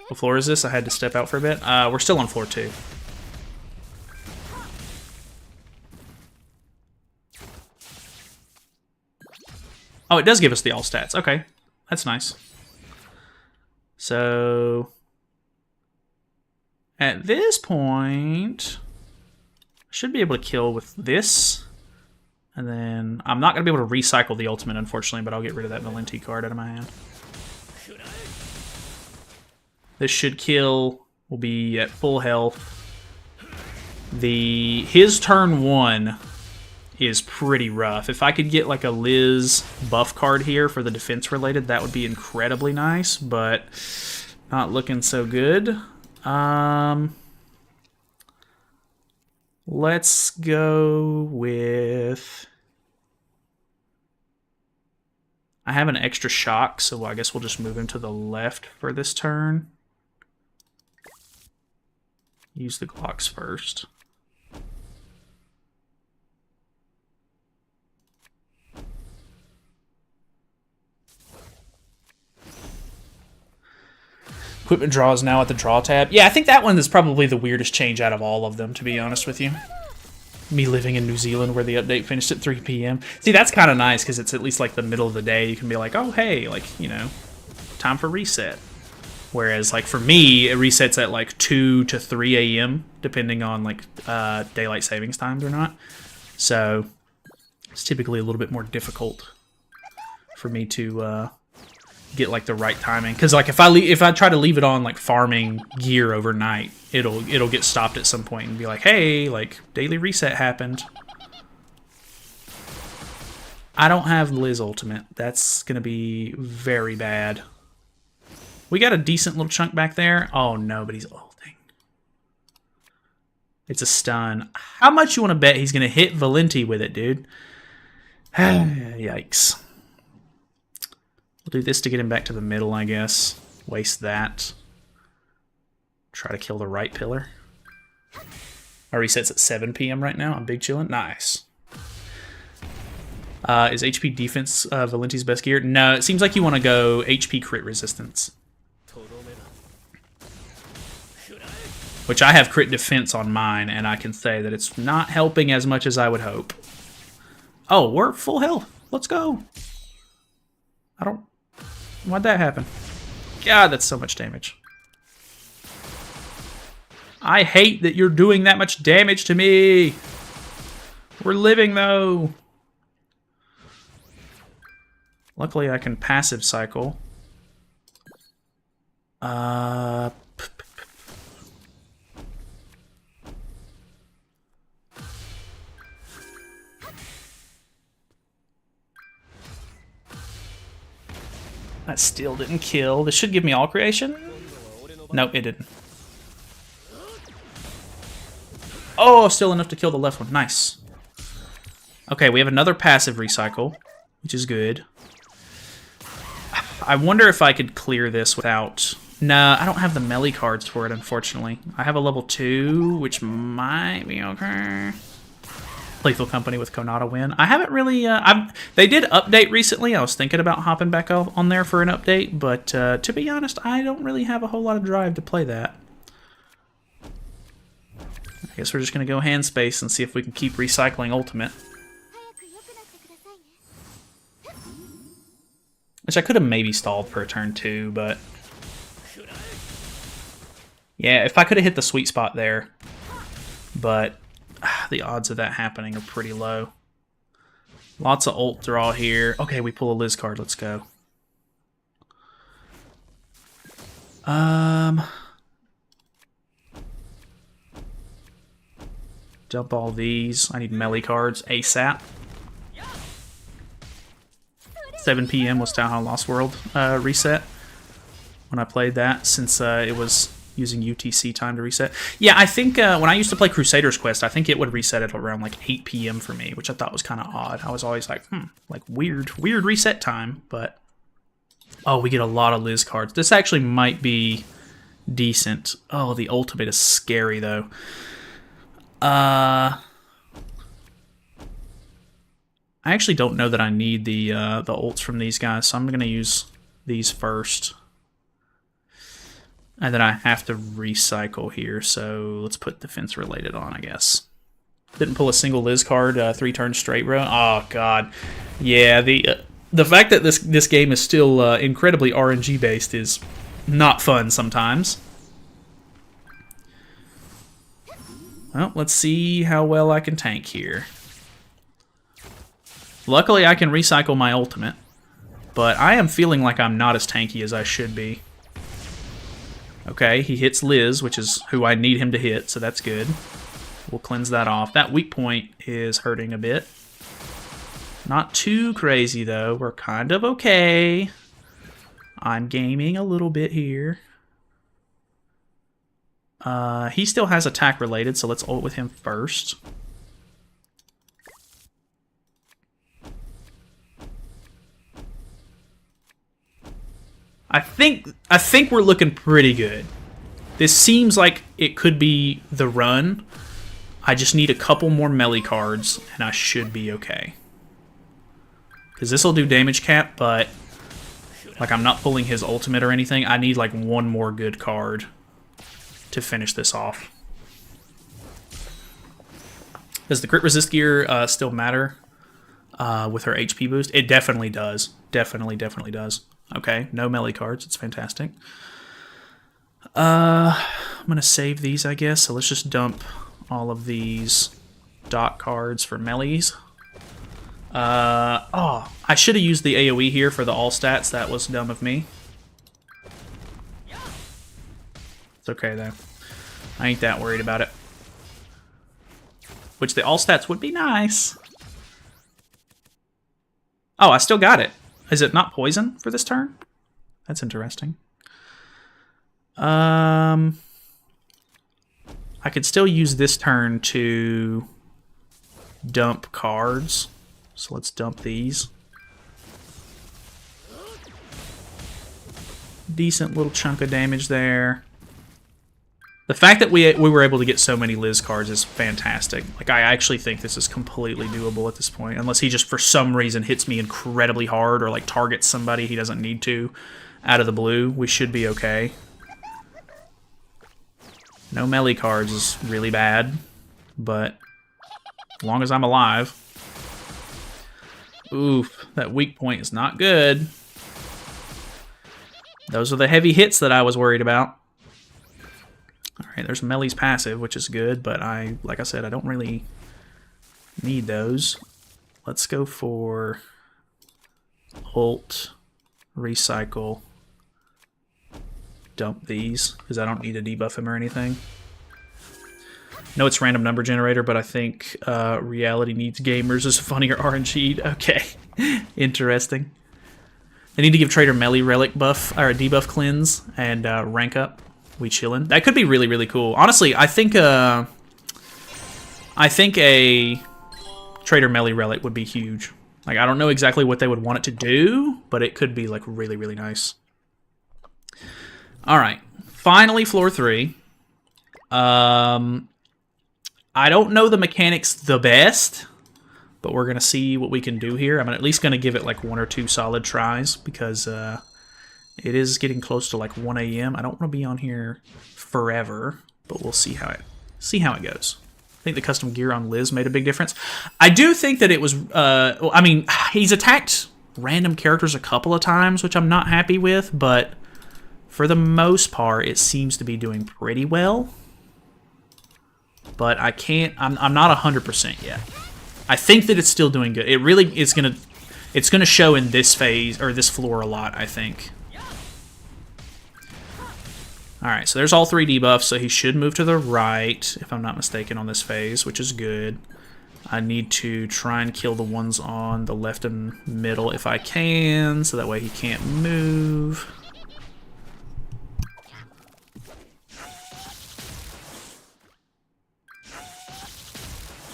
What floor is this? I had to step out for a bit. We're still on floor 2. Oh, it does give us the all stats. Okay, that's nice. So at this point, I should be able to kill with this. And then I'm not going to be able to recycle the ultimate, unfortunately, but I'll get rid of that Valenti card out of my hand. This should kill. Will be at full health. His turn 1 is pretty rough. If I could get like a Liz buff card here for the defense related, that would be incredibly nice, but not looking so good. Let's go with... I have an extra shock, so I guess we'll just move him to the left for this turn. Use the Glocks first. Equipment draw is now at the draw tab. Yeah, I think that one is probably the weirdest change out of all of them, to be honest with you. Me living in New Zealand where the update finished at 3 p.m. See, that's kind of nice because it's at least like the middle of the day. You can be like, oh, hey, like, you know, time for reset. Whereas, like, for me, it resets at like 2 to 3 a.m. depending on like daylight savings times or not. So it's typically a little bit more difficult for me to get like the right timing, because like if I try to leave it on like farming gear overnight, it'll get stopped at some point and be like, hey, like daily reset happened. I don't have Liz ultimate. That's gonna be very bad. We got a decent little chunk back there. Oh no, but he's ulting. It's a stun. How much you want to bet he's gonna hit Valenti with it, dude? Yikes. We'll do this to get him back to the middle, I guess. Waste that. Try to kill the right pillar. Our resets at 7 p.m. right now. I'm big chillin'. Nice. Is HP defense Valenti's best gear? No, it seems like you want to go HP crit resistance. Which I have crit defense on mine, and I can say that it's not helping as much as I would hope. Oh, we're full health. Let's go. Why'd that happen? God, that's so much damage. I hate that you're doing that much damage to me. We're living, though. Luckily, I can passive cycle. That still didn't kill. This should give me all creation? Nope, it didn't. Oh, still enough to kill the left one. Nice. Okay, we have another passive recycle, which is good. I wonder if I could clear this without... Nah, I don't have the melee cards for it, unfortunately. I have a level 2, which might be okay. Lethal Company with Konata win. I haven't really... they did update recently. I was thinking about hopping back on there for an update, but to be honest, I don't really have a whole lot of drive to play that. I guess we're just going to go hand space and see if we can keep recycling Ultimate. Which I could have maybe stalled for a turn 2, but... Yeah, if I could have hit the sweet spot there. But the odds of that happening are pretty low. Lots of ult draw here. Okay, we pull a Liz card. Let's go. Dump all these. I need melee cards ASAP. 7 p.m. was Town Hall Lost World reset when I played that, since it was using UTC time to reset. Yeah, I think when I used to play Crusader's Quest, I think it would reset at around like 8 p.m. for me, which I thought was kind of odd. I was always like, like weird reset time, but... Oh, we get a lot of Liz cards. This actually might be decent. Oh, the ultimate is scary, though. I actually don't know that I need the ults from these guys, so I'm going to use these first. And then I have to recycle here, so let's put defense related on, I guess. Didn't pull a single Liz card 3 turns straight, bro. Oh, God. Yeah, the fact that this game is still incredibly RNG-based is not fun sometimes. Well, let's see how well I can tank here. Luckily, I can recycle my ultimate, but I am feeling like I'm not as tanky as I should be. Okay, he hits Liz, which is who I need him to hit, so that's good. We'll cleanse that off. That weak point is hurting a bit. Not too crazy, though. We're kind of okay. I'm gaming a little bit here. He still has attack related, so let's ult with him first. I think we're looking pretty good. This seems like it could be the run. I just need a couple more melee cards, and I should be okay. Because this will do damage cap, but Like, I'm not pulling his ultimate or anything. I need, like, one more good card to finish this off. Does the crit resist gear still matter with her HP boost? It definitely does. Definitely does. Okay, no melee cards. It's fantastic. I'm going to save these, I guess. So let's just dump all of these dot cards for melees. Oh, I should have used the AoE here for the all stats. That was dumb of me. It's okay, though. I ain't that worried about it. Which the all stats would be nice. Oh, I still got it. Is it not poison for this turn? That's interesting. I could still use this turn to dump cards. So let's dump these. Decent little chunk of damage there. The fact that we were able to get so many Liz cards is fantastic. Like, I actually think this is completely doable at this point. Unless he just, for some reason, hits me incredibly hard or, like, targets somebody he doesn't need to out of the blue. We should be okay. No melee cards is really bad. But as long as I'm alive... Oof, that weak point is not good. Those are the heavy hits that I was worried about. Alright, there's Melee's passive, which is good, but like I said, I don't really need those. Let's go for ult, recycle, dump these, because I don't need to debuff him or anything. No, it's random number generator, but I think reality needs gamers is funnier RNG'd. Okay, interesting. They need to give Trader Melee relic buff or a debuff cleanse and rank up. We chillin'. That could be really, really cool. Honestly, I think a Trader Melee relic would be huge. Like, I don't know exactly what they would want it to do, but it could be like really, really nice. All right, finally floor 3. I don't know the mechanics the best, but we're going to see what we can do here. I'm at least going to give it like 1 or 2 solid tries because it is getting close to like 1 a.m. I don't want to be on here forever, but we'll see how it goes. I think the custom gear on Liz made a big difference. I do think that it was, I mean, he's attacked random characters a couple of times, which I'm not happy with, but for the most part, it seems to be doing pretty well. But I can't, I'm not 100% yet. I think that it's still doing good. It really is it's gonna show in this phase, or this floor a lot, I think. Alright, so there's all 3 debuffs, so he should move to the right, if I'm not mistaken, on this phase, which is good. I need to try and kill the ones on the left and middle if I can, so that way he can't move.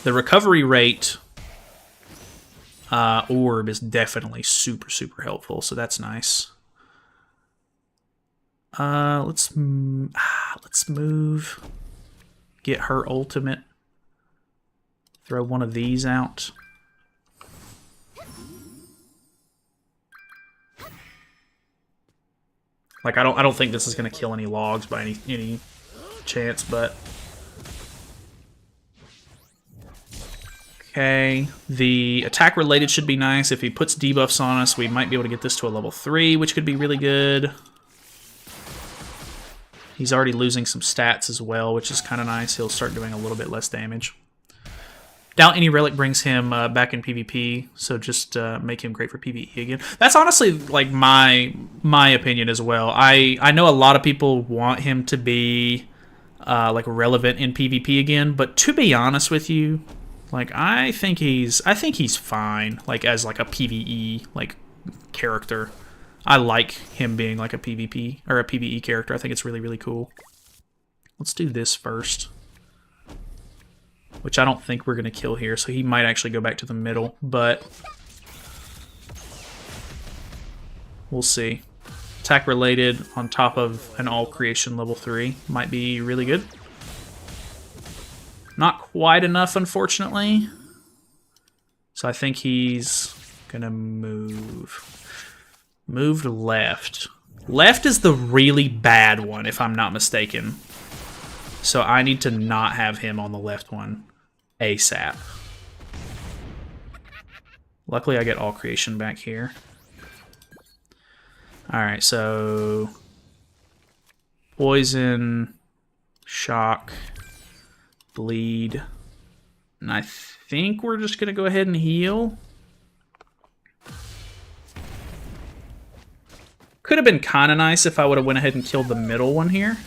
The recovery rate orb is definitely super, super helpful, so that's nice. Let's move. Get her ultimate. Throw one of these out. Like, I don't think this is gonna kill any logs by any chance, but okay. The attack related should be nice. If he puts debuffs on us, we might be able to get this to a level 3, which could be really good. He's already losing some stats as well, which is kind of nice. He'll start doing a little bit less damage. Doubt any relic brings him back in PvP, so just make him great for PvE again. That's honestly like my opinion as well. I know a lot of people want him to be like relevant in PvP again, but to be honest with you, like I think he's fine like as like a PvE like character. I like him being like a PvP or a PvE character. I think it's really, really cool. Let's do this first. Which I don't think we're going to kill here, so he might actually go back to the middle, but we'll see. Attack related on top of an all creation level 3 might be really good. Not quite enough, Moved left. Left is the really bad one, if I'm not mistaken. So I need to not have him on the left one ASAP. Luckily, I get all creation back here. Alright, so... Poison, shock, bleed. And I think we're just going to go ahead and heal. Could have been kind of nice if I would have went ahead and killed the middle one here.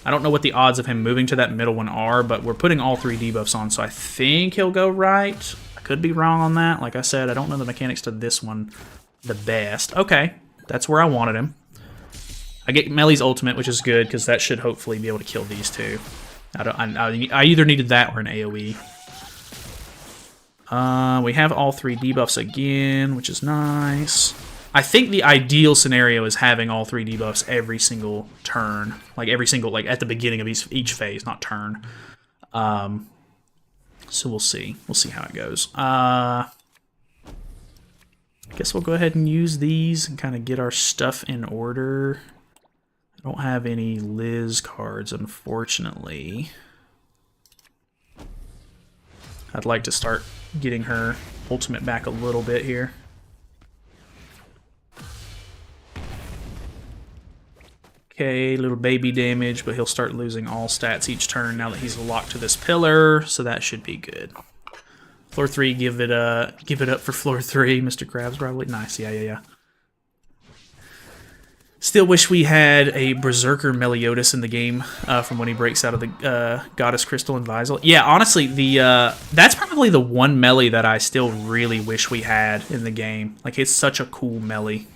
I don't know what the odds of him moving to that middle one are, but we're putting all 3 debuffs on, so I think he'll go right. I could be wrong on that. Like I said, I don't know the mechanics to this one the best. Okay, that's where I wanted him. I get Melly's ultimate, which is good, because that should hopefully be able to kill these two. I either needed that or an AoE. We have all 3 debuffs again, which is nice. I think the ideal scenario is having all 3 debuffs every single turn. Like, at the beginning of each phase, not turn. So we'll see. We'll see how it goes. I guess we'll go ahead and use these and kind of get our stuff in order. I don't have any Liz cards, unfortunately. I'd like to start getting her ultimate back a little bit here. Okay, little baby damage, but he'll start losing all stats each turn now that he's locked to this pillar, so that should be good. Floor 3, give it up for floor 3, Mr. Krabs, probably. Nice, yeah. Still wish we had a Berserker Meliodas in the game from when he breaks out of the Goddess Crystal and Visal. Yeah, honestly, that's probably the one melee that I still really wish we had in the game. Like, it's such a cool melee.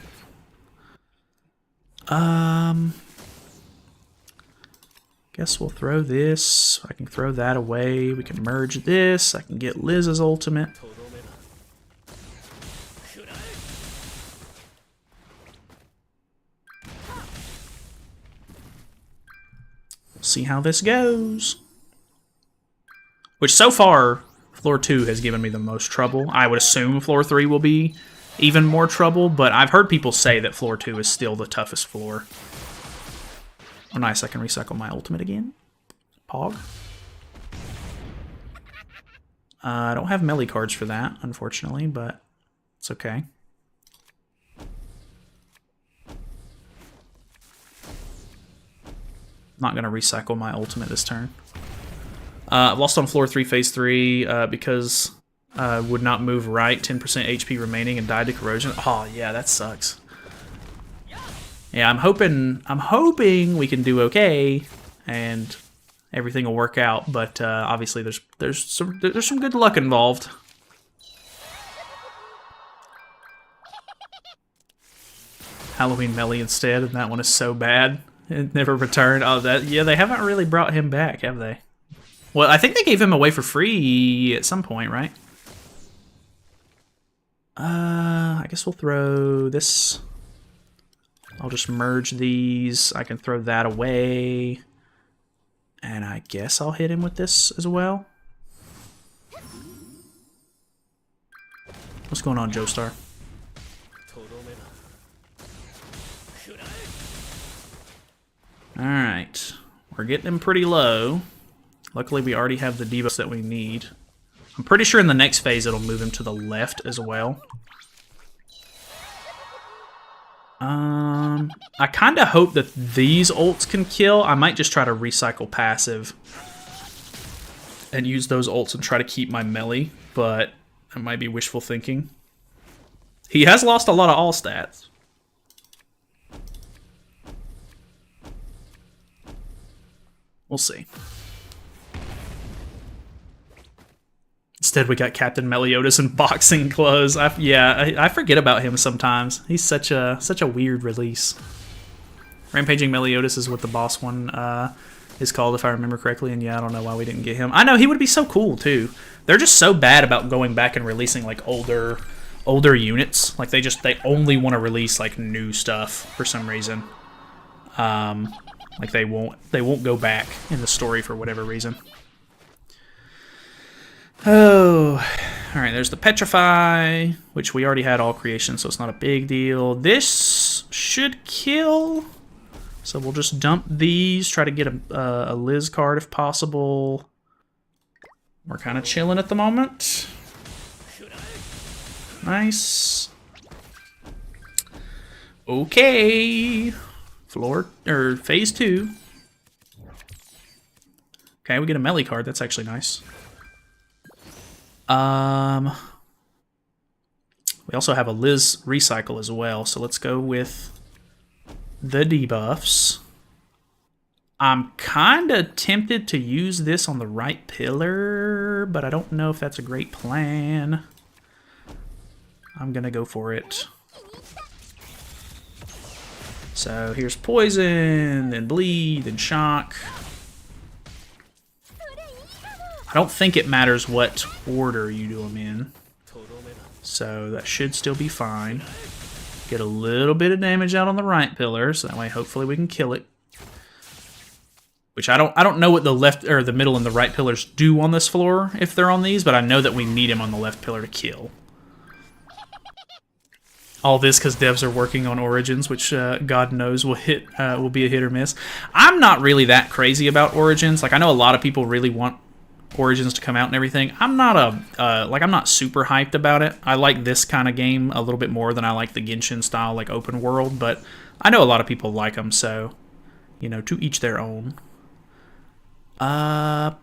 Guess we'll throw this. I can throw that away. We can merge this. I can get Liz's ultimate. See how this goes. Which so far, floor 2 has given me the most trouble. I would assume floor 3 will be even more trouble, but I've heard people say that floor 2 is still the toughest floor. Oh nice, I can recycle my ultimate again. Pog. I don't have melee cards for that, unfortunately, but it's okay. Not going to recycle my ultimate this turn. I've lost on floor 3, phase 3, because would not move right, 10% HP remaining, and died to corrosion. Oh, yeah, that sucks. Yeah, I'm hoping we can do okay, and everything will work out. But obviously, there's some good luck involved. Halloween Melee instead, and that one is so bad. It never returned. Oh, yeah, they haven't really brought him back, have they? Well, I think they gave him away for free at some point, right? I guess we'll throw this. I'll just merge these. I can throw that away. And I guess I'll hit him with this as well. What's going on, Joestar? Alright. We're getting him pretty low. Luckily, we already have the debuffs that we need. I'm pretty sure in the next phase it'll move him to the left as well. I kind of hope that these ults can kill. I might just try to recycle passive and use those ults and try to keep my melee, but that might be wishful thinking. He has lost a lot of all stats. We'll see. Instead, we got Captain Meliodas in boxing clothes. I forget about him sometimes. He's such a weird release. Rampaging Meliodas is what the boss one is called, if I remember correctly. And yeah, I don't know why we didn't get him. I know he would be so cool too. They're just so bad about going back and releasing like older units. Like they only want to release like new stuff for some reason. Like they won't go back in the story for whatever reason. Oh, Alright, there's the Petrify, which we already had all creation, so it's not a big deal. This should kill. So we'll just dump these, try to get a Liz card if possible. We're kind of chilling at the moment. Nice. Okay. Phase 2. Okay, we get a melee card. That's actually nice. We also have a Liz recycle as well, so let's go with the debuffs. I'm kind of tempted to use this on the right pillar, but I don't know if that's a great plan. I'm gonna go for it. So here's poison, then bleed, then shock. I don't think it matters what order you do them in. So that should still be fine. Get a little bit of damage out on the right pillar, so that way hopefully we can kill it. Which I don't know what the left or the middle and the right pillars do on this floor if they're on these, but I know that we need him on the left pillar to kill. All this because devs are working on Origins, which God knows will be a hit or miss. I'm not really that crazy about Origins. Like I know a lot of people really want Origins to come out and everything. I'm not I'm not super hyped about it. I like this kind of game a little bit more than I like the Genshin style like open world, but I know a lot of people like them, so you know, to each their own. Let's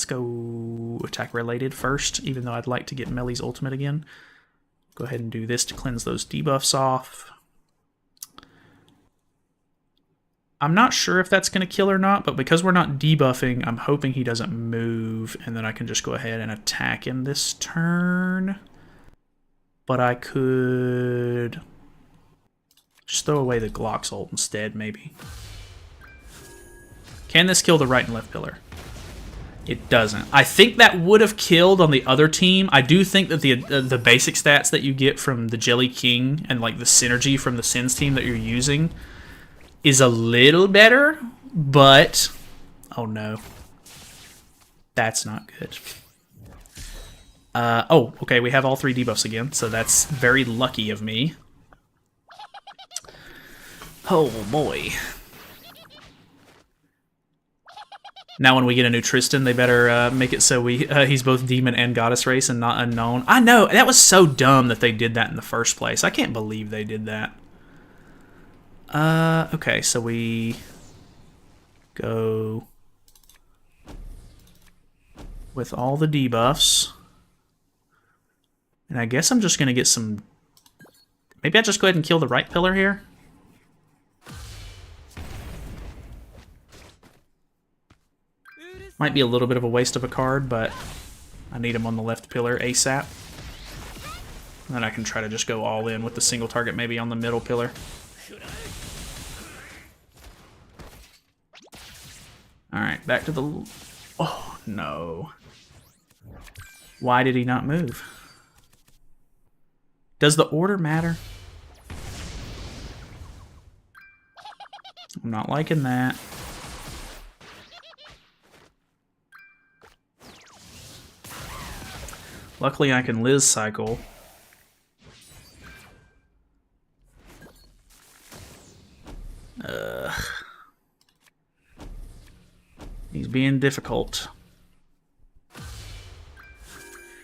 go attack related first, even though I'd like to get Melee's ultimate again. Go ahead and do this to cleanse those debuffs off. I'm not sure if that's going to kill or not, but because we're not debuffing, I'm hoping he doesn't move, and then I can just go ahead and attack him this turn. But I could just throw away the Glock's ult instead, maybe. Can this kill the right and left pillar? It doesn't. I think that would have killed on the other team. I do think that the basic stats that you get from the Jelly King and like the synergy from the Sins team that you're using is a little better, but oh no. That's not good. Oh, okay, we have all 3 debuffs again, so that's very lucky of me. Oh boy. Now when we get a new Tristan, they better make it so he's both demon and goddess race and not unknown. I know, that was so dumb that they did that in the first place. I can't believe they did that. Okay, so we go with all the debuffs. And I guess I'm just going to get some... Maybe I'll just go ahead and kill the right pillar here. Might be a little bit of a waste of a card, but I need him on the left pillar ASAP. And then I can try to just go all in with the single target maybe on the middle pillar. Alright, back to the... Oh, no. Why did he not move? Does the order matter? I'm not liking that. Luckily, I can Liz cycle. He's being difficult.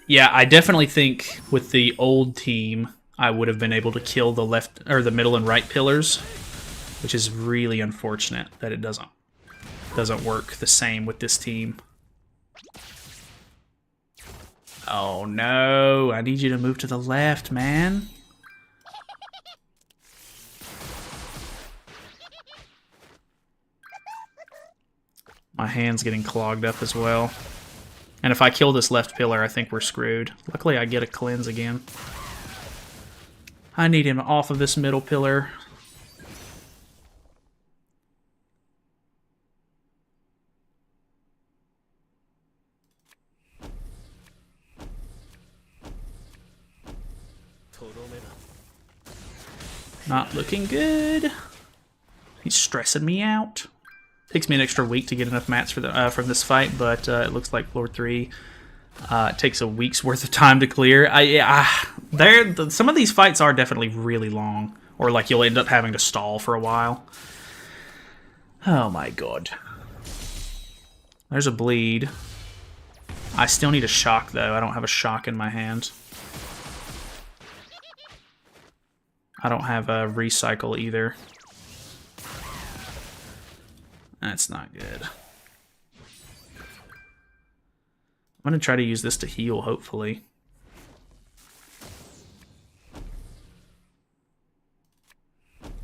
Yeah, I definitely think with the old team, I would have been able to kill the left or the middle and right pillars, which is really unfortunate that it doesn't work the same with this team. Oh no, I need you to move to the left, man. My hand's getting clogged up as well. And if I kill this left pillar, I think we're screwed. Luckily, I get a cleanse again. I need him off of this middle pillar. Not looking good. He's stressing me out. Takes me an extra week to get enough mats for the from this fight, but it looks like floor 3 It takes a week's worth of time to clear. Some of these fights are definitely really long, or like you'll end up having to stall for a while. Oh my god. There's a bleed. I still need a shock though. I don't have a shock in my hand. I don't have a recycle either. That's not good. I'm going to try to use this to heal, hopefully.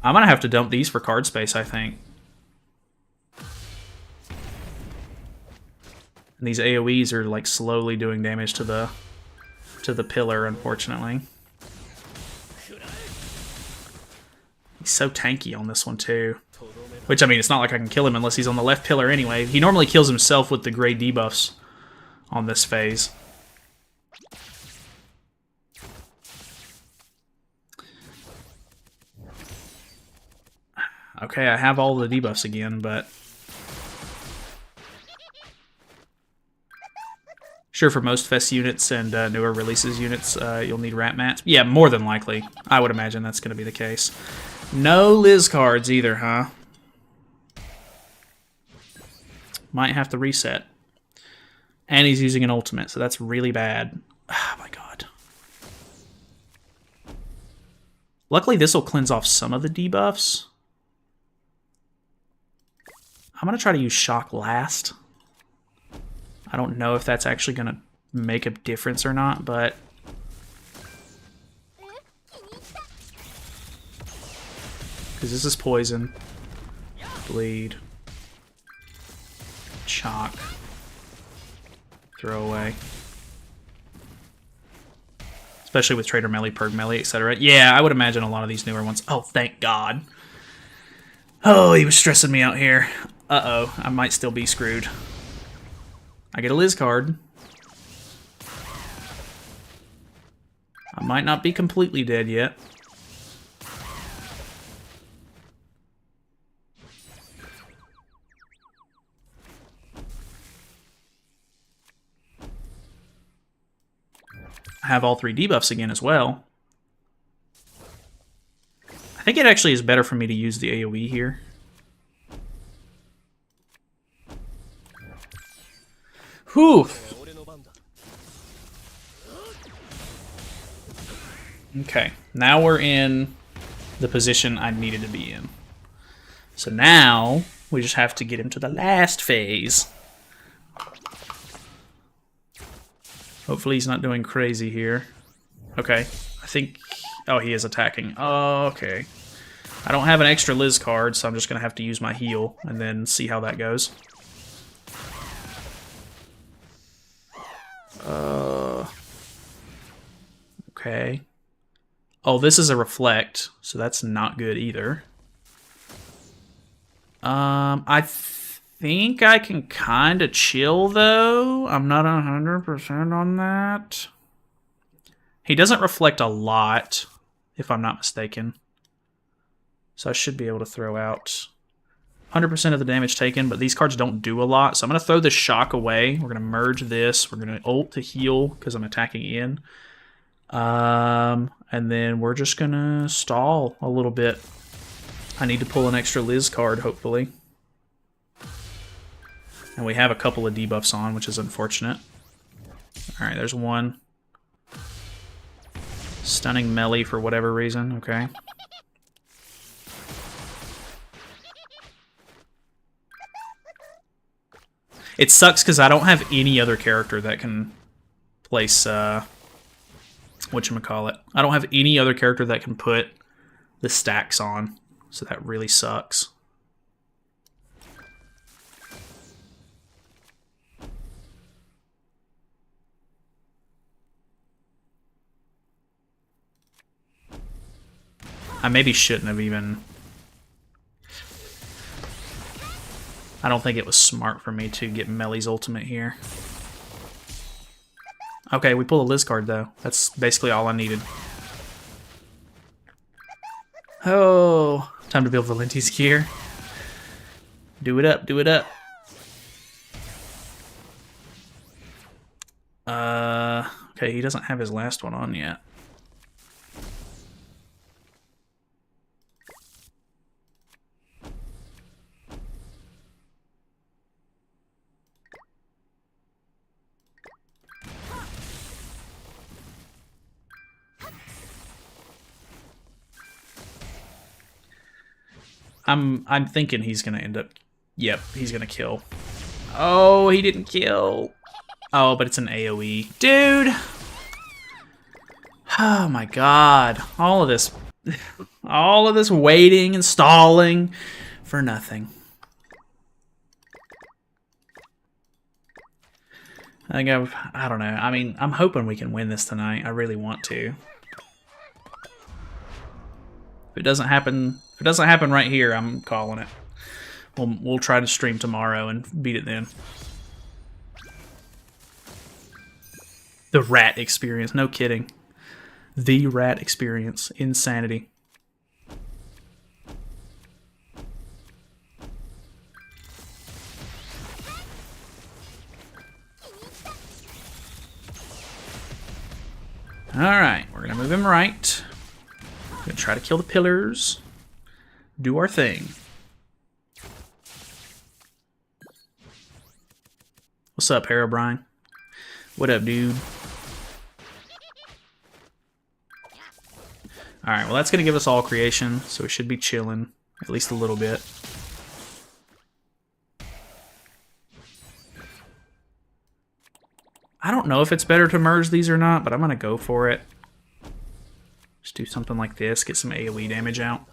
I'm going to have to dump these for card space, I think. And these AoEs are like slowly doing damage to the pillar, unfortunately. He's so tanky on this one too. Which, I mean, it's not like I can kill him unless he's on the left pillar anyway. He normally kills himself with the gray debuffs on this phase. Okay, I have all the debuffs again, but... Sure, for most Fest units and newer releases units, you'll need rat mats. Yeah, more than likely. I would imagine that's going to be the case. No Liz cards either, huh? Might have to reset. And he's using an ultimate, so that's really bad. Oh my god. Luckily, this will cleanse off some of the debuffs. I'm going to try to use shock last. I don't know if that's actually going to make a difference or not, but... Because this is poison. Bleed. Shock. Throw away. Especially with Trader Melee, Perg Melee, etc. Yeah, I would imagine a lot of these newer ones. Oh, thank God. Oh, he was stressing me out here. Uh-oh, I might still be screwed. I get a Liz card. I might not be completely dead yet. I have all 3 debuffs again as well. I think it actually is better for me to use the AoE here. Whew. Okay, now we're in the position I needed to be in. So now we just have to get into the last phase. Hopefully he's not doing crazy here. Okay, I think... Oh, he is attacking. Oh, okay. I don't have an extra Liz card, so I'm just going to have to use my heal and then see how that goes. Okay. Oh, this is a reflect, so that's not good either. I think I can kind of chill, though. I'm not 100% on that. He doesn't reflect a lot, if I'm not mistaken. So I should be able to throw out 100% of the damage taken, but these cards don't do a lot. So I'm going to throw this shock away. We're going to merge this. We're going to ult to heal because I'm attacking in. And then we're just going to stall a little bit. I need to pull an extra Liz card, hopefully. And we have a couple of debuffs on, which is unfortunate. Alright, there's one. Stunning melee for whatever reason, okay. It sucks because I don't have any other character that can place, whatchamacallit. I don't have any other character that can put the stacks on, so that really sucks. I maybe shouldn't have even... I don't think it was smart for me to get Melee's ultimate here. Okay, we pull a Liz card, though. That's basically all I needed. Oh, time to build Valenti's gear. Do it up, do it up. Okay, he doesn't have his last one on yet. I'm thinking he's gonna end up. Yep, he's gonna kill. Oh, he didn't kill. Oh, but it's an AoE. Dude! Oh my god. All of this waiting and stalling for nothing. I don't know. I mean, I'm hoping we can win this tonight. I really want to. If it doesn't happen right here, I'm calling it. We'll try to stream tomorrow and beat it then. The rat experience, no kidding. The rat experience, insanity. Alright, we're gonna move him right. We're gonna try to kill the pillars. Do our thing. What's up, Herobrine? What up, dude? Alright, well that's gonna give us all creation, so we should be chilling. At least a little bit. I don't know if it's better to merge these or not, but I'm gonna go for it. Just do something like this, get some AoE damage out.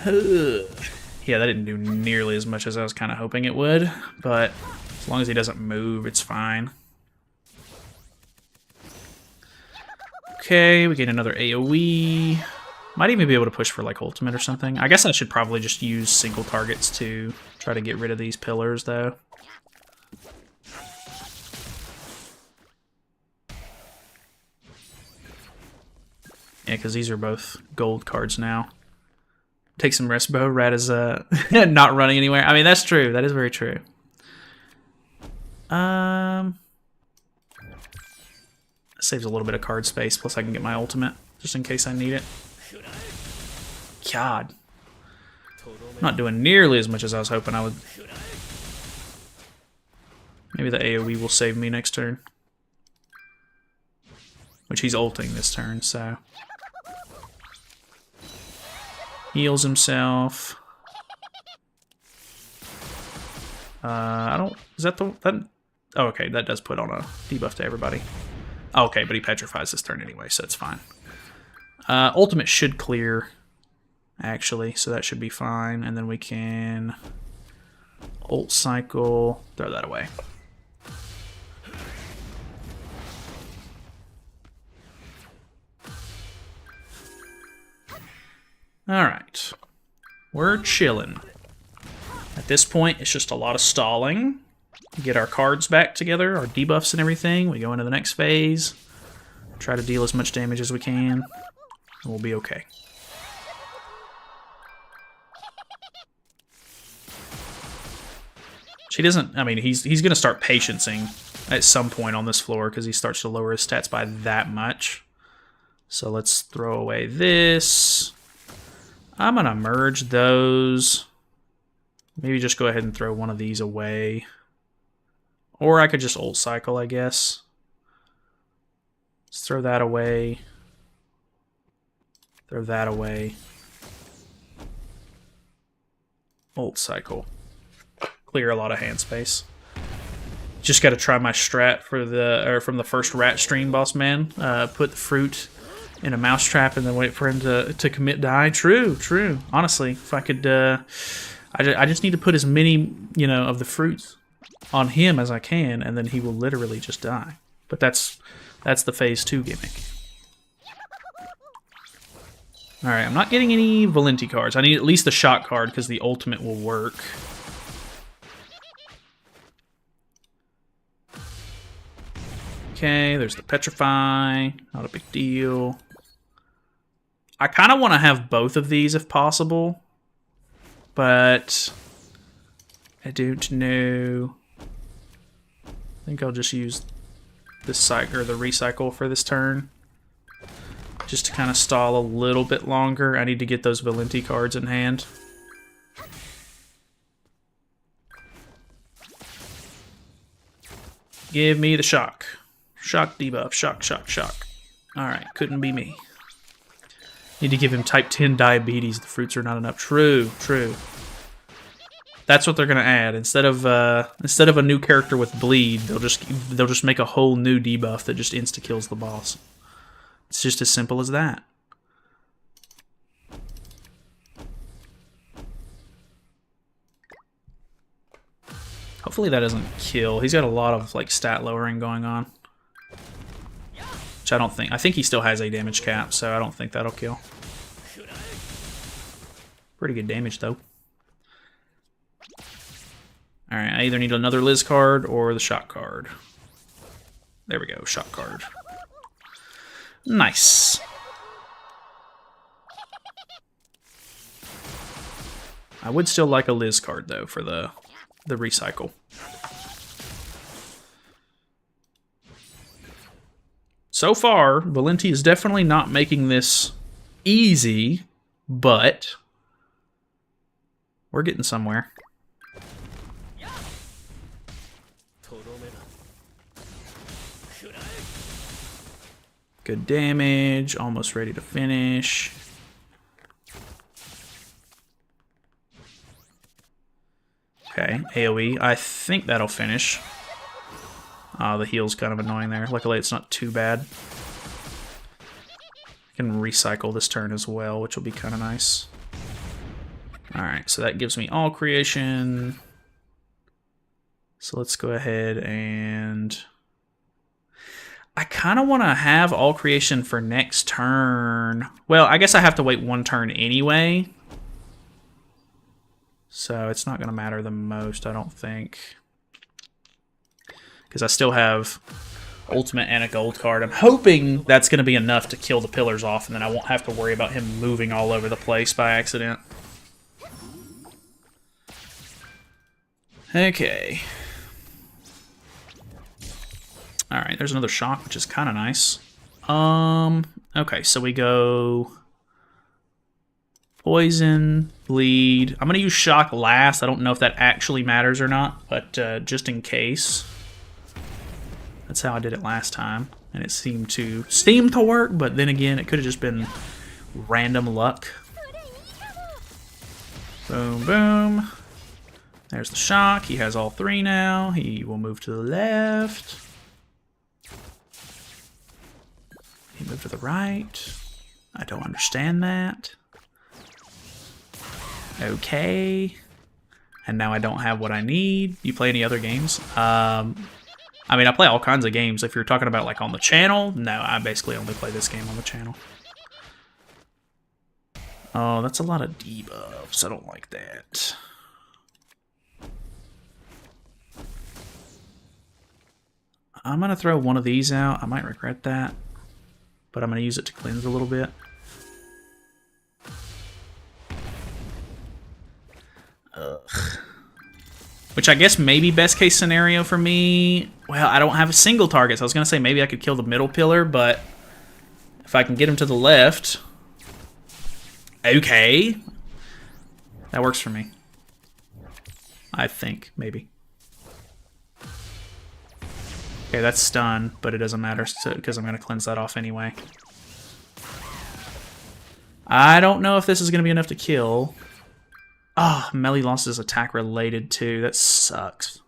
Yeah, that didn't do nearly as much as I was kind of hoping it would, but as long as he doesn't move, it's fine. Okay, we get another AoE. Might even be able to push for like ultimate or something. I guess I should probably just use single targets to try to get rid of these pillars, though. Yeah, because these are both gold cards now. Take some rest, Bo. Rat is not running anywhere. I mean, that's true. That is very true. Saves a little bit of card space, plus I can get my ultimate, just in case I need it. God. Not doing nearly as much as I was hoping I would. Maybe the AoE will save me next turn. Which he's ulting this turn, so... Heals himself. I don't... Is that the... That, oh, okay, that does put on a debuff to everybody. Oh, okay, but he petrifies this turn anyway, so it's fine. Ultimate should clear, actually, so that should be fine. And then we can... Ult cycle. Throw that away. Alright. We're chilling. At this point, it's just a lot of stalling. Get our cards back together, our debuffs and everything. We go into the next phase. Try to deal as much damage as we can. And we'll be okay. She doesn't... I mean, he's going to start patiencing at some point on this floor because he starts to lower his stats by that much. So let's throw away this. I'm going to merge those. Maybe just go ahead and throw one of these away. Or I could just ult cycle, I guess. Let's throw that away. Throw that away. Ult cycle. Clear a lot of hand space. Just got to try my strat for from the first rat stream, boss man. Put the fruit in a mousetrap and then wait for him to commit die. True, true. Honestly, if I could, I just need to put as many, of the fruits on him as I can, and then he will literally just die. But that's the phase 2 gimmick. All right, I'm not getting any Valenti cards. I need at least the shot card because the ultimate will work. Okay, there's the Petrify. Not a big deal. I kind of want to have both of these if possible, but I don't know. I think I'll just use this cycle or the recycle for this turn. Just to kind of stall a little bit longer. I need to get those Valenti cards in hand. Give me the shock. Shock debuff. Shock, shock, shock. Alright, couldn't be me. Need to give him type 10 diabetes. The fruits are not enough. True, true. That's what they're gonna add. Instead of a new character with bleed, they'll just make a whole new debuff that just insta kills the boss. It's just as simple as that. Hopefully that doesn't kill. He's got a lot of like stat lowering going on. Which I don't think. I think he still has a damage cap, so I don't think that'll kill. Pretty good damage though. Alright, I either need another Liz card or the shock card. There we go, shock card. Nice. I would still like a Liz card though for the recycle. So far, Valenti is definitely not making this easy, but we're getting somewhere. Good damage, almost ready to finish. Okay, AoE. I think that'll finish. The heal's kind of annoying there. Luckily, it's not too bad. I can recycle this turn as well, which will be kind of nice. Alright, so that gives me all creation. So let's go ahead and... I kind of want to have all creation for next turn. Well, I guess I have to wait one turn anyway. So it's not going to matter the most, I don't think. Because I still have ultimate and a gold card. I'm hoping that's going to be enough to kill the pillars off, and then I won't have to worry about him moving all over the place by accident. Okay. Alright, there's another shock, which is kind of nice. Okay, so we go... Poison, bleed. I'm going to use shock last. I don't know if that actually matters or not, but just in case. That's how I did it last time, and it seemed to work, but then again, it could have just been random luck. Boom, boom. There's the shock. He has all three now. He will move to the left. He moved to the right. I don't understand that. Okay. And now I don't have what I need. You play any other games? I mean, I play all kinds of games. If you're talking about, like, on the channel, no, I basically only play this game on the channel. Oh, that's a lot of debuffs. I don't like that. I'm going to throw one of these out. I might regret that. But I'm going to use it to cleanse a little bit. Ugh. Which I guess maybe best case scenario for me. Well, I don't have a single target, so I was going to say maybe I could kill the middle pillar, but if I can get him to the left... Okay. That works for me. I think, maybe. Okay, that's stun, but it doesn't matter because I'm going to cleanse that off anyway. I don't know if this is going to be enough to kill. Ah, oh, Melly lost his attack related too. That sucks.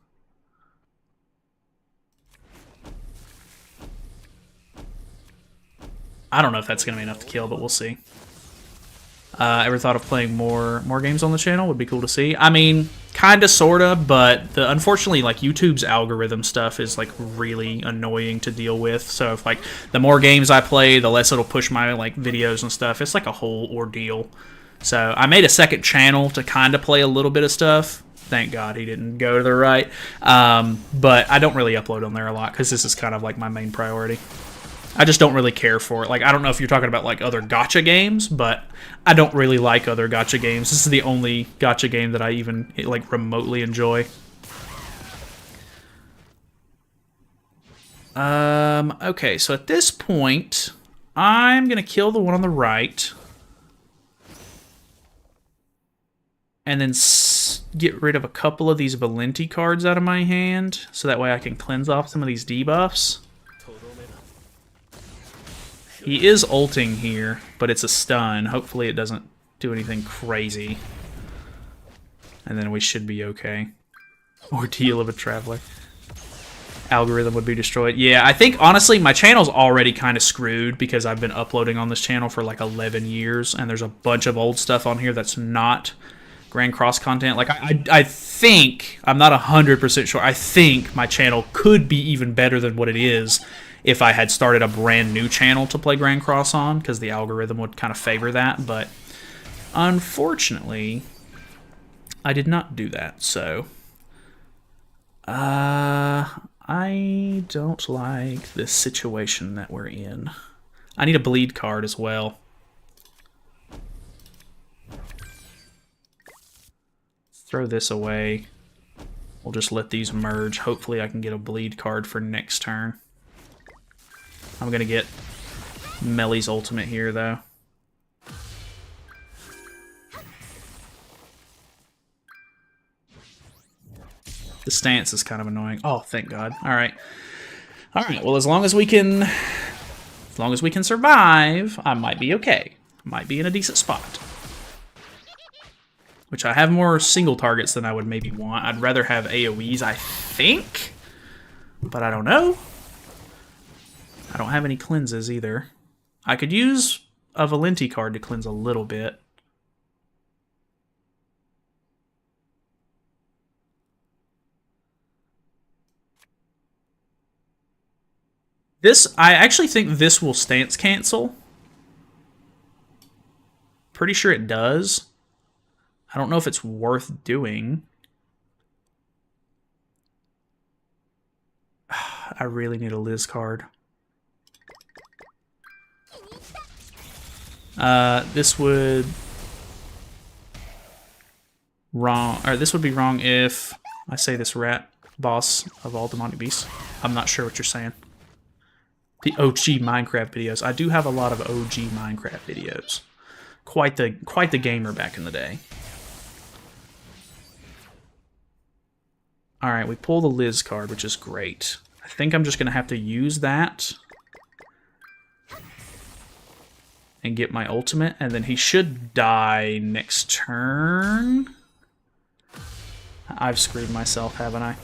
I don't know if that's going to be enough to kill, but we'll see. Ever thought of playing more games on the channel? Would be cool to see. I mean, kinda, sorta, but unfortunately, like, YouTube's algorithm stuff is, like, really annoying to deal with. So if, like, the more games I play, the less it'll push my, like, videos and stuff. It's like a whole ordeal. So I made a second channel to kind of play a little bit of stuff. Thank God he didn't go to the right. But I don't really upload on there a lot because this is kind of like my main priority. I just don't really care for it. Like, I don't know if you're talking about like other gacha games, but I don't really like other gacha games. This is the only gacha game that I even like remotely enjoy. Okay, so at this point, I'm going to kill the one on the right. And then get rid of a couple of these Valenti cards out of my hand, so that way I can cleanse off some of these debuffs. He is ulting here, but it's a stun. Hopefully it doesn't do anything crazy. And then we should be okay. Ordeal of a Traveler. Algorithm would be destroyed. Yeah, I think, honestly, my channel's already kind of screwed because I've been uploading on this channel for like 11 years, and there's a bunch of old stuff on here that's not Grand Cross content. Like, I think, I'm not 100% sure, I think my channel could be even better than what it is if I had started a brand new channel to play Grand Cross on, because the algorithm would kind of favor that, but unfortunately, I did not do that, so I don't like this situation that we're in. I need a bleed card as well. Throw this away. We'll just let these merge. Hopefully I can get a bleed card for next turn. I'm going to get Melly's ultimate here, though. The stance is kind of annoying. Oh, thank God. All right. All right. Well, as long as we can survive, I might be okay. Might be in a decent spot. Which I have more single targets than I would maybe want. I'd rather have AoEs, I think. But I don't know. I don't have any cleanses either. I could use a Valenti card to cleanse a little bit. I actually think this will stance cancel. Pretty sure it does. I don't know if it's worth doing. I really need a Liz card. This would be wrong if I say this rat boss of all demonic beasts. I'm not sure what you're saying. The OG Minecraft videos. I do have a lot of OG Minecraft videos. Quite the gamer back in the day. All right, we pull the Liz card, which is great. I think I'm just gonna have to use that and get my ultimate, and then he should die next turn. I've screwed myself, haven't I?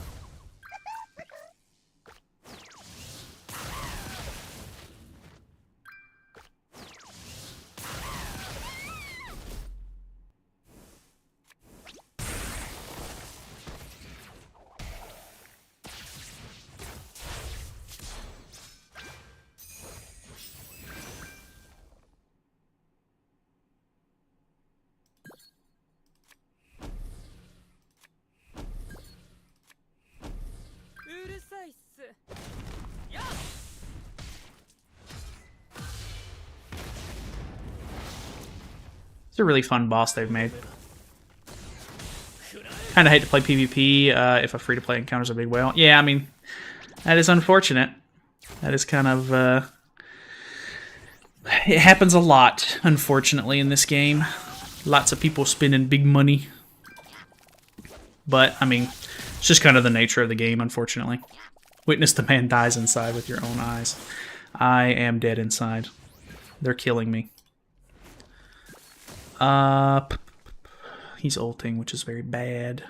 It's a really fun boss they've made. Kind of hate to play PvP if a free-to-play encounters a big whale. Yeah, I mean, that is unfortunate. That is kind of... it happens a lot, unfortunately, in this game. Lots of people spending big money. But, I mean, it's just kind of the nature of the game, unfortunately. Witness the man dies inside with your own eyes. I am dead inside. They're killing me. He's ulting, which is very bad.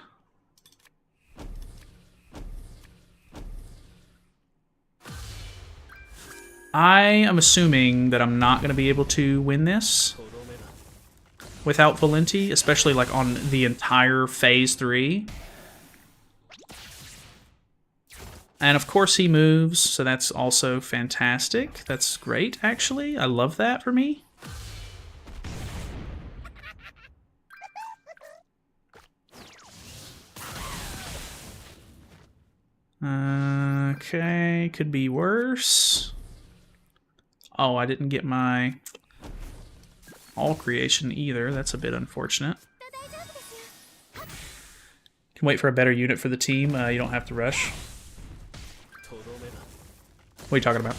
I am assuming that I'm not going to be able to win this without Valenti, especially like on the entire Phase 3. And of course he moves, so that's also fantastic. That's great, actually. I love that for me. Okay, could be worse. Oh, I didn't get my all creation either. That's a bit unfortunate. Can wait for a better unit for the team. You don't have to rush. What are you talking about?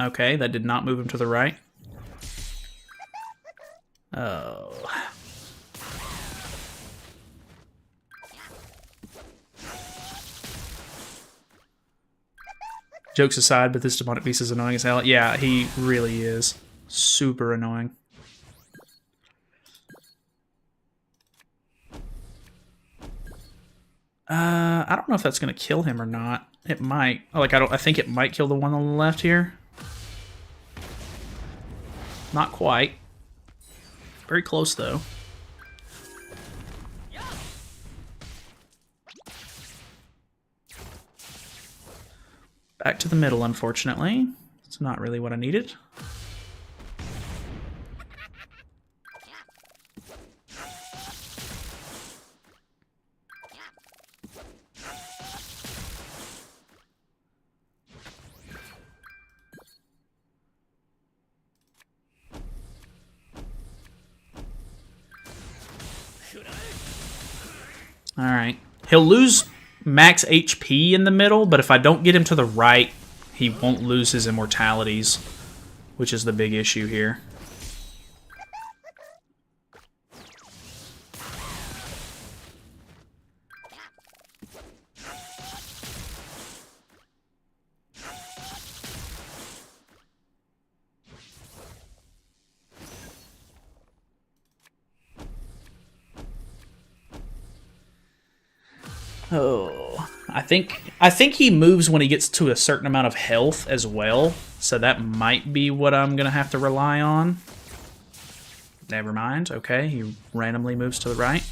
Okay, that did not move him to the right. Oh. Jokes aside, but this demonic beast is annoying as hell. Yeah, he really is. Super annoying. I don't know if that's gonna kill him or not. It might. Like, I think it might kill the one on the left here. Not quite. Very close, though. Back to the middle, unfortunately. It's not really what I needed. Alright. He'll lose max HP in the middle, but if I don't get him to the right, he won't lose his immortalities, which is the big issue here. Oh, I think he moves when he gets to a certain amount of health as well, so that might be what I'm gonna have to rely on. Never mind. Okay, he randomly moves to the right.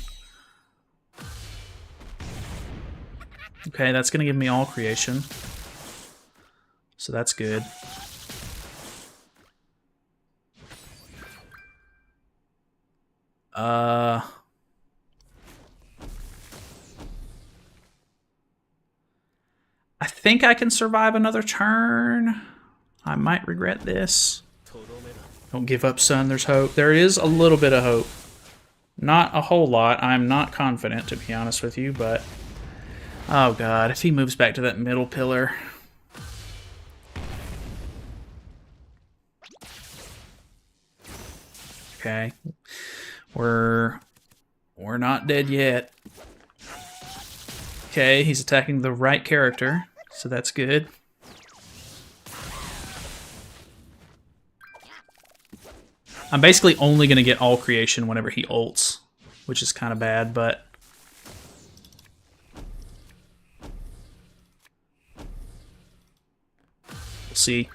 Okay, that's gonna give me all creation, so that's good. I think I can survive another turn. I might regret this. Don't give up, son. There's hope. There is a little bit of hope. Not a whole lot. I'm not confident, to be honest with you, but... Oh, God. If he moves back to that middle pillar... Okay. We're not dead yet. Okay, he's attacking the right character, so that's good. I'm basically only going to get all creation whenever he ults, which is kind of bad, but... We'll see. You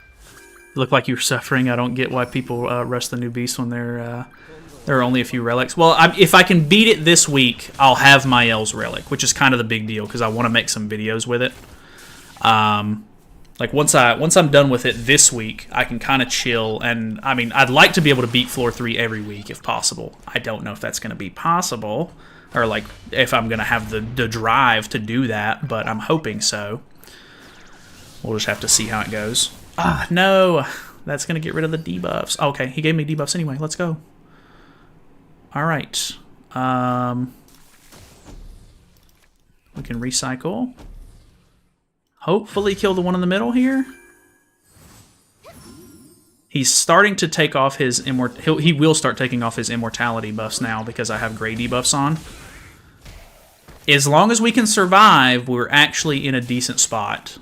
look like you're suffering. I don't get why people rush the new beast when there are only a few relics. Well, if I can beat it this week, I'll have my L's relic, which is kind of the big deal, because I want to make some videos with it. Like, once I'm done with it this week, I can kind of chill, and, I mean, I'd like to be able to beat Floor 3 every week, if possible. I don't know if that's going to be possible, or, like, if I'm going to have the drive to do that, but I'm hoping so. We'll just have to see how it goes. Ah, no! That's going to get rid of the debuffs. Okay, he gave me debuffs anyway. Let's go. Alright. We can recycle. Hopefully kill the one in the middle here. He's starting to take off his he will start taking off his immortality buffs now because I have gray debuffs on. As long as we can survive, we're actually in a decent spot.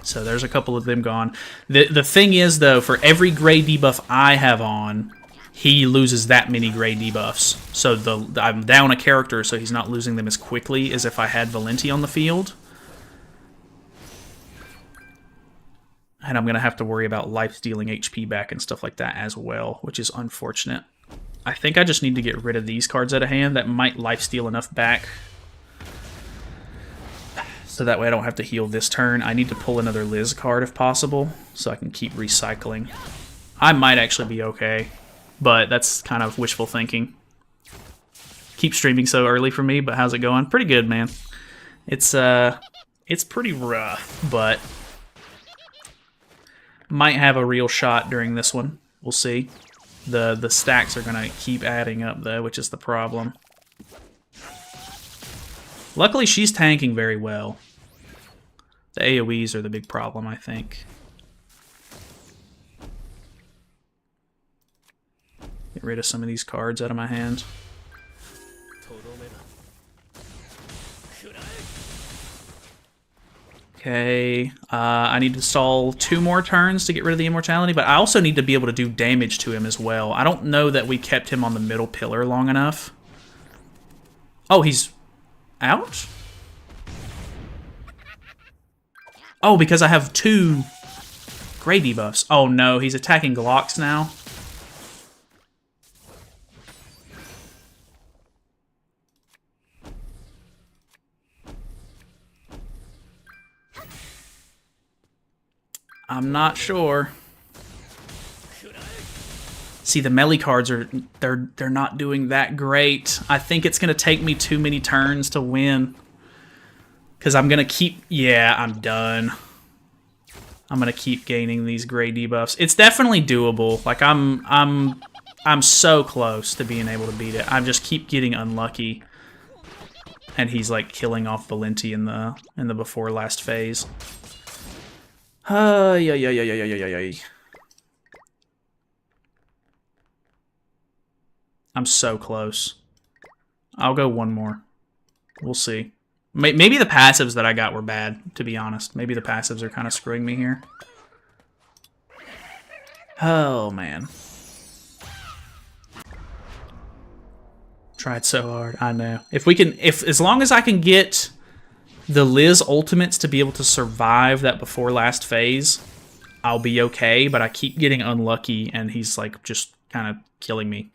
So there's a couple of them gone. The thing is, though, for every gray debuff I have on, he loses that many gray debuffs. So I'm down a character, so he's not losing them as quickly as if I had Valenti on the field. And I'm going to have to worry about life-stealing HP back and stuff like that as well, which is unfortunate. I think I just need to get rid of these cards out of hand. That might life-steal enough back. So that way I don't have to heal this turn. I need to pull another Liz card if possible, so I can keep recycling. I might actually be okay, but that's kind of wishful thinking. Keep streaming so early for me, but how's it going? Pretty good, man. It's pretty rough, but... might have a real shot during this one. We'll see. The stacks are going to keep adding up, though, which is the problem. Luckily, she's tanking very well. The AoEs are the big problem, I think. Get rid of some of these cards out of my hand. Okay, I need to stall 2 more turns to get rid of the immortality, but I also need to be able to do damage to him as well. I don't know that we kept him on the middle pillar long enough. Oh, he's out? Oh, because I have 2 gray debuffs. Oh no, he's attacking Glocks now. I'm not sure. See, the melee cards are they're not doing that great. I think it's gonna take me too many turns to win. Cause I'm gonna keep I'm done. I'm gonna keep gaining these gray debuffs. It's definitely doable. Like I'm so close to being able to beat it. I just keep getting unlucky. And he's like killing off Valenti in the before last phase. Yeah. I'm so close. I'll go 1 more. We'll see. Maybe the passives that I got were bad, to be honest. Maybe the passives are kind of screwing me here. Oh, man. Tried so hard. I know. As long as I can get the Liz ultimates to be able to survive that before last phase, I'll be okay, but I keep getting unlucky and he's like just kind of killing me.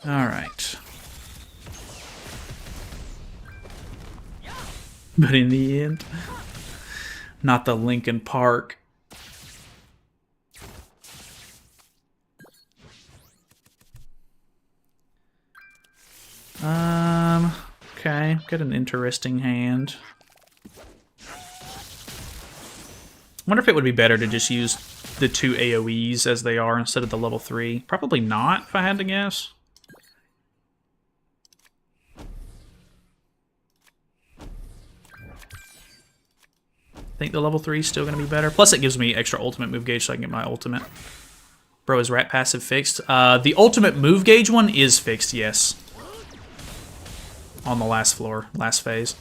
All right. But in the end, not the Lincoln Park. Okay, got an interesting hand. Wonder if it would be better to just use the 2 AoEs as they are instead of the level 3. Probably not, if I had to guess. I think the level 3 is still going to be better. Plus, it gives me extra ultimate move gauge so I can get my ultimate. Bro, is rat passive fixed? The ultimate move gauge one is fixed, yes. On the last floor, last phase.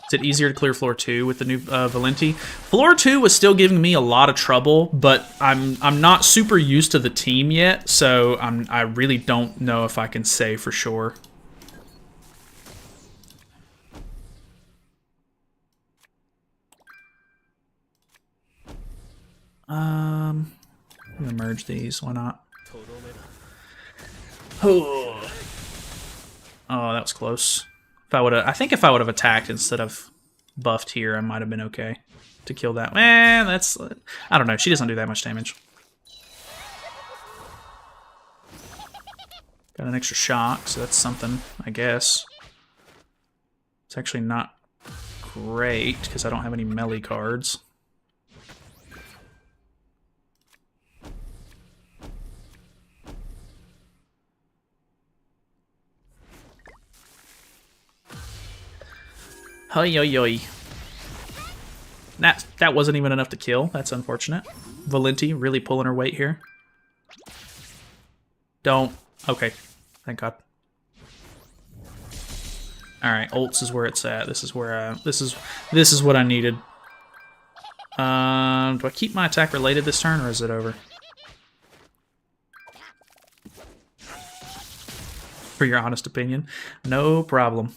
Is it easier to clear floor 2 with the new Valenti? Floor 2 was still giving me a lot of trouble, but I'm not super used to the team yet, so I really don't know if I can say for sure. I'm gonna merge these. Why not? Oh, that was close. I think if I would have attacked instead of buffed here, I might have been okay to kill that. Man, that's... I don't know. She doesn't do that much damage. Got an extra shock, so that's something, I guess. It's actually not great, because I don't have any melee cards. Hoi. That wasn't even enough to kill. That's unfortunate. Valenti really pulling her weight here. Don't. Okay. Thank God. All right, ults is where it's at. This is where this is what I needed. Do I keep my attack related this turn, or is it over? For your honest opinion, no problem.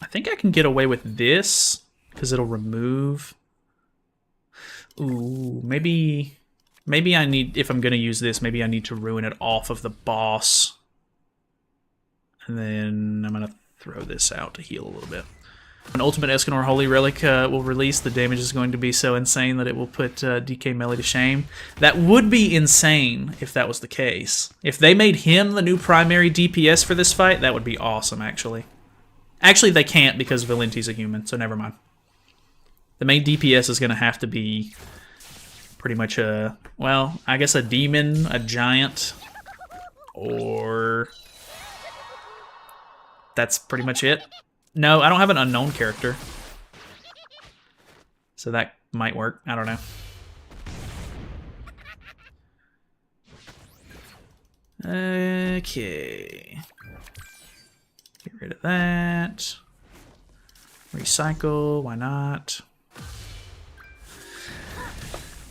I think I can get away with this because it'll remove. Ooh, maybe I need, if I'm gonna use this, maybe I need to ruin it off of the boss. And then I'm gonna throw this out to heal a little bit. When Ultimate Escanor Holy Relic will release, the damage is going to be so insane that it will put DK Melee to shame. That would be insane if that was the case. If they made him the new primary DPS for this fight, that would be awesome, actually. Actually, they can't because Valenti's a human, so never mind. The main DPS is going to have to be pretty much a, well, I guess a demon, a giant, or... that's pretty much it. No, I don't have an unknown character. So that might work. I don't know. Okay. Get rid of that. Recycle. Why not?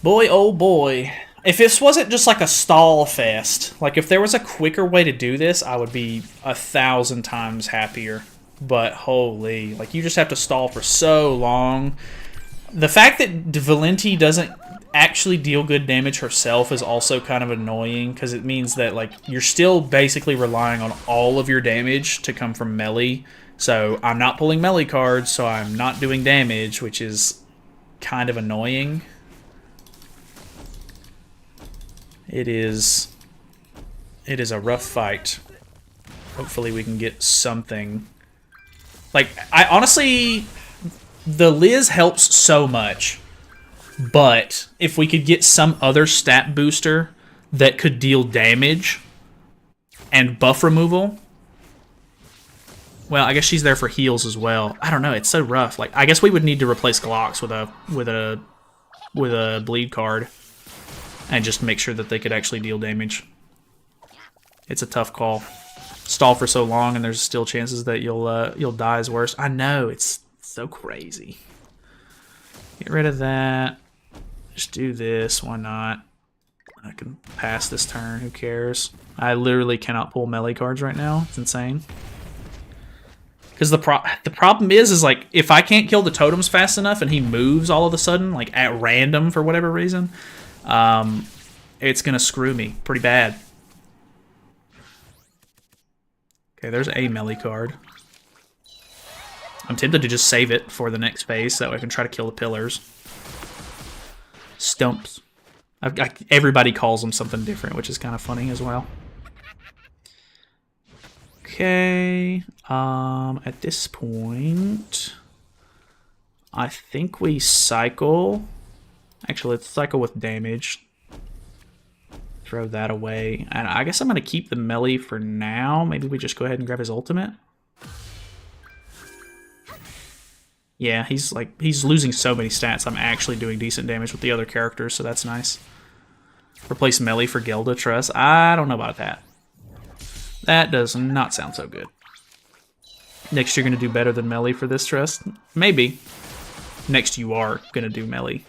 Boy, oh boy. If this wasn't just like a stall fest, like if there was a quicker way to do this, I would be 1,000 times happier. But holy, like you just have to stall for so long. The fact that Valenti doesn't actually deal good damage herself is also kind of annoying because it means that like you're still basically relying on all of your damage to come from melee. So I'm not pulling melee cards, so I'm not doing damage, which is kind of annoying. It is a rough fight. Hopefully we can get something. Like, I honestly, the Liz helps so much, but if we could get some other stat booster that could deal damage and buff removal, well, I guess she's there for heals as well. I don't know, it's so rough. Like, I guess we would need to replace Glocks with a bleed card and just make sure that they could actually deal damage. It's a tough call. Stall for so long, and there's still chances that you'll die is worse. I know, it's so crazy. Get rid of that. Just do this. Why not? I can pass this turn. Who cares? I literally cannot pull melee cards right now. It's insane. Because the problem is like if I can't kill the totems fast enough, and he moves all of a sudden, like at random for whatever reason, it's gonna screw me pretty bad. Okay, there's a melee card. I'm tempted to just save it for the next phase, so that way I can try to kill the pillars. Stumps. Everybody calls them something different, which is kind of funny as well. Okay, at this point, I think we cycle. Actually, let's cycle with damage. Throw that away. And I guess I'm going to keep the melee for now. Maybe we just go ahead and grab his ultimate. Yeah, he's losing so many stats. I'm actually doing decent damage with the other characters, so that's nice. Replace melee for Gelda Truss. I don't know about that. That does not sound so good. Next, you're going to do better than melee for this Truss? Maybe. Next, you are going to do melee.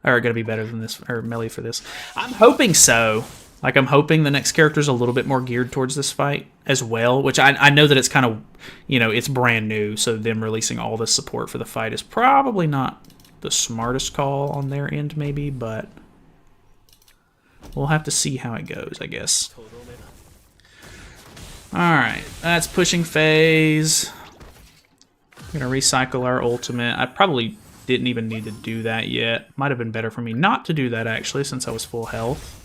Or going to be better than this, or melee for this. I'm hoping so. Like, I'm hoping the next character's a little bit more geared towards this fight as well, which I know that it's kind of, you know, it's brand new, so them releasing all this support for the fight is probably not the smartest call on their end, maybe, but we'll have to see how it goes, I guess. Alright, that's pushing phase. I'm going to recycle our ultimate. I probably didn't even need to do that yet. Might have been better for me not to do that, actually, since I was full health.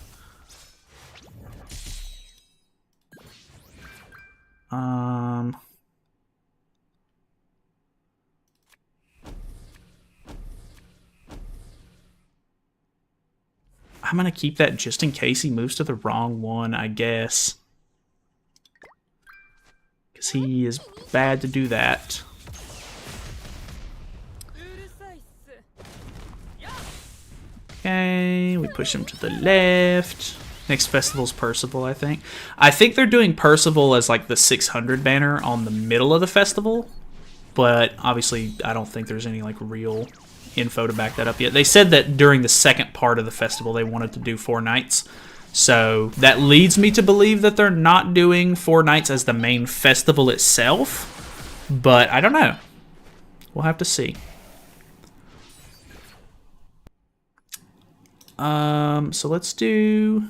I'm going to keep that just in case he moves to the wrong one, I guess. Because he is bad to do that. Okay, we push him to the left. Next festival's Percival, I think. I think they're doing Percival as like the 600 banner on the middle of the festival. But obviously, I don't think there's any like real info to back that up yet. They said that during the second part of the festival, they wanted to do 4 nights. So that leads me to believe that they're not doing 4 nights as the main festival itself. But I don't know. We'll have to see. So let's do...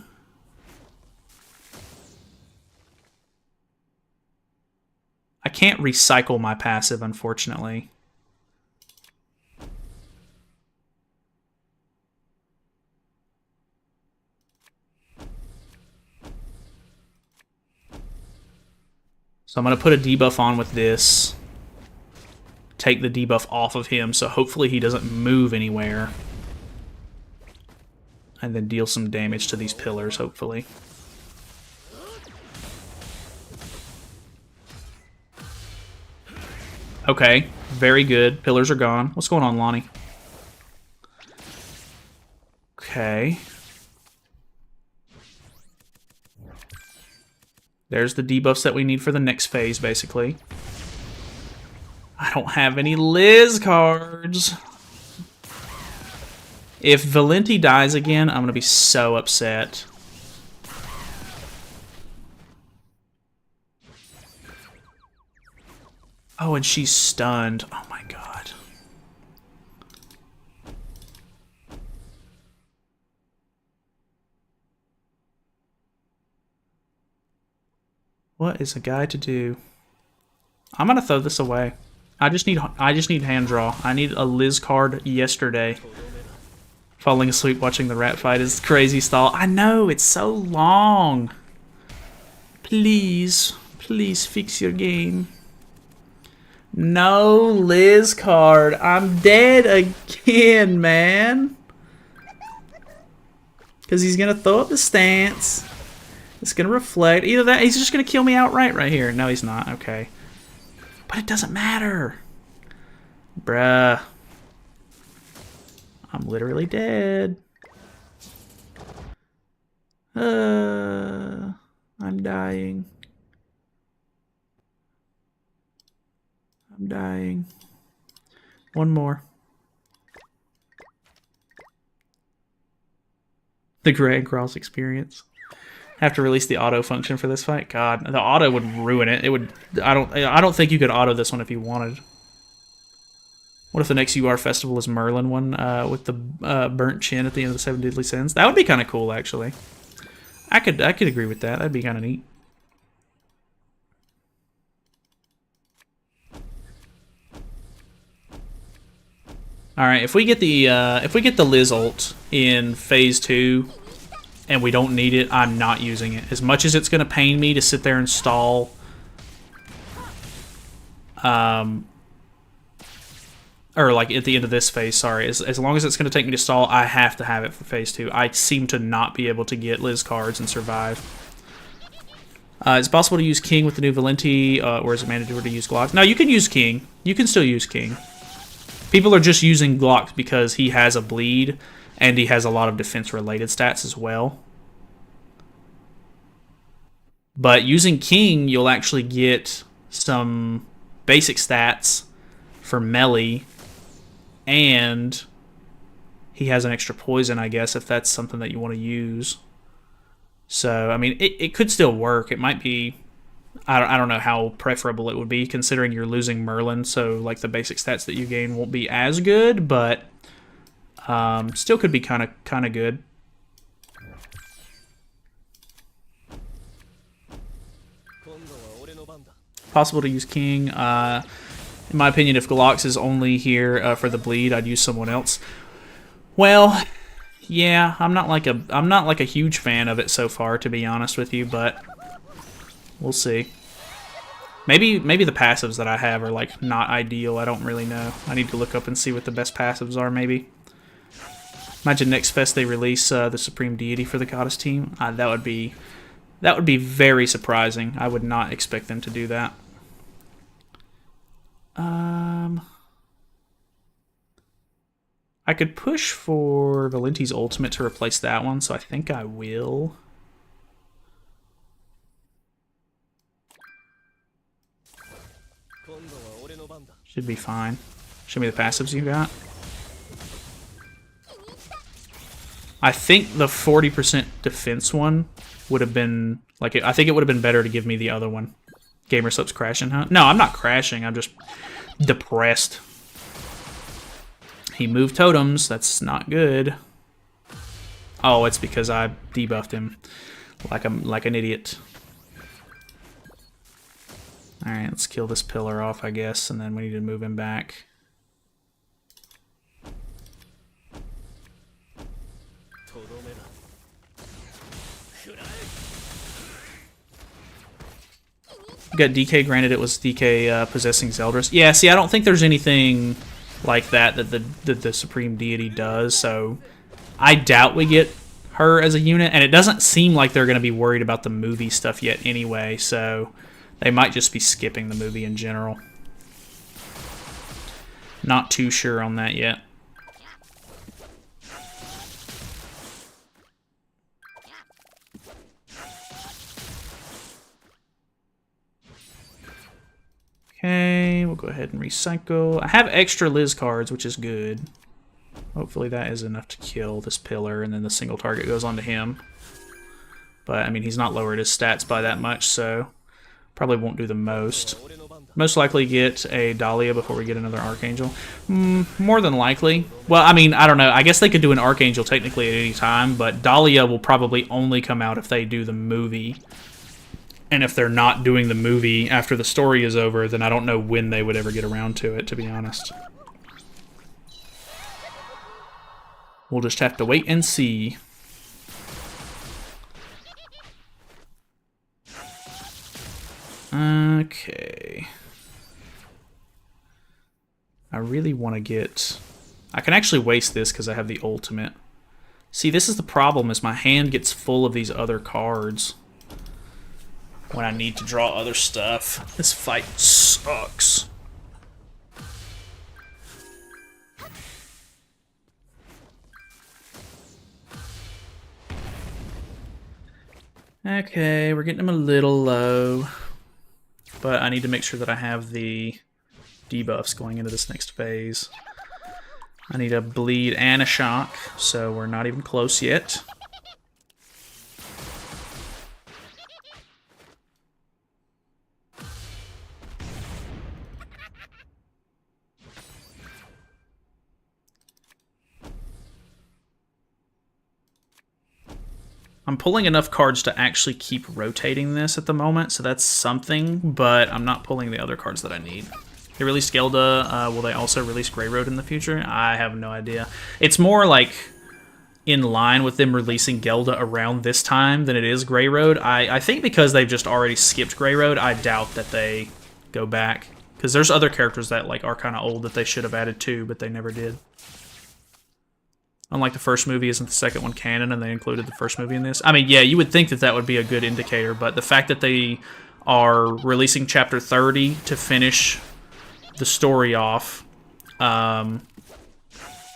I can't recycle my passive, unfortunately. So I'm going to put a debuff on with this. Take the debuff off of him, so hopefully he doesn't move anywhere. And then deal some damage to these pillars, hopefully. Okay, very good. Pillars are gone. What's going on, Lonnie? Okay. There's the debuffs that we need for the next phase, basically. I don't have any Liz cards. If Valenti dies again, I'm going to be so upset. Oh, and she's stunned. Oh my god. What is a guy to do? I'm going to throw this away. I just need hand draw. I need a Liz card yesterday. Falling asleep watching the rat fight is crazy style. I know, it's so long. Please, please fix your game. No Liz card. I'm dead again, man. Because he's going to throw up the stance. It's going to reflect. Either that, he's just going to kill me outright right here. No, he's not. Okay. But it doesn't matter. Bruh. I'm literally dead. I'm dying. I'm dying. One more. The Grand Cross experience. Have to release the auto function for this fight. God, the auto would ruin it. It would. I don't think you could auto this one if you wanted. What if the next UR festival is Merlin one with the burnt chin at the end of the Seven Deadly Sins? That would be kind of cool, actually. I could agree with that. That'd be kind of neat. All right, if we get the Liz ult in phase 2 and we don't need it, I'm not using it. As much as it's going to pain me to sit there and stall, or like at the end of this phase, sorry, as long as it's going to take me to stall, I have to have it for phase 2. I seem to not be able to get Liz cards and survive. It's possible to use King with the new Valenti, or is it mandatory to use Glock? No, you can use King. You can still use King. People are just using Glock because he has a bleed, and he has a lot of defense-related stats as well. But using King, you'll actually get some basic stats for melee, and he has an extra poison, I guess, if that's something that you want to use. So, I mean, it could still work. It might be... I don't know how preferable it would be, considering you're losing Merlin, so like the basic stats that you gain won't be as good, but still could be kind of good. Possible to use King. In my opinion, if Galox is only here for the bleed, I'd use someone else. Well, yeah, I'm not like a huge fan of it so far, to be honest with you, but we'll see. Maybe the passives that I have are like not ideal. I don't really know. I need to look up and see what the best passives are. Maybe. Imagine next fest they release the Supreme Deity for the Goddess team. That would be very surprising. I would not expect them to do that. I could push for Valenti's ultimate to replace that one, so I think I will. Should be fine. Show me the passives you got. I think the 40% defense one would have been like I think it would have been better to give me the other one. Gamer subs crashing, huh? No, I'm not crashing. I'm just depressed. He moved totems. That's not good. Oh, it's because I debuffed him like an idiot. All right, let's kill this pillar off, I guess, and then we need to move him back. got DK. Granted, it was DK possessing Zeldris. Yeah, see, I don't think there's anything like that the Supreme Deity does, so I doubt we get her as a unit, and it doesn't seem like they're going to be worried about the movie stuff yet anyway, so they might just be skipping the movie in general. Not too sure on that yet. Okay, we'll go ahead and recycle. I have extra Liz cards, which is good. Hopefully that is enough to kill this pillar, and then the single target goes on to him. But, I mean, he's not lowered his stats by that much, so probably won't do the most. Most likely get a Dahlia before we get another Archangel. More than likely. Well, I mean, I don't know. I guess they could do an Archangel technically at any time, but Dahlia will probably only come out if they do the movie. And if they're not doing the movie after the story is over, then I don't know when they would ever get around to it, to be honest. We'll just have to wait and see. Okay. I really want to get... I can actually waste this because I have the ultimate. See, this is the problem, is my hand gets full of these other cards when I need to draw other stuff. This fight sucks. Okay, we're getting him a little low. But I need to make sure that I have the debuffs going into this next phase. I need a bleed and a shock, so we're not even close yet. I'm pulling enough cards to actually keep rotating this at the moment, so that's something, but I'm not pulling the other cards that I need. They released Gelda. Will they also release Grey Road in the future? I have no idea. It's more like in line with them releasing Gelda around this time than it is Grey Road. I think because they've just already skipped Grey Road, I doubt that they go back. Because there's other characters that like are kind of old that they should have added too, but they never did. Unlike the first movie, isn't the second one canon, and they included the first movie in this? I mean, yeah, you would think that that would be a good indicator, but the fact that they are releasing Chapter 30 to finish the story off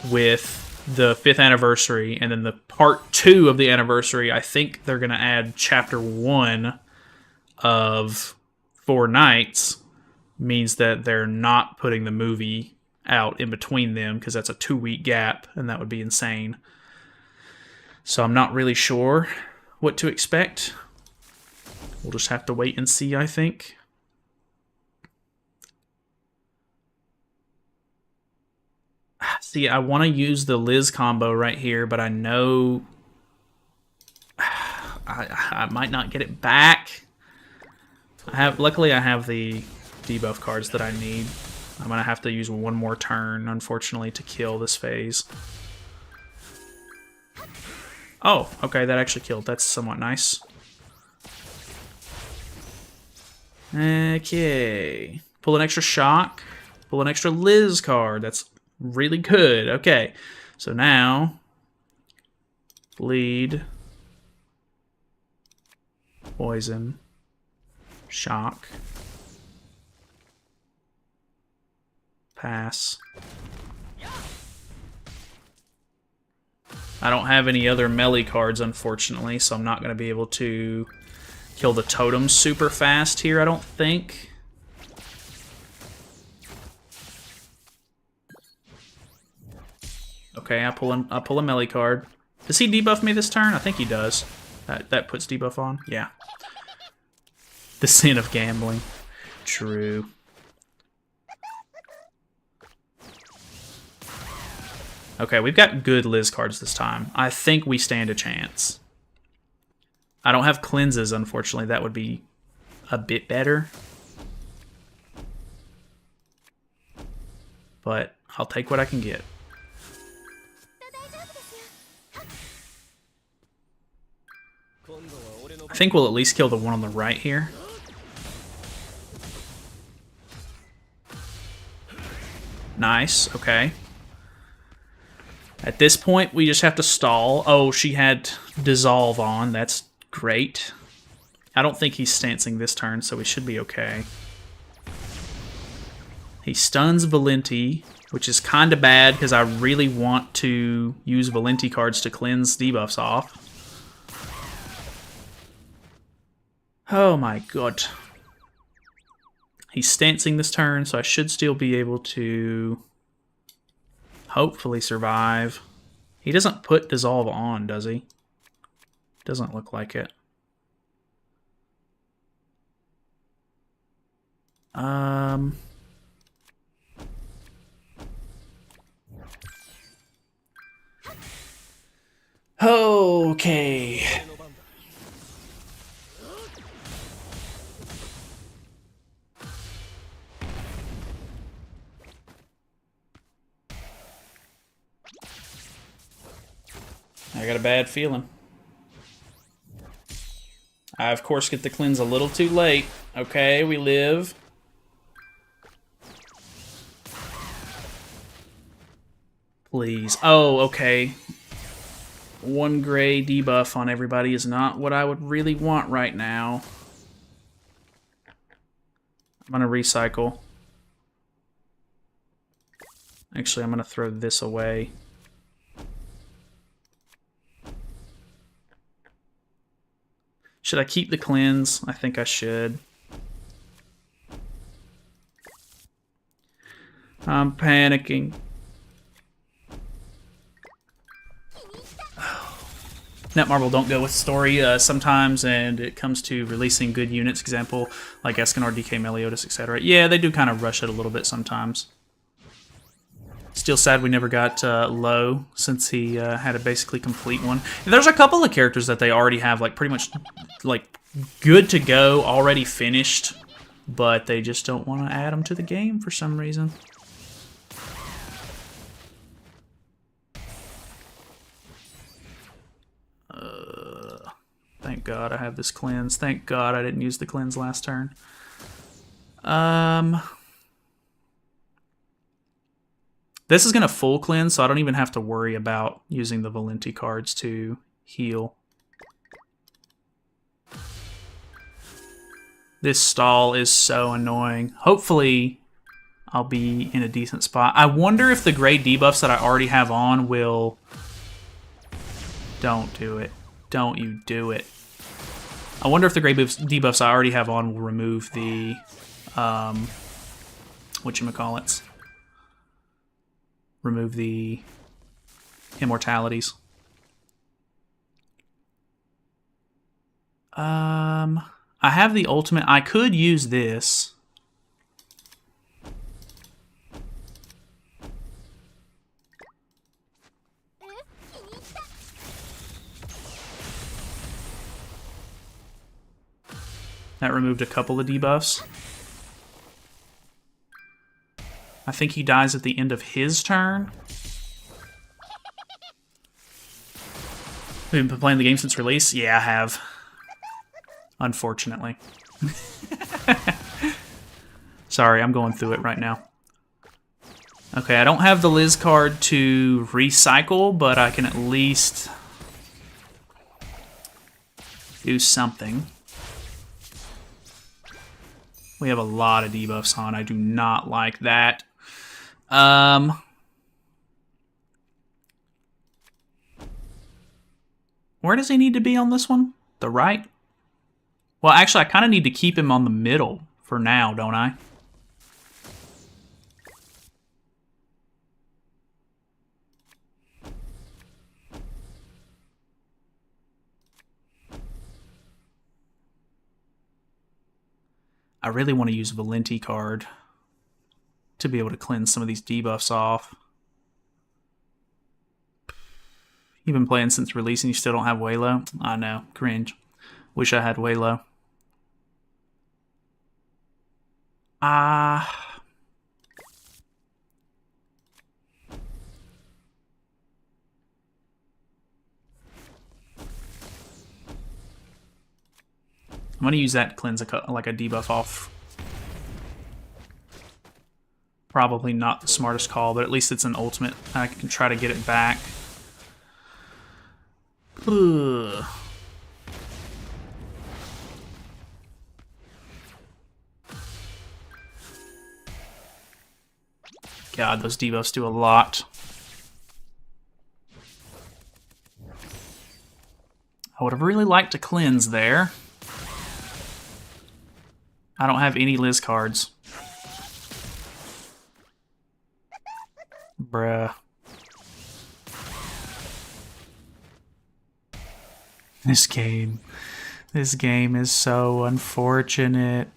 with the 5th anniversary, and then the part 2 of the anniversary, I think they're going to add Chapter 1 of 4 Nights, means that they're not putting the movie out in between them, because that's a 2-week gap, and that would be insane. So I'm not really sure what to expect. We'll just have to wait and see, I think. See, I want to use the Liz combo right here, but I know I might not get it back. Luckily I have the debuff cards that I need. I'm going to have to use one more turn, unfortunately, to kill this phase. Oh, okay, that actually killed. That's somewhat nice. Okay. Pull an extra shock. Pull an extra Liz card. That's really good. Okay, so now... bleed. Poison. Shock. Pass. I don't have any other melee cards, unfortunately, so I'm not going to be able to kill the totems super fast here, I don't think. Okay, I pull a melee card. Does he debuff me this turn? I think he does. That puts debuff on? Yeah. The sin of gambling. True. Okay, we've got good Liz cards this time. I think we stand a chance. I don't have cleanses, unfortunately. That would be a bit better. But I'll take what I can get. I think we'll at least kill the one on the right here. Nice, okay. At this point, we just have to stall. Oh, she had Dissolve on. That's great. I don't think he's stancing this turn, so we should be okay. He stuns Valenti, which is kind of bad because I really want to use Valenti cards to cleanse debuffs off. Oh my god. He's stancing this turn, so I should still be able to hopefully survive. He doesn't put Dissolve on, does he? Doesn't look like it. Okay. I got a bad feeling. I, of course, get the cleanse a little too late. Okay, we live. Please. Oh, okay. 1 gray debuff on everybody is not what I would really want right now. I'm going to recycle. Actually, I'm going to throw this away. Should I keep the cleanse? I think I should. I'm panicking. Netmarble don't go with story sometimes, and it comes to releasing good units, example, like Escanor, DK, Meliodas, etc. Yeah, they do kind of rush it a little bit sometimes. Still sad we never got Low, since he had a basically complete one. And there's a couple of characters that they already have, like, pretty much, like, good to go, already finished, but they just don't want to add them to the game for some reason. Thank God I have this cleanse. Thank God I didn't use the cleanse last turn. This is going to full cleanse, so I don't even have to worry about using the Valenti cards to heal. This stall is so annoying. Hopefully, I'll be in a decent spot. I wonder if the gray debuffs that I already have on will... Don't do it. Don't you do it. I wonder if the gray debuffs I already have on will remove the... whatchamacallits. Remove the immortalities. I have the ultimate. I could use this. That removed a couple of debuffs. I think he dies at the end of his turn. We've been playing the game since release? Yeah, I have. Unfortunately. Sorry, I'm going through it right now. Okay, I don't have the Liz card to recycle, but I can at least do something. We have a lot of debuffs on. I do not like that. Where does he need to be on this one? The right? Well, actually, I kind of need to keep him on the middle for now, don't I? I really want to use Valenti card to be able to cleanse some of these debuffs off. You've been playing since release and you still don't have Waylo? I know, cringe. Wish I had Waylo. I'm going to use that to cleanse like a debuff off. Probably not the smartest call, but at least it's an ultimate. I can try to get it back. Ugh. God, those debuffs do a lot. I would have really liked to cleanse there. I don't have any Liz cards. Bruh. This game is so unfortunate.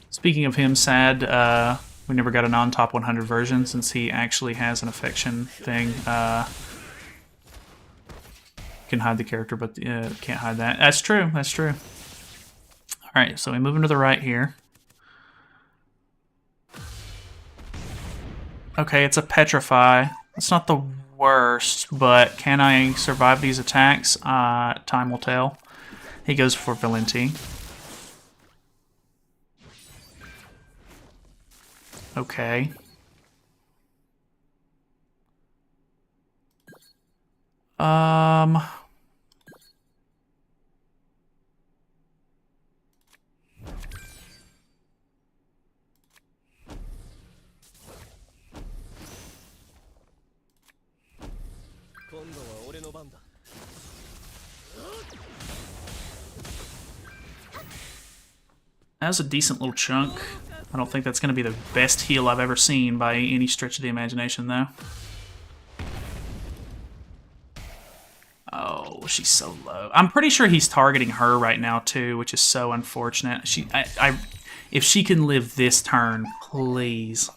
Speaking of him, sad, we never got a non-top 100 version since he actually has an affection thing. Can hide the character, but can't hide that. That's true, that's true. Alright, so we move into the right here. Okay, it's a Petrify. It's not the worst, but can I survive these attacks? Time will tell. He goes for Valenti. Okay. That was a decent little chunk. I don't think that's going to be the best heal I've ever seen by any stretch of the imagination, though. Oh, she's so low. I'm pretty sure he's targeting her right now, too, which is so unfortunate. If she can live this turn, please.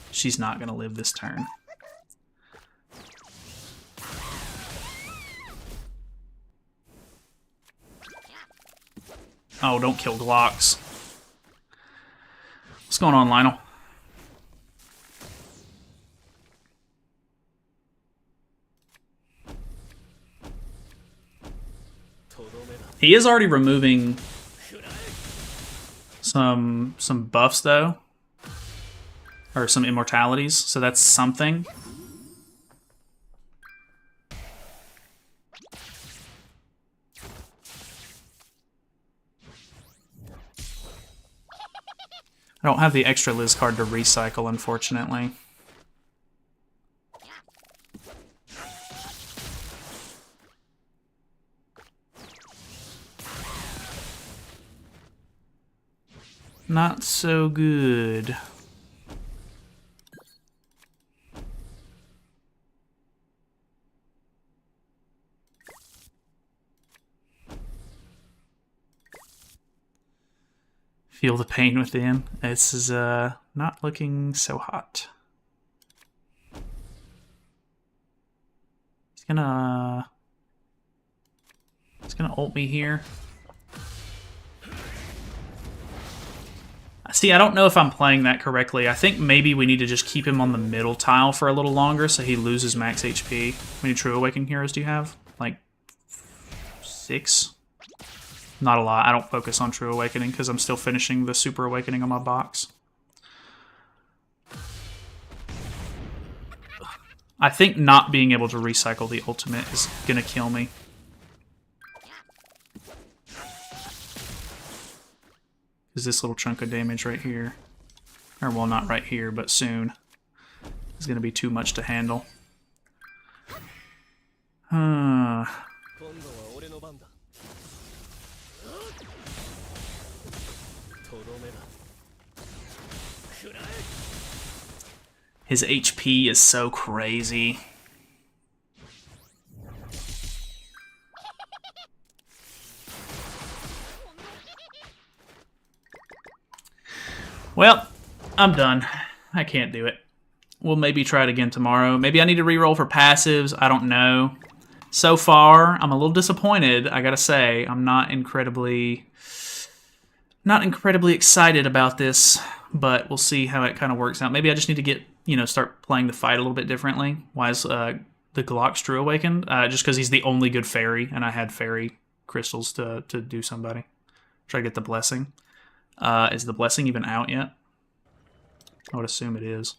She's not going to live this turn. Oh, don't kill Glocks. What's going on, Lionel? He is already removing some buffs, though. Or some immortalities, so that's something. I don't have the extra Liz card to recycle, unfortunately. Not so good. Feel the pain within. This is not looking so hot. He's gonna ult me here. See, I don't know if I'm playing that correctly. I think maybe we need to just keep him on the middle tile for a little longer so he loses max HP. How many True Awakening heroes do you have? Like 6? Not a lot. I don't focus on True Awakening because I'm still finishing the Super Awakening on my box. I think not being able to recycle the ultimate is going to kill me. Because this little chunk of damage right here, or well, not right here, but soon, is going to be too much to handle. His HP is so crazy. Well, I'm done. I can't do it. We'll maybe try it again tomorrow. Maybe I need to reroll for passives. I don't know. So far, I'm a little disappointed. I gotta say, I'm not incredibly excited about this, but we'll see how it kind of works out. Maybe I just need to get, start playing the fight a little bit differently. Why is the Glockstrew awakened? Just because he's the only good fairy, and I had fairy crystals to do somebody. Try to get the blessing. Is the blessing even out yet? I would assume it is.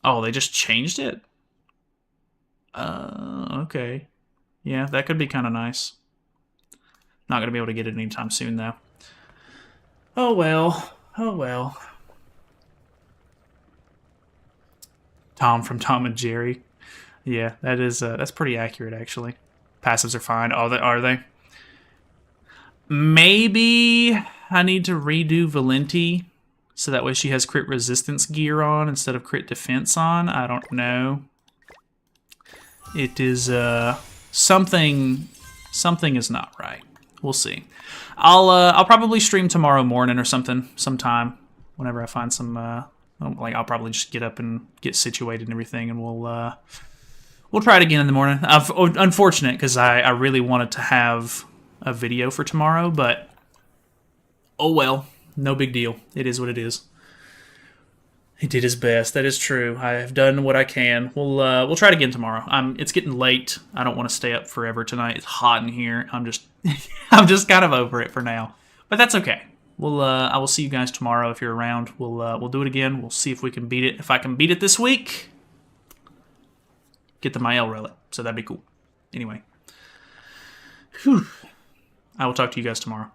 Oh, they just changed it? Okay. Yeah, that could be kind of nice. Not going to be able to get it anytime soon, though. Oh, well. Oh, well. Tom from Tom and Jerry. Yeah, that's pretty accurate, actually. Passives are fine. Oh, are they? Maybe I need to redo Valenti so that way she has crit resistance gear on instead of crit defense on. I don't know. It is something is not right. We'll see. I'll probably stream tomorrow morning or sometime whenever I find some I'll probably just get up and get situated and everything, and we'll try it again in the morning. Unfortunate because I really wanted to have a video for tomorrow, but oh well, no big deal. It is what it is. He did his best. That is true. I have done what I can. We'll try it again tomorrow. It's getting late. I don't want to stay up forever tonight. It's hot in here. I'm just kind of over it for now. But that's okay. I will see you guys tomorrow if you're around. We'll do it again. We'll see if we can beat it. If I can beat it this week, get the Mael relic. So that'd be cool. Anyway. Whew. I will talk to you guys tomorrow.